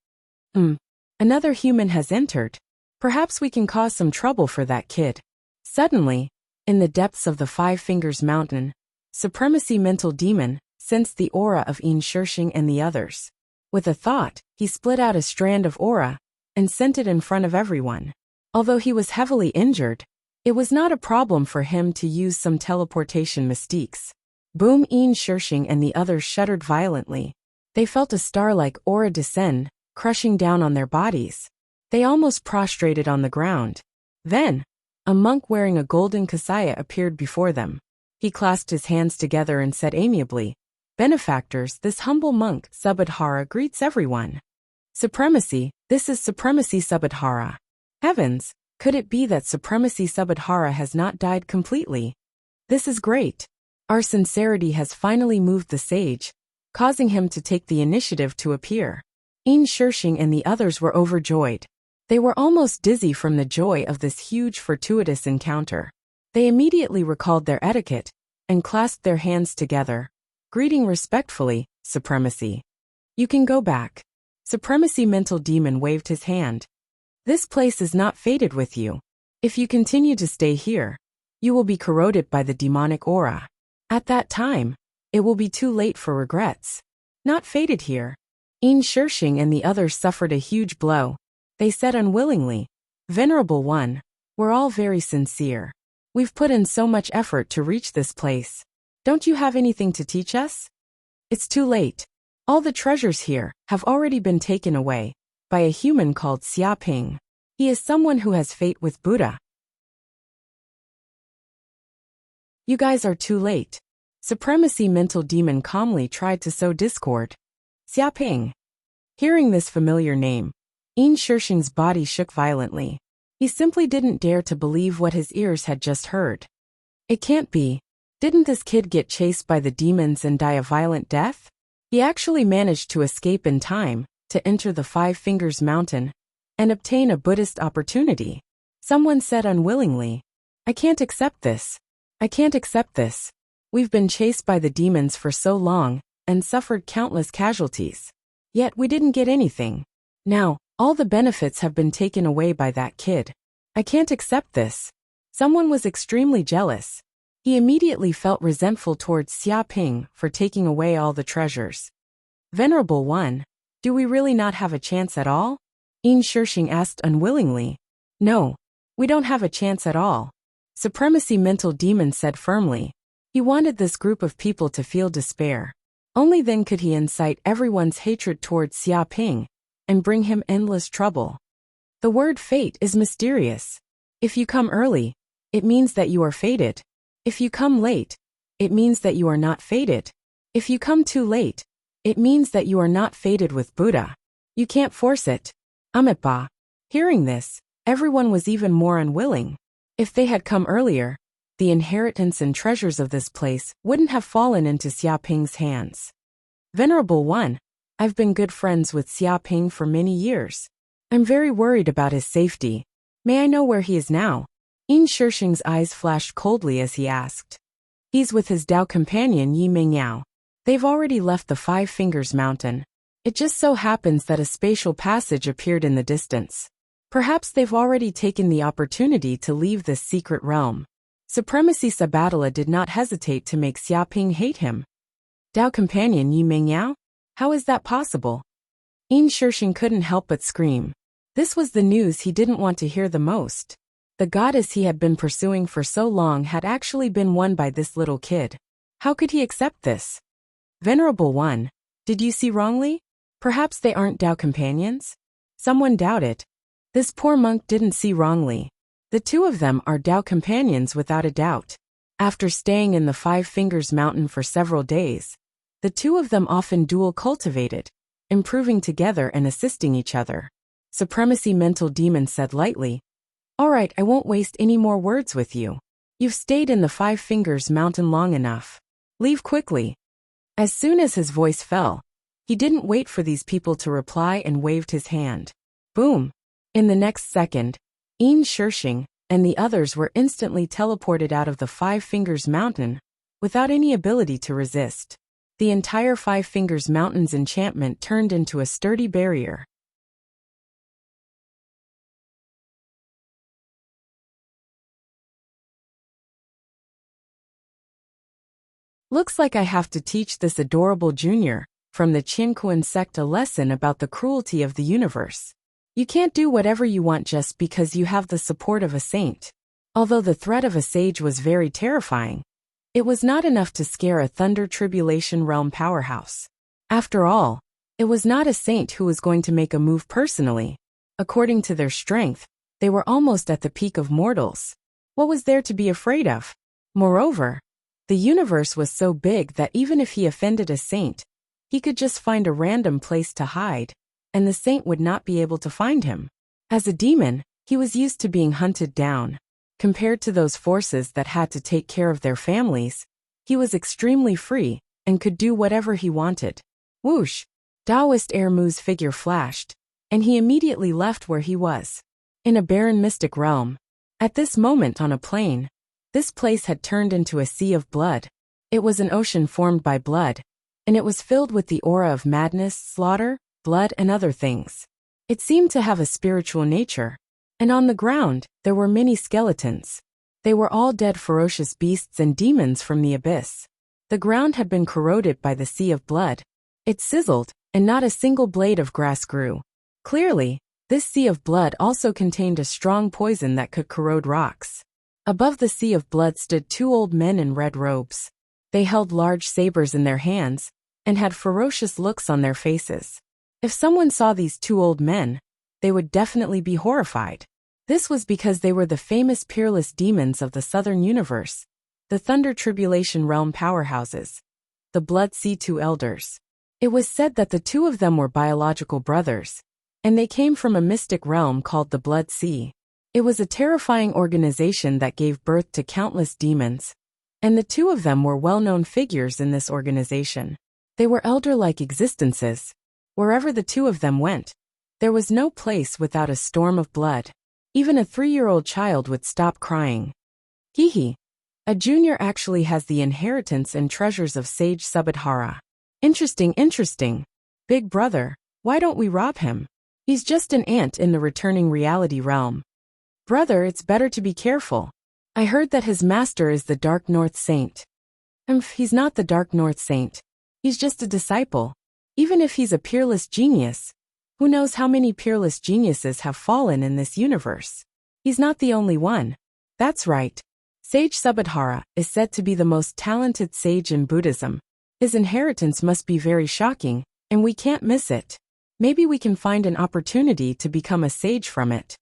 Another human has entered. Perhaps we can cause some trouble for that kid. Suddenly, in the depths of the Five Fingers Mountain, Supremacy Mental Demon sensed the aura of Yin Shishing and the others. With a thought, he split out a strand of aura and sent it in front of everyone. Although he was heavily injured, it was not a problem for him to use some teleportation mystiques. Boom! Yin Shishing and the others shuddered violently. They felt a star-like aura descend, crushing down on their bodies. They almost prostrated on the ground. Then, a monk wearing a golden kasaya appeared before them. He clasped his hands together and said amiably, "Benefactors, this humble monk, Subadhara, greets everyone. Supremacy, this is Supremacy Subadhara." Heavens, could it be that Supremacy Subadhara has not died completely? This is great. Our sincerity has finally moved the sage, causing him to take the initiative to appear. Yin Shishing and the others were overjoyed. They were almost dizzy from the joy of this huge fortuitous encounter. They immediately recalled their etiquette and clasped their hands together, greeting respectfully, Supremacy. You can go back. Supremacy Mental Demon waved his hand. This place is not fated with you. If you continue to stay here, you will be corroded by the demonic aura. At that time, it will be too late for regrets. Not fated here. Yin Shishing and the others suffered a huge blow. They said unwillingly, Venerable One, we're all very sincere. We've put in so much effort to reach this place. Don't you have anything to teach us? It's too late. All the treasures here have already been taken away by a human called Xia Ping. He is someone who has fate with Buddha. You guys are too late. Supremacy Mental Demon calmly tried to sow discord. Xia Ping. Hearing this familiar name, Yin Shishing's body shook violently. He simply didn't dare to believe what his ears had just heard. It can't be. Didn't this kid get chased by the demons and die a violent death? He actually managed to escape in time to enter the Five Fingers Mountain and obtain a Buddhist opportunity. Someone said unwillingly, I can't accept this. I can't accept this. We've been chased by the demons for so long and suffered countless casualties. Yet we didn't get anything. Now, all the benefits have been taken away by that kid. I can't accept this. Someone was extremely jealous. He immediately felt resentful towards Xia Ping for taking away all the treasures. Venerable One, do we really not have a chance at all? Yin Shishing asked unwillingly. No, we don't have a chance at all. Supremacy Mental Demon said firmly. He wanted this group of people to feel despair. Only then could he incite everyone's hatred towards Xia Ping and bring him endless trouble. The word fate is mysterious. If you come early, it means that you are fated. If you come late, it means that you are not fated. If you come too late, it means that you are not fated with Buddha. You can't force it. Amitabha. Hearing this, everyone was even more unwilling. If they had come earlier, the inheritance and treasures of this place wouldn't have fallen into Xia Ping's hands. Venerable One, I've been good friends with Xia Ping for many years. I'm very worried about his safety. May I know where he is now? Yin Shishing's eyes flashed coldly as he asked. He's with his Dao companion Yi Mingyao. They've already left the Five Fingers Mountain. It just so happens that a spatial passage appeared in the distance. Perhaps they've already taken the opportunity to leave this secret realm. Supremacy Sabatala did not hesitate to make Xia Ping hate him. Dao companion Yi Mingyao? How is that possible? Yin Shishing couldn't help but scream. This was the news he didn't want to hear the most. The goddess he had been pursuing for so long had actually been won by this little kid. How could he accept this? Venerable One, did you see wrongly? Perhaps they aren't Dao companions? Someone doubted. This poor monk didn't see wrongly. The two of them are Dao companions without a doubt. After staying in the Five Fingers Mountain for several days, the two of them often dual cultivated, improving together and assisting each other. Supremacy Mental Demon said lightly, All right, I won't waste any more words with you. You've stayed in the Five Fingers Mountain long enough. Leave quickly. As soon as his voice fell, he didn't wait for these people to reply and waved his hand. Boom! In the next second, Yin Shishing and the others were instantly teleported out of the Five Fingers Mountain without any ability to resist. The entire Five Fingers Mountain's enchantment turned into a sturdy barrier. Looks like I have to teach this adorable junior from the Qinkuan sect a lesson about the cruelty of the universe. You can't do whatever you want just because you have the support of a saint. Although the threat of a sage was very terrifying, it was not enough to scare a Thunder Tribulation Realm powerhouse. After all, it was not a saint who was going to make a move personally. According to their strength, they were almost at the peak of mortals. What was there to be afraid of? Moreover, the universe was so big that even if he offended a saint, he could just find a random place to hide, and the saint would not be able to find him. As a demon, he was used to being hunted down. Compared to those forces that had to take care of their families, he was extremely free and could do whatever he wanted. Whoosh! Taoist Air Mu's figure flashed. and he immediately left where he was. In a barren mystic realm. At this moment on a plain, this place had turned into a sea of blood. It was an ocean formed by blood, and it was filled with the aura of madness, slaughter, blood and other things. It seemed to have a spiritual nature. And on the ground, there were many skeletons. They were all dead ferocious beasts and demons from the abyss. The ground had been corroded by the sea of blood. It sizzled, and not a single blade of grass grew. Clearly, this sea of blood also contained a strong poison that could corrode rocks. Above the sea of blood stood two old men in red robes. They held large sabers in their hands, and had ferocious looks on their faces. If someone saw these two old men, they would definitely be horrified. This was because they were the famous peerless demons of the southern universe, the Thunder Tribulation Realm powerhouses, the Blood Sea Two Elders. It was said that the two of them were biological brothers, and they came from a mystic realm called the Blood Sea. It was a terrifying organization that gave birth to countless demons, and the two of them were well-known figures in this organization. They were elder-like existences. Wherever the two of them went, there was no place without a storm of blood. Even a 3-year-old child would stop crying. Hihi. A junior actually has the inheritance and treasures of Sage Subadhara. Interesting. Big brother, why don't we rob him? He's just an ant in the returning reality realm. Brother, it's better to be careful. I heard that his master is the Dark North Saint. He's not the Dark North Saint. He's just a disciple. Even if he's a peerless genius, who knows how many peerless geniuses have fallen in this universe? He's not the only one. That's right. Sage Subadhara is said to be the most talented sage in Buddhism. His inheritance must be very shocking, and we can't miss it. Maybe we can find an opportunity to become a sage from it.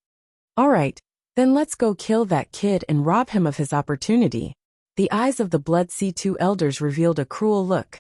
Alright, then let's go kill that kid and rob him of his opportunity. The eyes of the Blood Sea Two Elders revealed a cruel look.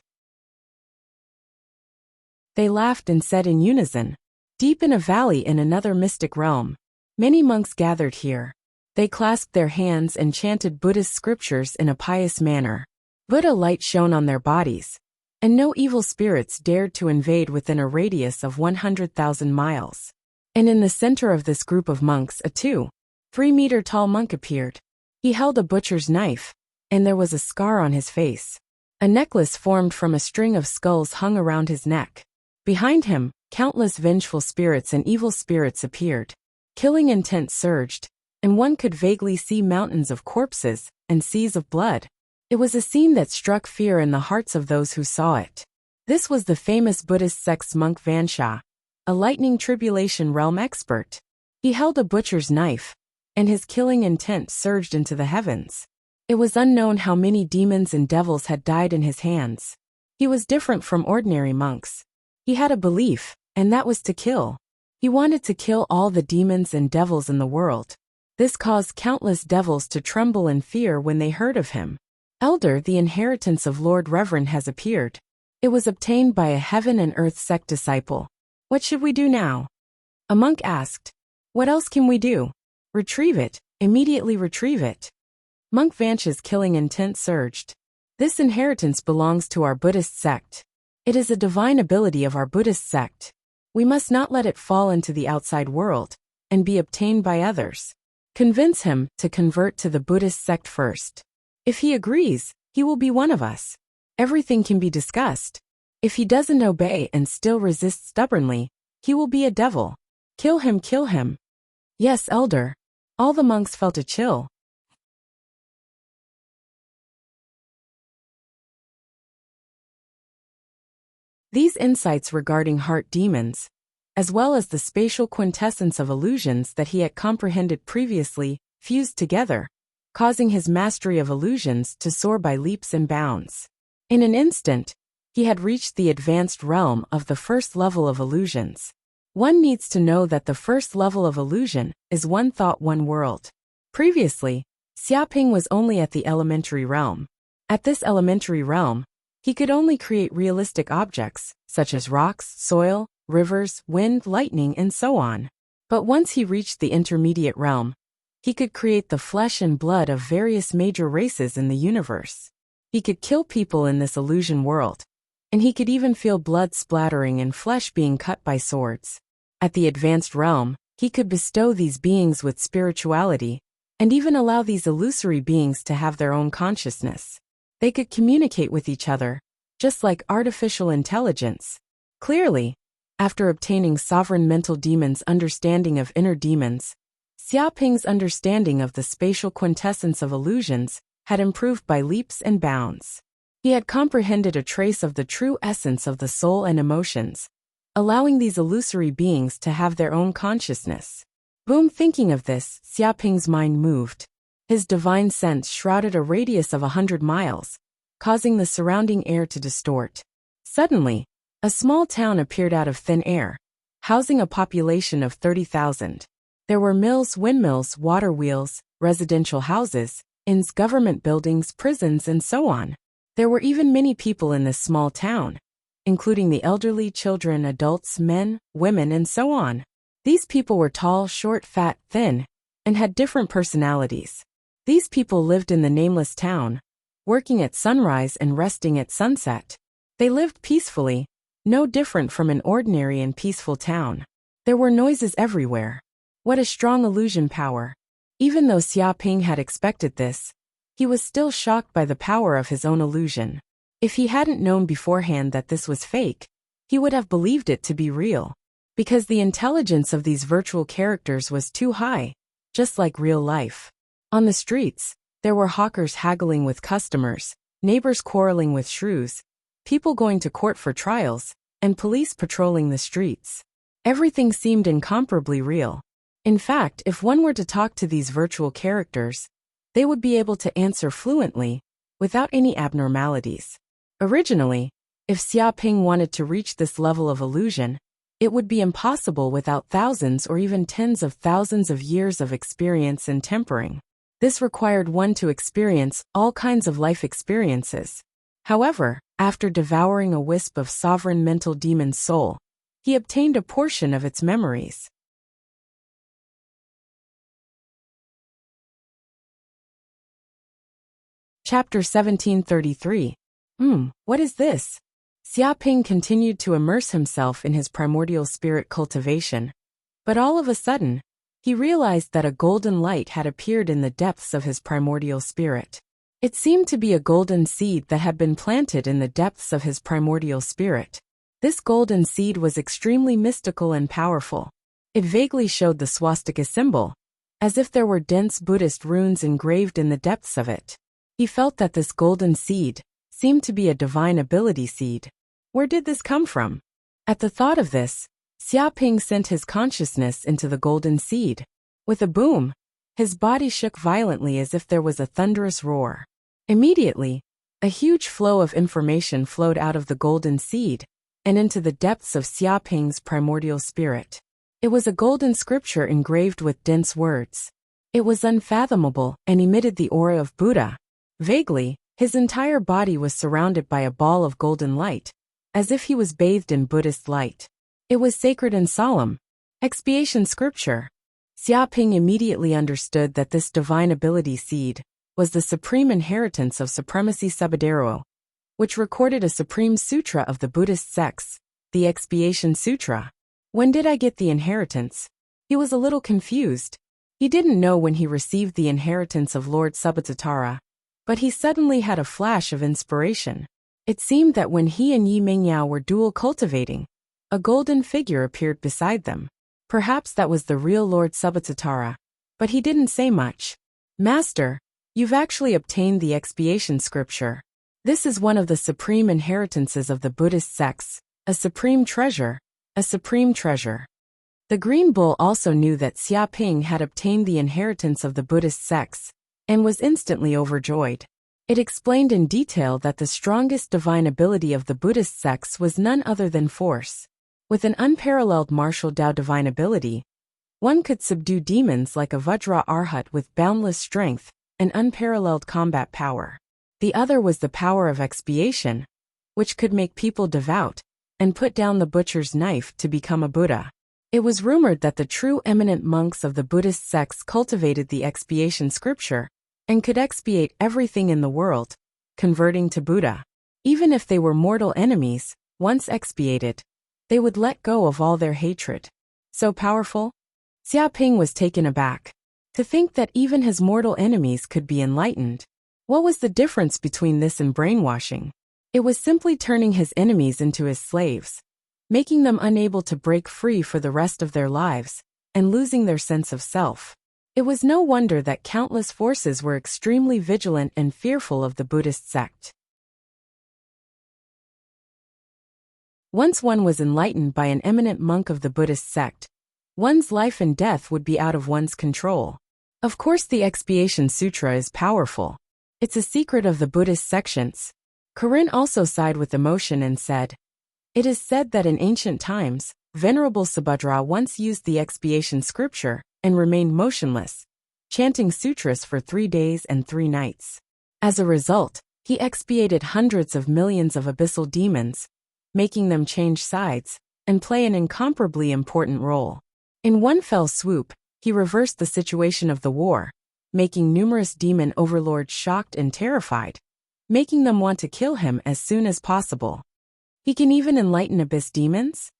They laughed and said in unison. Deep in a valley in another mystic realm, many monks gathered here. They clasped their hands and chanted Buddhist scriptures in a pious manner. Buddha light shone on their bodies, and no evil spirits dared to invade within a radius of 100,000 miles. And in the center of this group of monks a 2-3-meter tall monk appeared. He held a butcher's knife, and there was a scar on his face. A necklace formed from a string of skulls hung around his neck. Behind him, countless vengeful spirits and evil spirits appeared. Killing intent surged, and one could vaguely see mountains of corpses and seas of blood. It was a scene that struck fear in the hearts of those who saw it. This was the famous Buddhist sect's monk Vansha, a lightning tribulation realm expert. He held a butcher's knife, and his killing intent surged into the heavens. It was unknown how many demons and devils had died in his hands. He was different from ordinary monks. He had a belief, and that was to kill. He wanted to kill all the demons and devils in the world. This caused countless devils to tremble in fear when they heard of him. Elder, the inheritance of Lord Reverend has appeared. It was obtained by a heaven and earth sect disciple. What should we do now? A monk asked. What else can we do? Retrieve it, immediately retrieve it. Monk Vansha's killing intent surged. This inheritance belongs to our Buddhist sect. It is a divine ability of our Buddhist sect. We must not let it fall into the outside world, and be obtained by others. Convince him to convert to the Buddhist sect first. If he agrees, he will be one of us. Everything can be discussed. If he doesn't obey and still resists stubbornly, he will be a devil. Kill him, kill him. Yes, Elder. All the monks felt a chill. These insights regarding heart demons, as well as the spatial quintessence of illusions that he had comprehended previously, fused together, causing his mastery of illusions to soar by leaps and bounds. In an instant, he had reached the advanced realm of the first level of illusions. One needs to know that the first level of illusion is one thought, one world. Previously, Xiaoping was only at the elementary realm. At this elementary realm, he could only create realistic objects, such as rocks, soil, rivers, wind, lightning, and so on. But once he reached the intermediate realm, he could create the flesh and blood of various major races in the universe. He could kill people in this illusion world, and he could even feel blood splattering and flesh being cut by swords. At the advanced realm, he could bestow these beings with spirituality, and even allow these illusory beings to have their own consciousness. They could communicate with each other, just like artificial intelligence. Clearly, after obtaining sovereign mental demons' understanding of inner demons, Xiaoping's understanding of the spatial quintessence of illusions had improved by leaps and bounds. He had comprehended a trace of the true essence of the soul and emotions, allowing these illusory beings to have their own consciousness. Boom! Thinking of this, Xiaoping's mind moved. His divine sense shrouded a radius of 100 miles, causing the surrounding air to distort. Suddenly, a small town appeared out of thin air, housing a population of 30,000. There were mills, windmills, water wheels, residential houses, inns, government buildings, prisons, and so on. There were even many people in this small town, including the elderly, children, adults, men, women, and so on. These people were tall, short, fat, thin, and had different personalities. These people lived in the nameless town, working at sunrise and resting at sunset. They lived peacefully, no different from an ordinary and peaceful town. There were noises everywhere. What a strong illusion power. Even though Xiaoping had expected this, he was still shocked by the power of his own illusion. If he hadn't known beforehand that this was fake, he would have believed it to be real. Because the intelligence of these virtual characters was too high, just like real life. On the streets, there were hawkers haggling with customers, neighbors quarreling with shrews, people going to court for trials, and police patrolling the streets. Everything seemed incomparably real. In fact, if one were to talk to these virtual characters, they would be able to answer fluently, without any abnormalities. Originally, if Xiaoping wanted to reach this level of illusion, it would be impossible without thousands or even tens of thousands of years of experience and tempering. This required one to experience all kinds of life experiences. However, after devouring a wisp of sovereign mental demon's soul, he obtained a portion of its memories. Chapter 1733. What is this? Xiaoping continued to immerse himself in his primordial spirit cultivation, but all of a sudden, he realized that a golden light had appeared in the depths of his primordial spirit. It seemed to be a golden seed that had been planted in the depths of his primordial spirit. This golden seed was extremely mystical and powerful. It vaguely showed the swastika symbol, as if there were dense Buddhist runes engraved in the depths of it. He felt that this golden seed seemed to be a divine ability seed. Where did this come from? At the thought of this, Xiaoping sent his consciousness into the golden seed. With a boom, his body shook violently as if there was a thunderous roar. Immediately, a huge flow of information flowed out of the golden seed and into the depths of Xiaoping's primordial spirit. It was a golden scripture engraved with dense words. It was unfathomable and emitted the aura of Buddha. Vaguely, his entire body was surrounded by a ball of golden light, as if he was bathed in Buddhist light. It was sacred and solemn. Expiation scripture. Xiaoping immediately understood that this divine ability seed was the supreme inheritance of Supremacy Sabadero, which recorded a supreme sutra of the Buddhist sects, the Expiation Sutra. When did I get the inheritance? He was a little confused. He didn't know when he received the inheritance of Lord Subhadratara, but he suddenly had a flash of inspiration. It seemed that when he and Yi Mingyao were dual cultivating, a golden figure appeared beside them. Perhaps that was the real Lord Subhadratara, but he didn't say much. Master, you've actually obtained the expiation scripture. This is one of the supreme inheritances of the Buddhist sects, a supreme treasure, a supreme treasure. The Green Bull also knew that Xiaoping had obtained the inheritance of the Buddhist sects, and was instantly overjoyed. It explained in detail that the strongest divine ability of the Buddhist sects was none other than force. With an unparalleled martial Tao divine ability, one could subdue demons like a Vajra Arhat with boundless strength and unparalleled combat power. The other was the power of expiation, which could make people devout and put down the butcher's knife to become a Buddha. It was rumored that the true eminent monks of the Buddhist sects cultivated the expiation scripture and could expiate everything in the world, converting to Buddha. Even if they were mortal enemies, once expiated, they would let go of all their hatred. So powerful? Xiaoping was taken aback. To think that even his mortal enemies could be enlightened. What was the difference between this and brainwashing? It was simply turning his enemies into his slaves, making them unable to break free for the rest of their lives, and losing their sense of self. It was no wonder that countless forces were extremely vigilant and fearful of the Buddhist sect. Once one was enlightened by an eminent monk of the Buddhist sect, one's life and death would be out of one's control. Of course, the Expiation Sutra is powerful. It's a secret of the Buddhist sections. Corinne also sighed with emotion and said, "It is said that in ancient times, Venerable Subhadra once used the expiation scripture and remained motionless, chanting sutras for 3 days and 3 nights. As a result, he expiated hundreds of millions of abyssal demons, making them change sides and play an incomparably important role. In one fell swoop, he reversed the situation of the war, making numerous demon overlords shocked and terrified, making them want to kill him as soon as possible. He can even enlighten abyss demons?"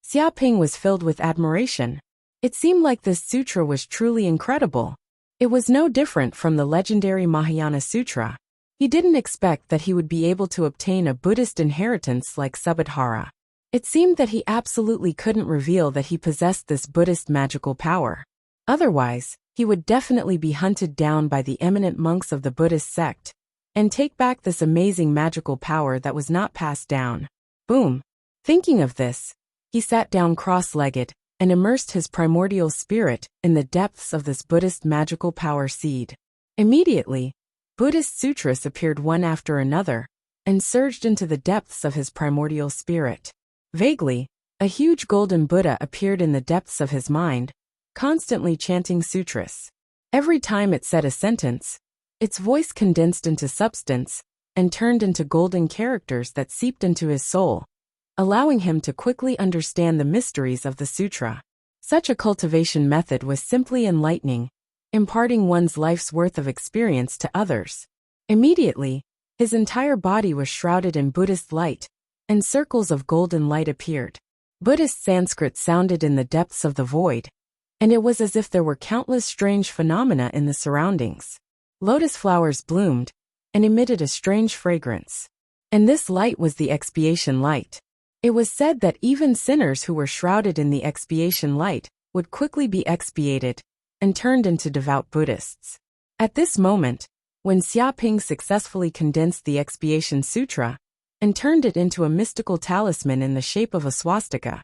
Xiaoping was filled with admiration. It seemed like this sutra was truly incredible. It was no different from the legendary Mahayana Sutra. He didn't expect that he would be able to obtain a Buddhist inheritance like Subhadhara. It seemed that he absolutely couldn't reveal that he possessed this Buddhist magical power. Otherwise, he would definitely be hunted down by the eminent monks of the Buddhist sect and take back this amazing magical power that was not passed down. Boom! Thinking of this, he sat down cross-legged and immersed his primordial spirit in the depths of this Buddhist magical power seed. Immediately, Buddhist sutras appeared one after another and surged into the depths of his primordial spirit. Vaguely, a huge golden Buddha appeared in the depths of his mind, constantly chanting sutras. Every time it said a sentence, its voice condensed into substance and turned into golden characters that seeped into his soul, allowing him to quickly understand the mysteries of the sutra. Such a cultivation method was simply enlightening, imparting one's life's worth of experience to others. Immediately, his entire body was shrouded in Buddhist light, and circles of golden light appeared. Buddhist Sanskrit sounded in the depths of the void, and it was as if there were countless strange phenomena in the surroundings. Lotus flowers bloomed and emitted a strange fragrance. And this light was the expiation light. It was said that even sinners who were shrouded in the expiation light would quickly be expiated and turned into devout Buddhists. At this moment, when Xiaoping successfully condensed the Expiation Sutra and turned it into a mystical talisman in the shape of a swastika,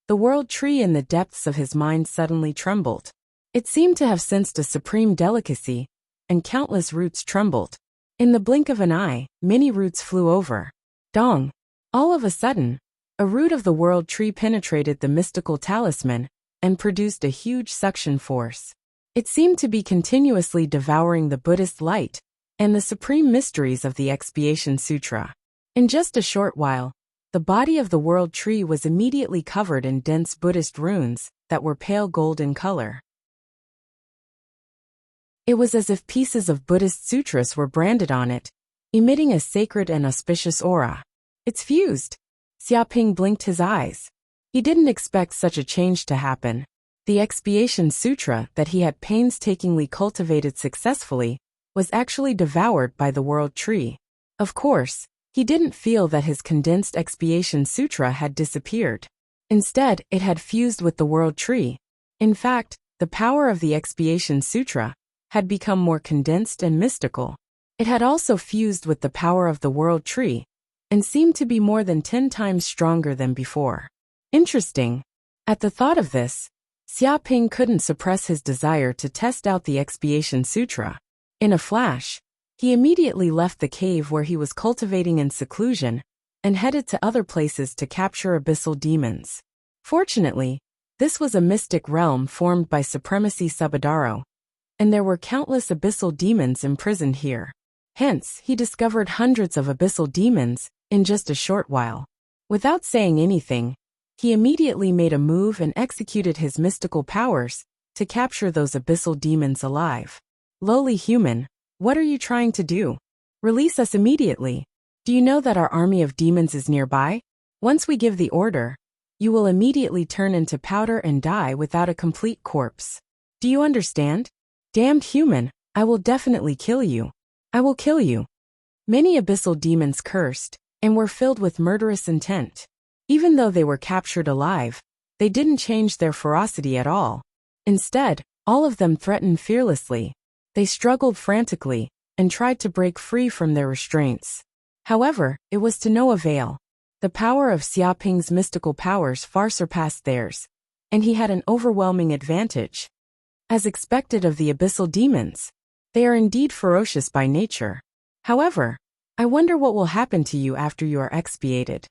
the world tree in the depths of his mind suddenly trembled. It seemed to have sensed a supreme delicacy, and countless roots trembled. In the blink of an eye, many roots flew over. Dong! All of a sudden, a root of the world tree penetrated the mystical talisman and produced a huge suction force. It seemed to be continuously devouring the Buddhist light and the supreme mysteries of the Expiation Sutra. In just a short while, the body of the world tree was immediately covered in dense Buddhist runes that were pale gold in color. It was as if pieces of Buddhist sutras were branded on it, emitting a sacred and auspicious aura. "It's fused." Xiaoping blinked his eyes. He didn't expect such a change to happen. The Expiation Sutra that he had painstakingly cultivated successfully was actually devoured by the world tree. Of course, he didn't feel that his condensed Expiation Sutra had disappeared. Instead, it had fused with the world tree. In fact, the power of the Expiation Sutra had become more condensed and mystical. It had also fused with the power of the world tree and seemed to be more than 10 times stronger than before. Interesting. At the thought of this, Xiaoping couldn't suppress his desire to test out the Expiation Sutra. In a flash, he immediately left the cave where he was cultivating in seclusion and headed to other places to capture abyssal demons. Fortunately, this was a mystic realm formed by Supremacy Subhadhara, and there were countless abyssal demons imprisoned here. Hence, he discovered hundreds of abyssal demons in just a short while. Without saying anything, he immediately made a move and executed his mystical powers to capture those abyssal demons alive. "Lowly human, what are you trying to do? Release us immediately. Do you know that our army of demons is nearby? Once we give the order, you will immediately turn into powder and die without a complete corpse. Do you understand? Damned human, I will definitely kill you. I will kill you. Many abyssal demons cursed and were filled with murderous intent. Even though they were captured alive, they didn't change their ferocity at all. Instead, all of them threatened fearlessly. They struggled frantically and tried to break free from their restraints. However, it was to no avail. The power of Xiaoping's mystical powers far surpassed theirs, and he had an overwhelming advantage. As expected of the abyssal demons, they are indeed ferocious by nature. However, I wonder what will happen to you after you are expiated.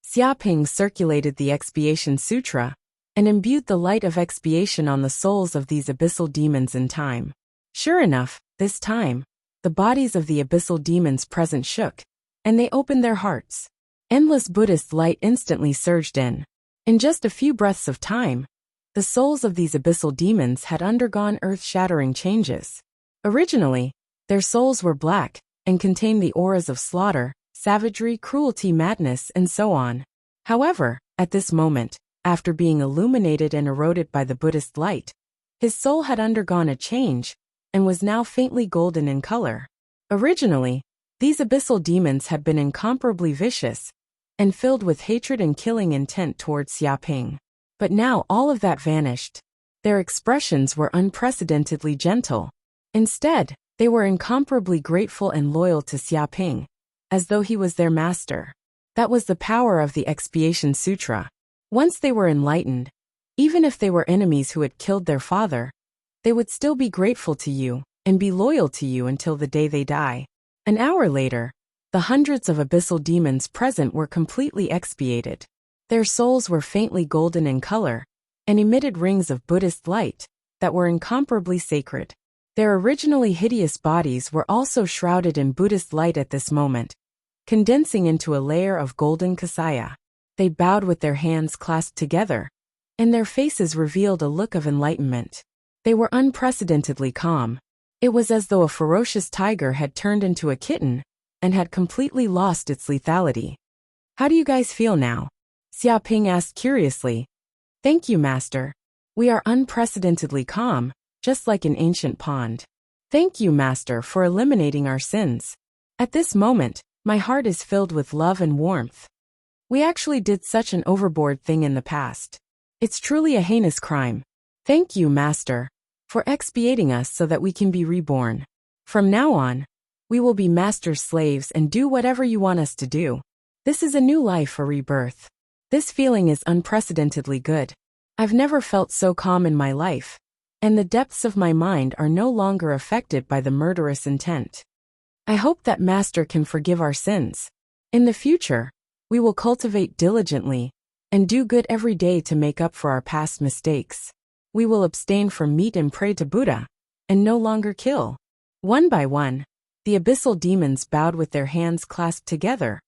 Xiaoping circulated the Expiation Sutra and imbued the light of expiation on the souls of these abyssal demons in time. Sure enough, this time, the bodies of the abyssal demons present shook, and they opened their hearts. Endless Buddhist light instantly surged in. In just a few breaths of time, the souls of these abyssal demons had undergone earth-shattering changes. Originally, their souls were black and contained the auras of slaughter, savagery, cruelty, madness, and so on. However, at this moment, after being illuminated and eroded by the Buddhist light, his soul had undergone a change and was now faintly golden in color. Originally, these abyssal demons had been incomparably vicious and filled with hatred and killing intent towards Xiaoping. But now all of that vanished. Their expressions were unprecedentedly gentle. Instead, they were incomparably grateful and loyal to Xiaoping, as though he was their master. That was the power of the Expiation Sutra. Once they were enlightened, even if they were enemies who had killed their father, they would still be grateful to you and be loyal to you until the day they die. An hour later, the hundreds of abyssal demons present were completely expiated. Their souls were faintly golden in color and emitted rings of Buddhist light that were incomparably sacred. Their originally hideous bodies were also shrouded in Buddhist light at this moment, condensing into a layer of golden kasaya. They bowed with their hands clasped together, and their faces revealed a look of enlightenment. They were unprecedentedly calm. It was as though a ferocious tiger had turned into a kitten and had completely lost its lethality. How do you guys feel now? Xiaoping asked curiously. Thank you, Master. We are unprecedentedly calm, just like an ancient pond. Thank you, Master, for eliminating our sins. At this moment, my heart is filled with love and warmth. We actually did such an overboard thing in the past. It's truly a heinous crime. Thank you, Master, for expiating us so that we can be reborn. From now on, we will be Master's slaves and do whatever you want us to do. This is a new life, a rebirth. This feeling is unprecedentedly good. I've never felt so calm in my life, and the depths of my mind are no longer affected by the murderous intent. I hope that Master can forgive our sins. In the future, we will cultivate diligently and do good every day to make up for our past mistakes. We will abstain from meat and pray to Buddha, and no longer kill. One by one, the abyssal demons bowed with their hands clasped together,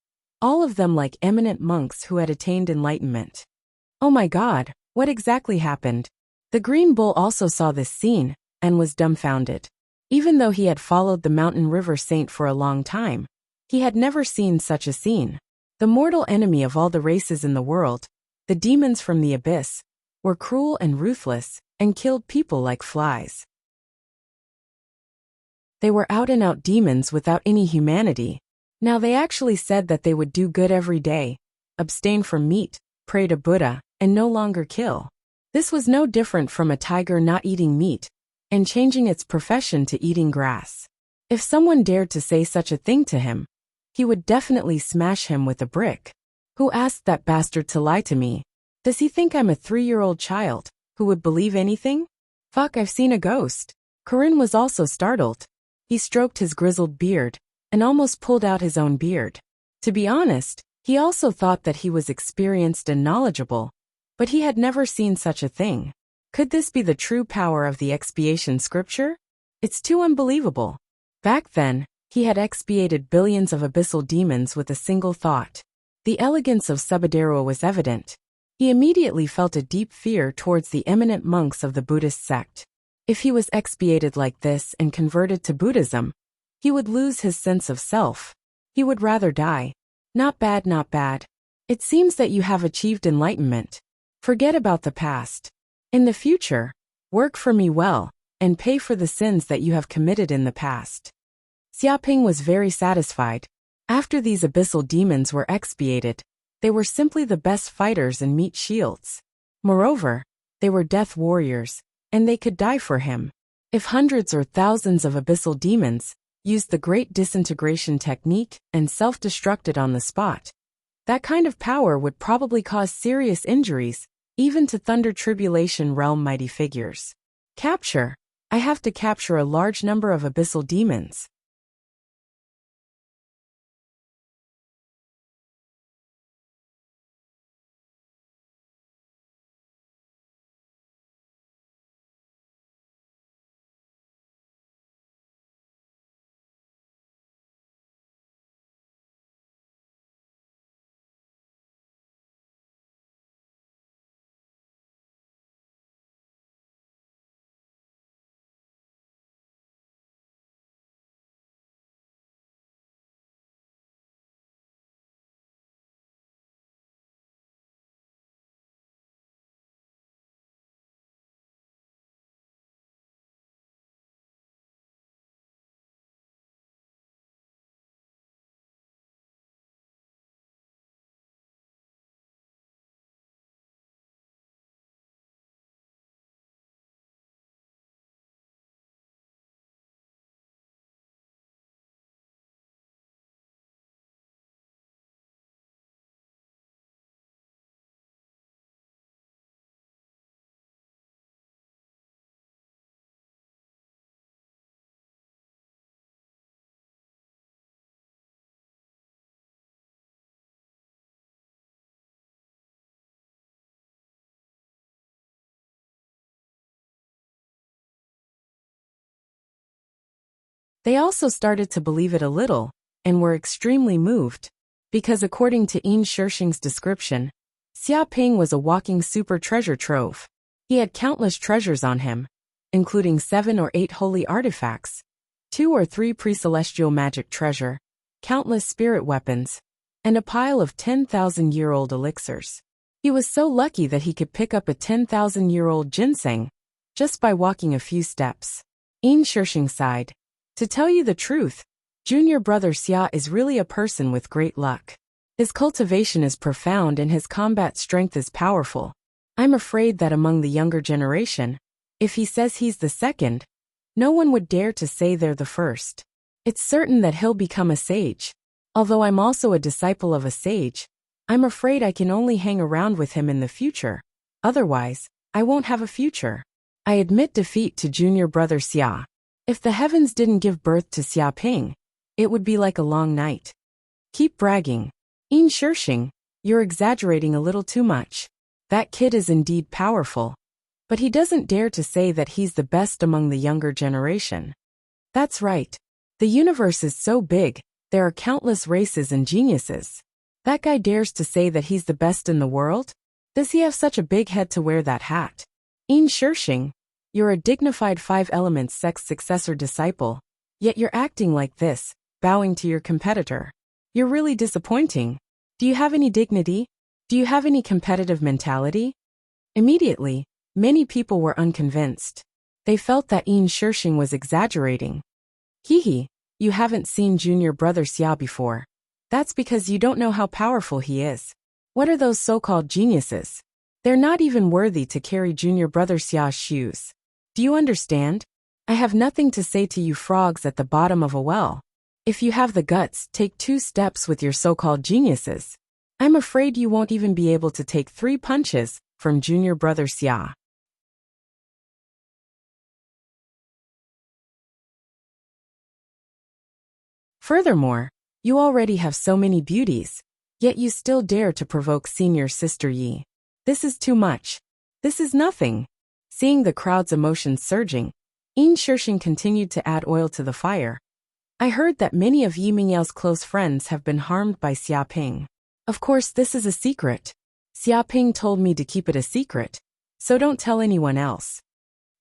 all of them like eminent monks who had attained enlightenment. Oh my God, what exactly happened? The green bull also saw this scene and was dumbfounded. Even though he had followed the mountain river saint for a long time, he had never seen such a scene. The mortal enemy of all the races in the world, the demons from the abyss, were cruel and ruthless and killed people like flies. They were out-and-out demons without any humanity. Now they actually said that they would do good every day, abstain from meat, pray to Buddha, and no longer kill. This was no different from a tiger not eating meat and changing its profession to eating grass. If someone dared to say such a thing to him, he would definitely smash him with a brick. Who asked that bastard to lie to me? Does he think I'm a 3-year-old child who would believe anything? Fuck, I've seen a ghost. Corinne was also startled. He stroked his grizzled beard and almost pulled out his own beard. To be honest, he also thought that he was experienced and knowledgeable, but he had never seen such a thing. Could this be the true power of the expiation scripture? It's too unbelievable. Back then, he had expiated billions of abyssal demons with a single thought. The elegance of Subadero was evident. He immediately felt a deep fear towards the eminent monks of the Buddhist sect. If he was expiated like this and converted to Buddhism, He would lose his sense of self. He would rather die. Not bad, not bad. It seems that you have achieved enlightenment. Forget about the past. In the future, work for me well, and pay for the sins that you have committed in the past. Xiaoping was very satisfied. After these abyssal demons were expiated, they were simply the best fighters and meat shields. Moreover, they were death warriors, and they could die for him. If hundreds or thousands of abyssal demons used the great disintegration technique and self-destructed on the spot, that kind of power would probably cause serious injuries, even to Thunder Tribulation Realm mighty figures. Capture. I have to capture a large number of abyssal demons. They also started to believe it a little, and were extremely moved, because according to Yin Shishing's description, Xiaoping was a walking super treasure trove. He had countless treasures on him, including 7 or 8 holy artifacts, 2 or 3 pre-celestial magic treasure, countless spirit weapons, and a pile of 10,000-year-old elixirs. He was so lucky that he could pick up a 10,000-year-old ginseng just by walking a few steps. Yin Shishing sighed. To tell you the truth, junior brother Xia is really a person with great luck. His cultivation is profound and his combat strength is powerful. I'm afraid that among the younger generation, if he says he's the second, no one would dare to say they're the first. It's certain that he'll become a sage. Although I'm also a disciple of a sage, I'm afraid I can only hang around with him in the future. Otherwise, I won't have a future. I admit defeat to junior brother Xia. If the heavens didn't give birth to Xiaoping, it would be like a long night. Keep bragging. Yin Shishing, you're exaggerating a little too much. That kid is indeed powerful, but he doesn't dare to say that he's the best among the younger generation. That's right. The universe is so big, there are countless races and geniuses. That guy dares to say that he's the best in the world? Does he have such a big head to wear that hat? Yin Shishing, you're a dignified 5 elements sex successor disciple, yet you're acting like this, bowing to your competitor. You're really disappointing. Do you have any dignity? Do you have any competitive mentality? Immediately, many people were unconvinced. They felt that Yin Shishing was exaggerating. Hehe, you haven't seen junior brother Xia before. That's because you don't know how powerful he is. What are those so-called geniuses? They're not even worthy to carry junior brother Xia's shoes. Do you understand? I have nothing to say to you frogs at the bottom of a well. If you have the guts, take 2 steps with your so-called geniuses. I'm afraid you won't even be able to take 3 punches from junior brother Xia. Furthermore, you already have so many beauties, yet you still dare to provoke senior sister Yi. This is too much. This is nothing. Seeing the crowd's emotions surging, Yin Shishing continued to add oil to the fire. I heard that many of Yi Mingyao's close friends have been harmed by Xiaoping. Of course, this is a secret. Xiaoping told me to keep it a secret, so don't tell anyone else.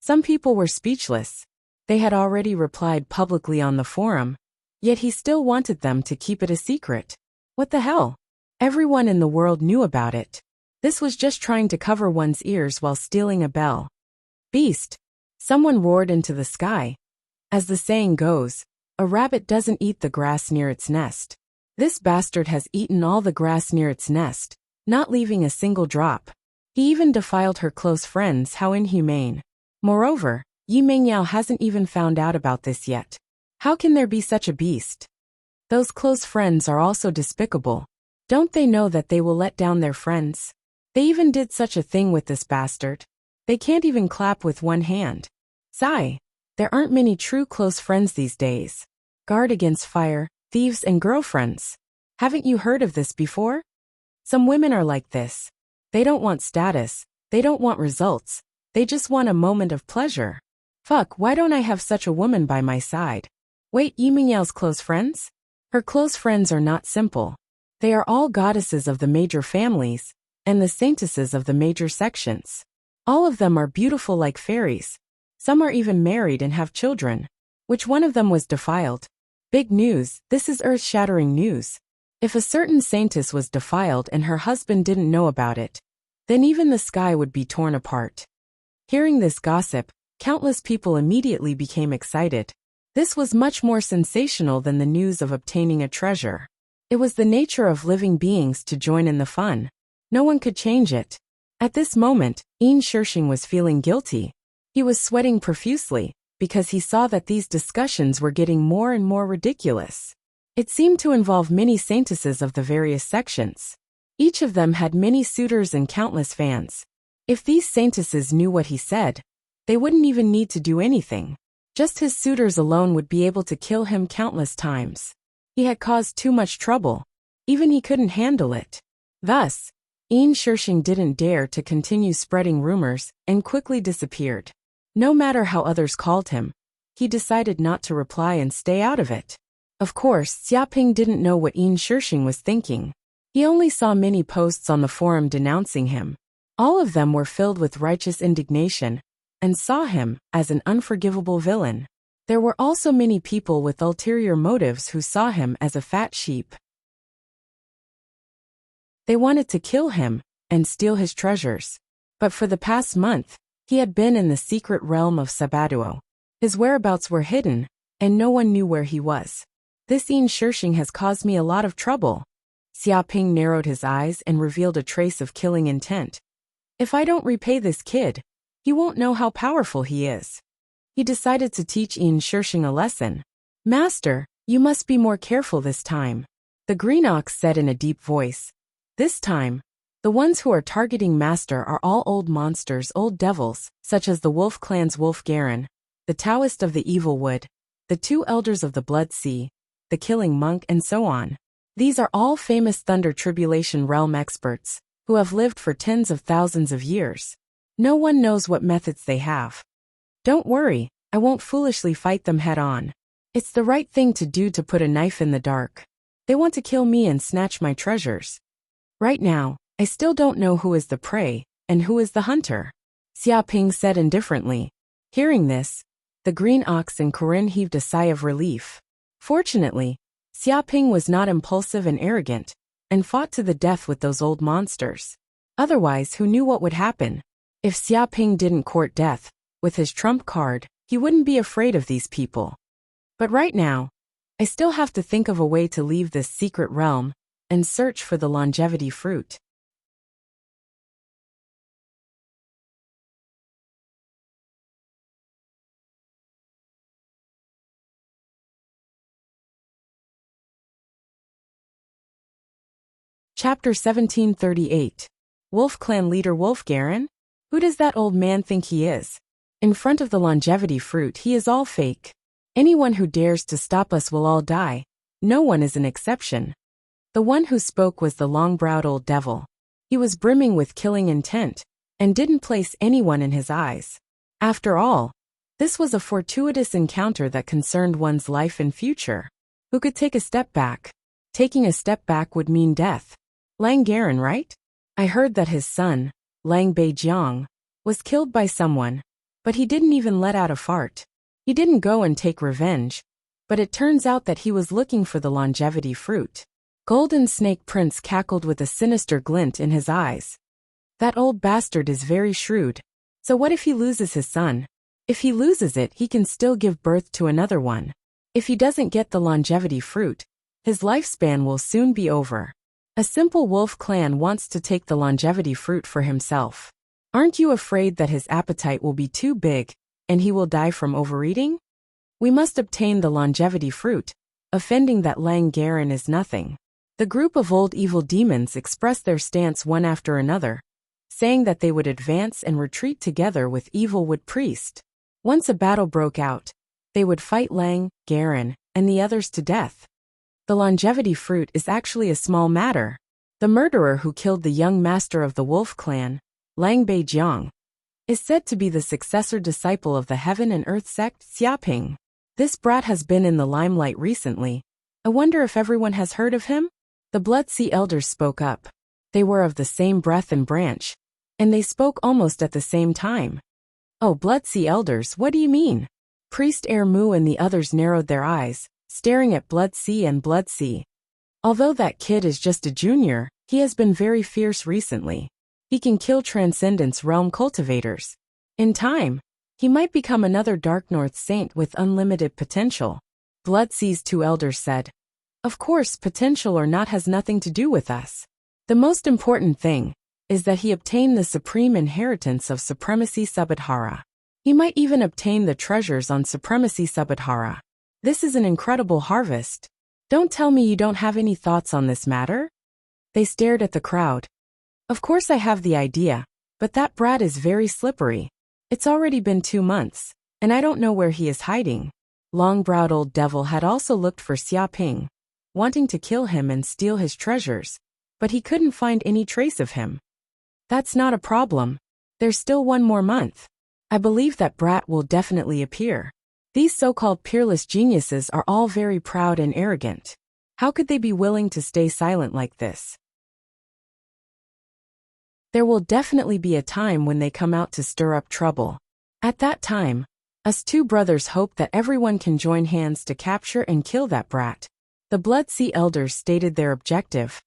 Some people were speechless. They had already replied publicly on the forum, Yet he still wanted them to keep it a secret. What the hell? Everyone in the world knew about it. This was just trying to cover one's ears while stealing a bell. Beast! Someone roared into the sky. As the saying goes, a rabbit doesn't eat the grass near its nest. This bastard has eaten all the grass near its nest, not leaving a single drop. He even defiled her close friends. How inhumane. Moreover, Yi Mingyao hasn't even found out about this yet. How can there be such a beast? Those close friends are also despicable. Don't they know that they will let down their friends? They even did such a thing with this bastard. They can't even clap with one hand. Sigh. There aren't many true close friends these days. Guard against fire, thieves and girlfriends. Haven't you heard of this before? Some women are like this. They don't want status, they don't want results, they just want a moment of pleasure. Fuck, why don't I have such a woman by my side? Wait, Yi Mingyao's close friends? Her close friends are not simple. They are all goddesses of the major families, and the saintesses of the major sections. All of them are beautiful like fairies. Some are even married and have children. Which one of them was defiled? Big news, this is earth-shattering news. If a certain saintess was defiled and her husband didn't know about it, then even the sky would be torn apart. Hearing this gossip, countless people immediately became excited. This was much more sensational than the news of obtaining a treasure. It was the nature of living beings to join in the fun. No one could change it. At this moment, Yin Shishing was feeling guilty. He was sweating profusely, because he saw that these discussions were getting more and more ridiculous. It seemed to involve many saintesses of the various sections. Each of them had many suitors and countless fans. If these saintesses knew what he said, they wouldn't even need to do anything. Just his suitors alone would be able to kill him countless times. He had caused too much trouble. Even he couldn't handle it. Thus, Yin Shishing didn't dare to continue spreading rumors and quickly disappeared. No matter how others called him, he decided not to reply and stay out of it. Of course, Xiaoping didn't know what Yin Shishing was thinking. He only saw many posts on the forum denouncing him. All of them were filled with righteous indignation and saw him as an unforgivable villain. There were also many people with ulterior motives who saw him as a fat sheep. They wanted to kill him and steal his treasures. But for the past month, he had been in the secret realm of Sabaduo. His whereabouts were hidden, and no one knew where he was. This Yin Shishing has caused me a lot of trouble. Xiaoping narrowed his eyes and revealed a trace of killing intent. If I don't repay this kid, he won't know how powerful he is. He decided to teach Yin Shishing a lesson. Master, you must be more careful this time. The green ox said in a deep voice. This time, the ones who are targeting Master are all old monsters, old devils, such as the Wolf Clan's Wolf Garen, the Taoist of the Evil Wood, the two elders of the Blood Sea, the Killing Monk, and so on. These are all famous Thunder Tribulation realm experts, who have lived for tens of thousands of years. No one knows what methods they have. Don't worry, I won't foolishly fight them head on. It's the right thing to do to put a knife in the dark. They want to kill me and snatch my treasures. Right now, I still don't know who is the prey and who is the hunter. Xiaoping said indifferently. Hearing this, the green ox and Corinne heaved a sigh of relief. Fortunately, Xiaoping was not impulsive and arrogant, and fought to the death with those old monsters. Otherwise, who knew what would happen? If Xiaoping didn't court death, with his trump card, he wouldn't be afraid of these people. But right now, I still have to think of a way to leave this secret realm and search for the longevity fruit. Chapter 1738. Wolf Clan Leader Wolf Garen? Who does that old man think he is? In front of the longevity fruit, he is all fake. Anyone who dares to stop us will all die. No one is an exception. The one who spoke was the long-browed old devil. He was brimming with killing intent, and didn't place anyone in his eyes. After all, this was a fortuitous encounter that concerned one's life and future. Who could take a step back? Taking a step back would mean death. Lang Garen, right? I heard that his son, Lang Beijiang, was killed by someone, but he didn't even let out a fart. He didn't go and take revenge, but it turns out that he was looking for the longevity fruit. Golden Snake Prince cackled with a sinister glint in his eyes. That old bastard is very shrewd. So what if he loses his son? If he loses it, he can still give birth to another one. If he doesn't get the longevity fruit, his lifespan will soon be over. A simple wolf clan wants to take the longevity fruit for himself. Aren't you afraid that his appetite will be too big, and he will die from overeating? We must obtain the longevity fruit. Offending that Lang Garen is nothing. The group of old evil demons expressed their stance one after another, saying that they would advance and retreat together with Evil Wood Priest. Once a battle broke out, they would fight Lang, Garen, and the others to death. The longevity fruit is actually a small matter. The murderer who killed the young master of the wolf clan, Lang Beijiang, is said to be the successor disciple of the Heaven and Earth sect Xiaping. This brat has been in the limelight recently. I wonder if everyone has heard of him? The Blood Sea Elders spoke up. They were of the same breath and branch, and they spoke almost at the same time. Oh, Blood Sea Elders, what do you mean? Priest Ermu and the others narrowed their eyes, staring at Blood Sea and Blood Sea. Although that kid is just a junior, he has been very fierce recently. He can kill Transcendence Realm cultivators. In time, he might become another Dark North saint with unlimited potential. Blood Sea's two elders said. Of course, potential or not has nothing to do with us. The most important thing is that he obtain the supreme inheritance of Supremacy Subadhara. He might even obtain the treasures on Supremacy Subadhara. This is an incredible harvest. Don't tell me you don't have any thoughts on this matter? They stared at the crowd. Of course I have the idea, but that brat is very slippery. It's already been 2 months, and I don't know where he is hiding. Long-browed old devil had also looked for Xiaping, wanting to kill him and steal his treasures, but he couldn't find any trace of him. That's not a problem. There's still 1 more month. I believe that brat will definitely appear. These so-called peerless geniuses are all very proud and arrogant. How could they be willing to stay silent like this? There will definitely be a time when they come out to stir up trouble. At that time, us two brothers hope that everyone can join hands to capture and kill that brat. The Blood Sea Elders stated their objective.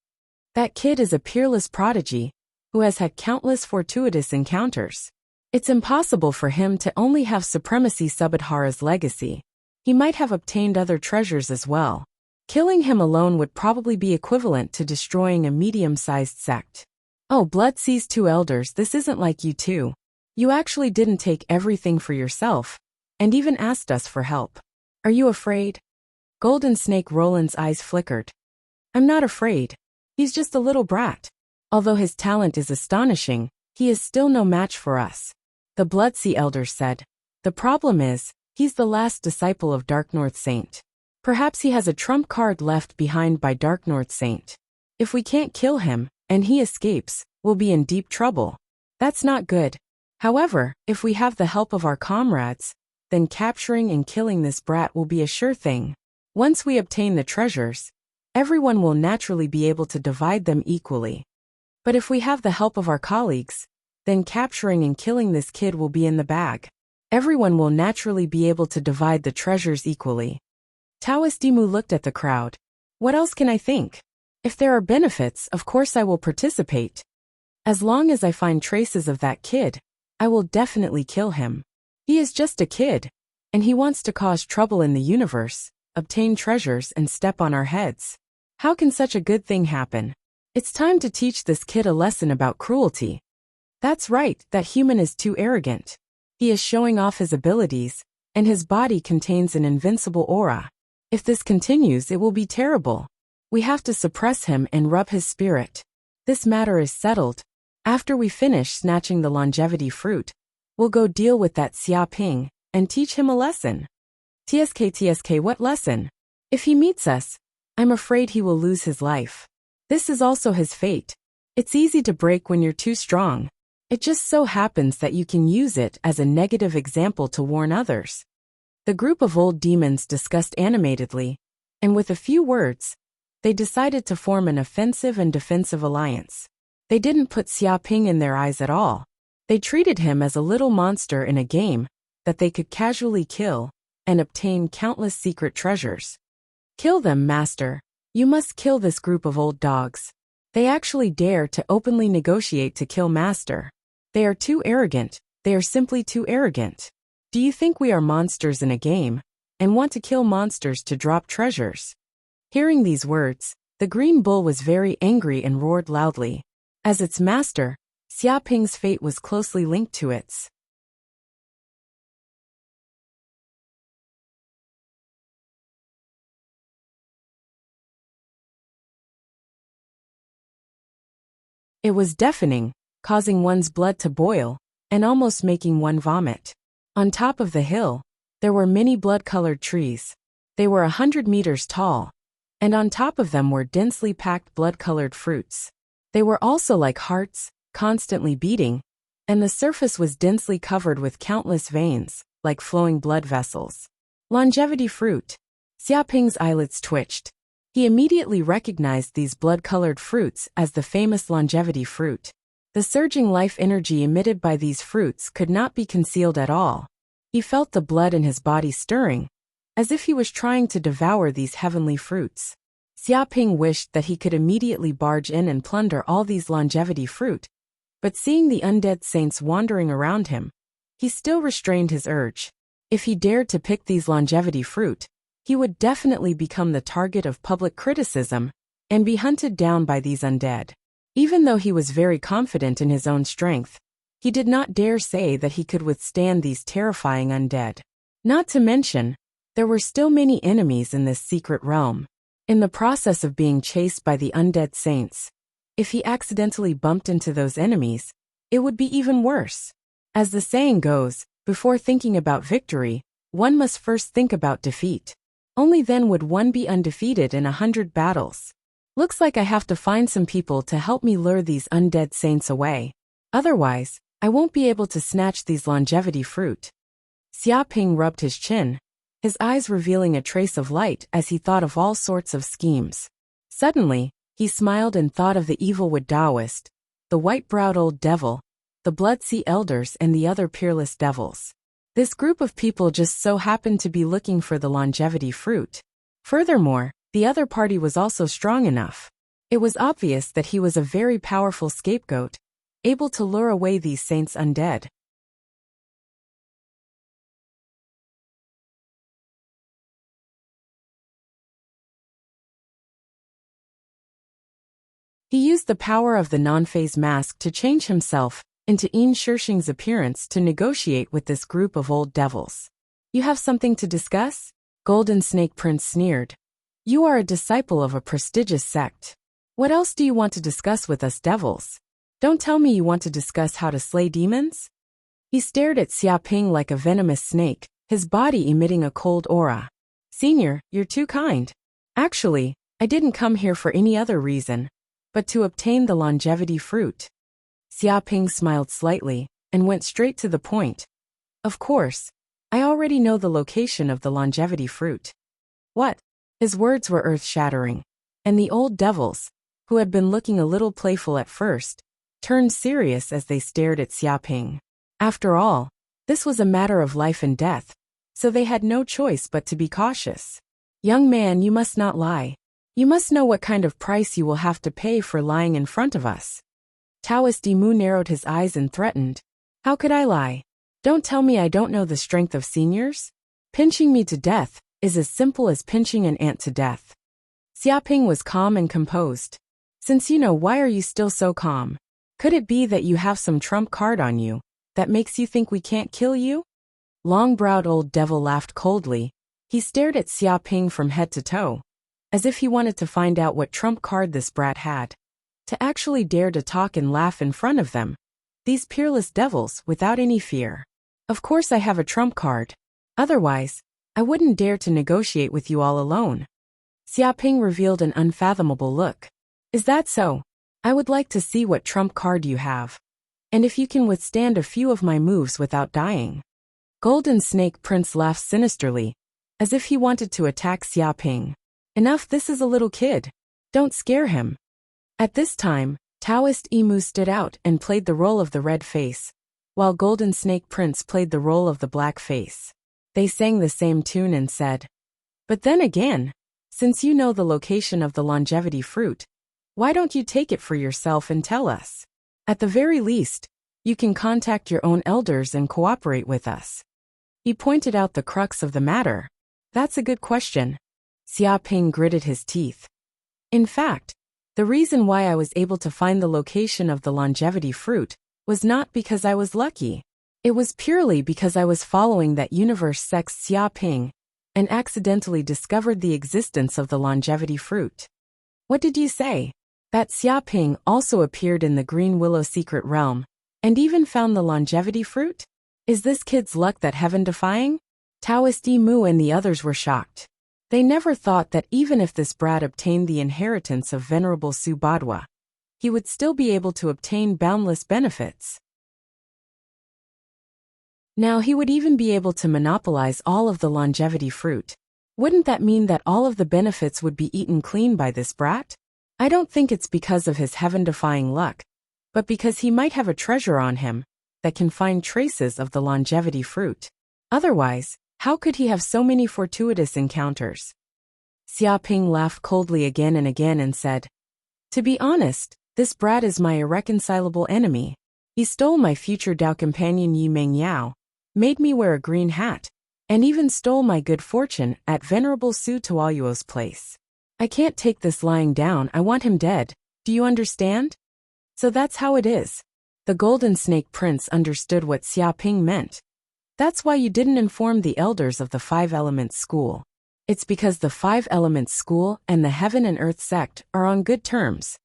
That kid is a peerless prodigy, who has had countless fortuitous encounters. It's impossible for him to only have Supremacy Subadhara's legacy. He might have obtained other treasures as well. Killing him alone would probably be equivalent to destroying a medium-sized sect. Oh, Blood Sea's two elders, this isn't like you two. You actually didn't take everything for yourself, and even asked us for help. Are you afraid? Golden Snake Roland's eyes flickered. I'm not afraid. He's just a little brat. Although his talent is astonishing, he is still no match for us. The Blood Sea Elders said. The problem is, he's the last disciple of Dark North Saint. Perhaps he has a trump card left behind by Dark North Saint. If we can't kill him, and he escapes, we'll be in deep trouble. That's not good. However, if we have the help of our comrades, then capturing and killing this brat will be a sure thing. Once we obtain the treasures, everyone will naturally be able to divide them equally. But if we have the help of our colleagues, then capturing and killing this kid will be in the bag. Everyone will naturally be able to divide the treasures equally. Taoist Dimu looked at the crowd. What else can I think? If there are benefits, of course I will participate. As long as I find traces of that kid, I will definitely kill him. He is just a kid, and he wants to cause trouble in the universe, obtain treasures and step on our heads. How can such a good thing happen? It's time to teach this kid a lesson about cruelty. That's right, that human is too arrogant. He is showing off his abilities, and his body contains an invincible aura. If this continues, it will be terrible. We have to suppress him and rub his spirit. This matter is settled. After we finish snatching the longevity fruit, we'll go deal with that Xiaping and teach him a lesson. TSK, what lesson? If he meets us, I'm afraid he will lose his life. This is also his fate. It's easy to break when you're too strong. It just so happens that you can use it as a negative example to warn others. The group of old demons discussed animatedly, and with a few words, they decided to form an offensive and defensive alliance. They didn't put Xiaping in their eyes at all. They treated him as a little monster in a game that they could casually kill, and obtain countless secret treasures. Kill them, master. You must kill this group of old dogs. They actually dare to openly negotiate to kill master. They are too arrogant. They are simply too arrogant. Do you think we are monsters in a game, and want to kill monsters to drop treasures? Hearing these words, the green bull was very angry and roared loudly. As its master, Xia Ping's fate was closely linked to its. It was deafening, causing one's blood to boil, and almost making one vomit. On top of the hill, there were many blood-colored trees. They were 100 meters tall, and on top of them were densely packed blood-colored fruits. They were also like hearts, constantly beating, and the surface was densely covered with countless veins, like flowing blood vessels. Longevity fruit. Xia Ping's eyelids twitched. He immediately recognized these blood-colored fruits as the famous longevity fruit. The surging life energy emitted by these fruits could not be concealed at all. He felt the blood in his body stirring, as if he was trying to devour these heavenly fruits. Xia Ping wished that he could immediately barge in and plunder all these longevity fruit, but seeing the undead saints wandering around him, he still restrained his urge. If he dared to pick these longevity fruit, he would definitely become the target of public criticism and be hunted down by these undead. Even though he was very confident in his own strength, he did not dare say that he could withstand these terrifying undead. Not to mention, there were still many enemies in this secret realm. In the process of being chased by the undead saints, if he accidentally bumped into those enemies, it would be even worse. As the saying goes, before thinking about victory, one must first think about defeat. Only then would one be undefeated in 100 battles. Looks like I have to find some people to help me lure these undead saints away. Otherwise, I won't be able to snatch these longevity fruit. Xia Ping rubbed his chin, his eyes revealing a trace of light as he thought of all sorts of schemes. Suddenly, he smiled and thought of the evil wood Taoist, the white-browed old devil, the Blood Sea elders and the other peerless devils. This group of people just so happened to be looking for the longevity fruit. Furthermore, the other party was also strong enough. It was obvious that he was a very powerful scapegoat, able to lure away these saints undead. He used the power of the non-phase mask to change himself into Yin Shishing's appearance to negotiate with this group of old devils. You have something to discuss? Golden Snake Prince sneered. You are a disciple of a prestigious sect. What else do you want to discuss with us devils? Don't tell me you want to discuss how to slay demons? He stared at Xia Ping like a venomous snake, his body emitting a cold aura. Senior, you're too kind. Actually, I didn't come here for any other reason, but to obtain the longevity fruit. Xia Ping smiled slightly and went straight to the point. Of course, I already know the location of the longevity fruit. What? His words were earth-shattering, and the old devils, who had been looking a little playful at first, turned serious as they stared at Xia Ping. After all, this was a matter of life and death, so they had no choice but to be cautious. Young man, you must not lie. You must know what kind of price you will have to pay for lying in front of us. Taoist Imu narrowed his eyes and threatened. How could I lie? Don't tell me I don't know the strength of seniors. Pinching me to death is as simple as pinching an ant to death. Xia Ping was calm and composed. Since you know, why are you still so calm? Could it be that you have some trump card on you that makes you think we can't kill you? Long-browed old devil laughed coldly. He stared at Xia Ping from head to toe, as if he wanted to find out what trump card this brat had. To actually dare to talk and laugh in front of them, these peerless devils, without any fear. Of course I have a trump card. Otherwise, I wouldn't dare to negotiate with you all alone. Xia Ping revealed an unfathomable look. Is that so? I would like to see what trump card you have. And if you can withstand a few of my moves without dying. Golden Snake Prince laughed sinisterly, as if he wanted to attack Xia Ping. Enough, this is a little kid. Don't scare him. At this time, Taoist Imu stood out and played the role of the red face, while Golden Snake Prince played the role of the black face. They sang the same tune and said, "But then again, since you know the location of the longevity fruit, why don't you take it for yourself and tell us? At the very least, you can contact your own elders and cooperate with us." He pointed out the crux of the matter. "That's a good question." Xia Ping gritted his teeth. "In fact, the reason why I was able to find the location of the longevity fruit was not because I was lucky. It was purely because I was following that universe sex Xia Ping and accidentally discovered the existence of the longevity fruit." "What did you say?" "That Xia Ping also appeared in the Green Willow secret realm and even found the longevity fruit? Is this kid's luck that heaven-defying?" Taoist Mu and the others were shocked. They never thought that even if this brat obtained the inheritance of Venerable Su Badwa, he would still be able to obtain boundless benefits. Now he would even be able to monopolize all of the longevity fruit. Wouldn't that mean that all of the benefits would be eaten clean by this brat? I don't think it's because of his heaven-defying luck, but because he might have a treasure on him that can find traces of the longevity fruit. Otherwise, how could he have so many fortuitous encounters? Xia Ping laughed coldly again and said, "To be honest, this brat is my irreconcilable enemy. He stole my future Dao companion Yi Meng Yao, made me wear a green hat, and even stole my good fortune at Venerable Su Tuayuo's place. I can't take this lying down. I want him dead. Do you understand?" So that's how it is. The Golden Snake Prince understood what Xia Ping meant. "That's why you didn't inform the elders of the Five Elements School. It's because the Five Elements School and the Heaven and Earth sect are on good terms.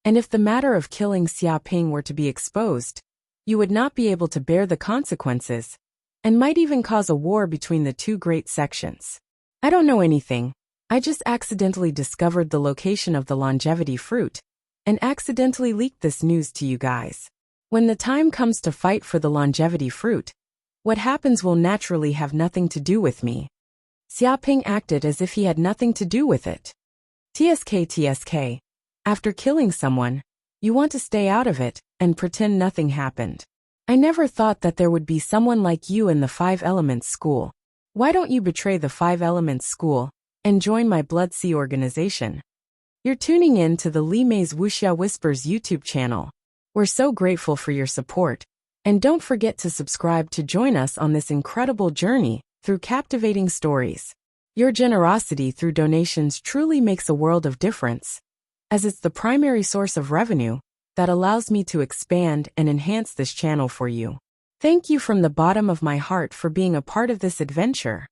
And if the matter of killing Xia Ping were to be exposed, you would not be able to bear the consequences, and might even cause a war between the two great sections. I don't know anything. I just accidentally discovered the location of the longevity fruit, and accidentally leaked this news to you guys. When the time comes to fight for the longevity fruit, what happens will naturally have nothing to do with me." Xia Ping acted as if he had nothing to do with it. TSK. After killing someone, you want to stay out of it and pretend nothing happened. I never thought that there would be someone like you in the Five Elements School. Why don't you betray the Five Elements School and join my Blood Sea organization? You're tuning in to the Li Mei's Wuxia Whispers YouTube channel. We're so grateful for your support, and don't forget to subscribe to join us on this incredible journey through captivating stories. Your generosity through donations truly makes a world of difference, as it's the primary source of revenue that allows me to expand and enhance this channel for you. Thank you from the bottom of my heart for being a part of this adventure.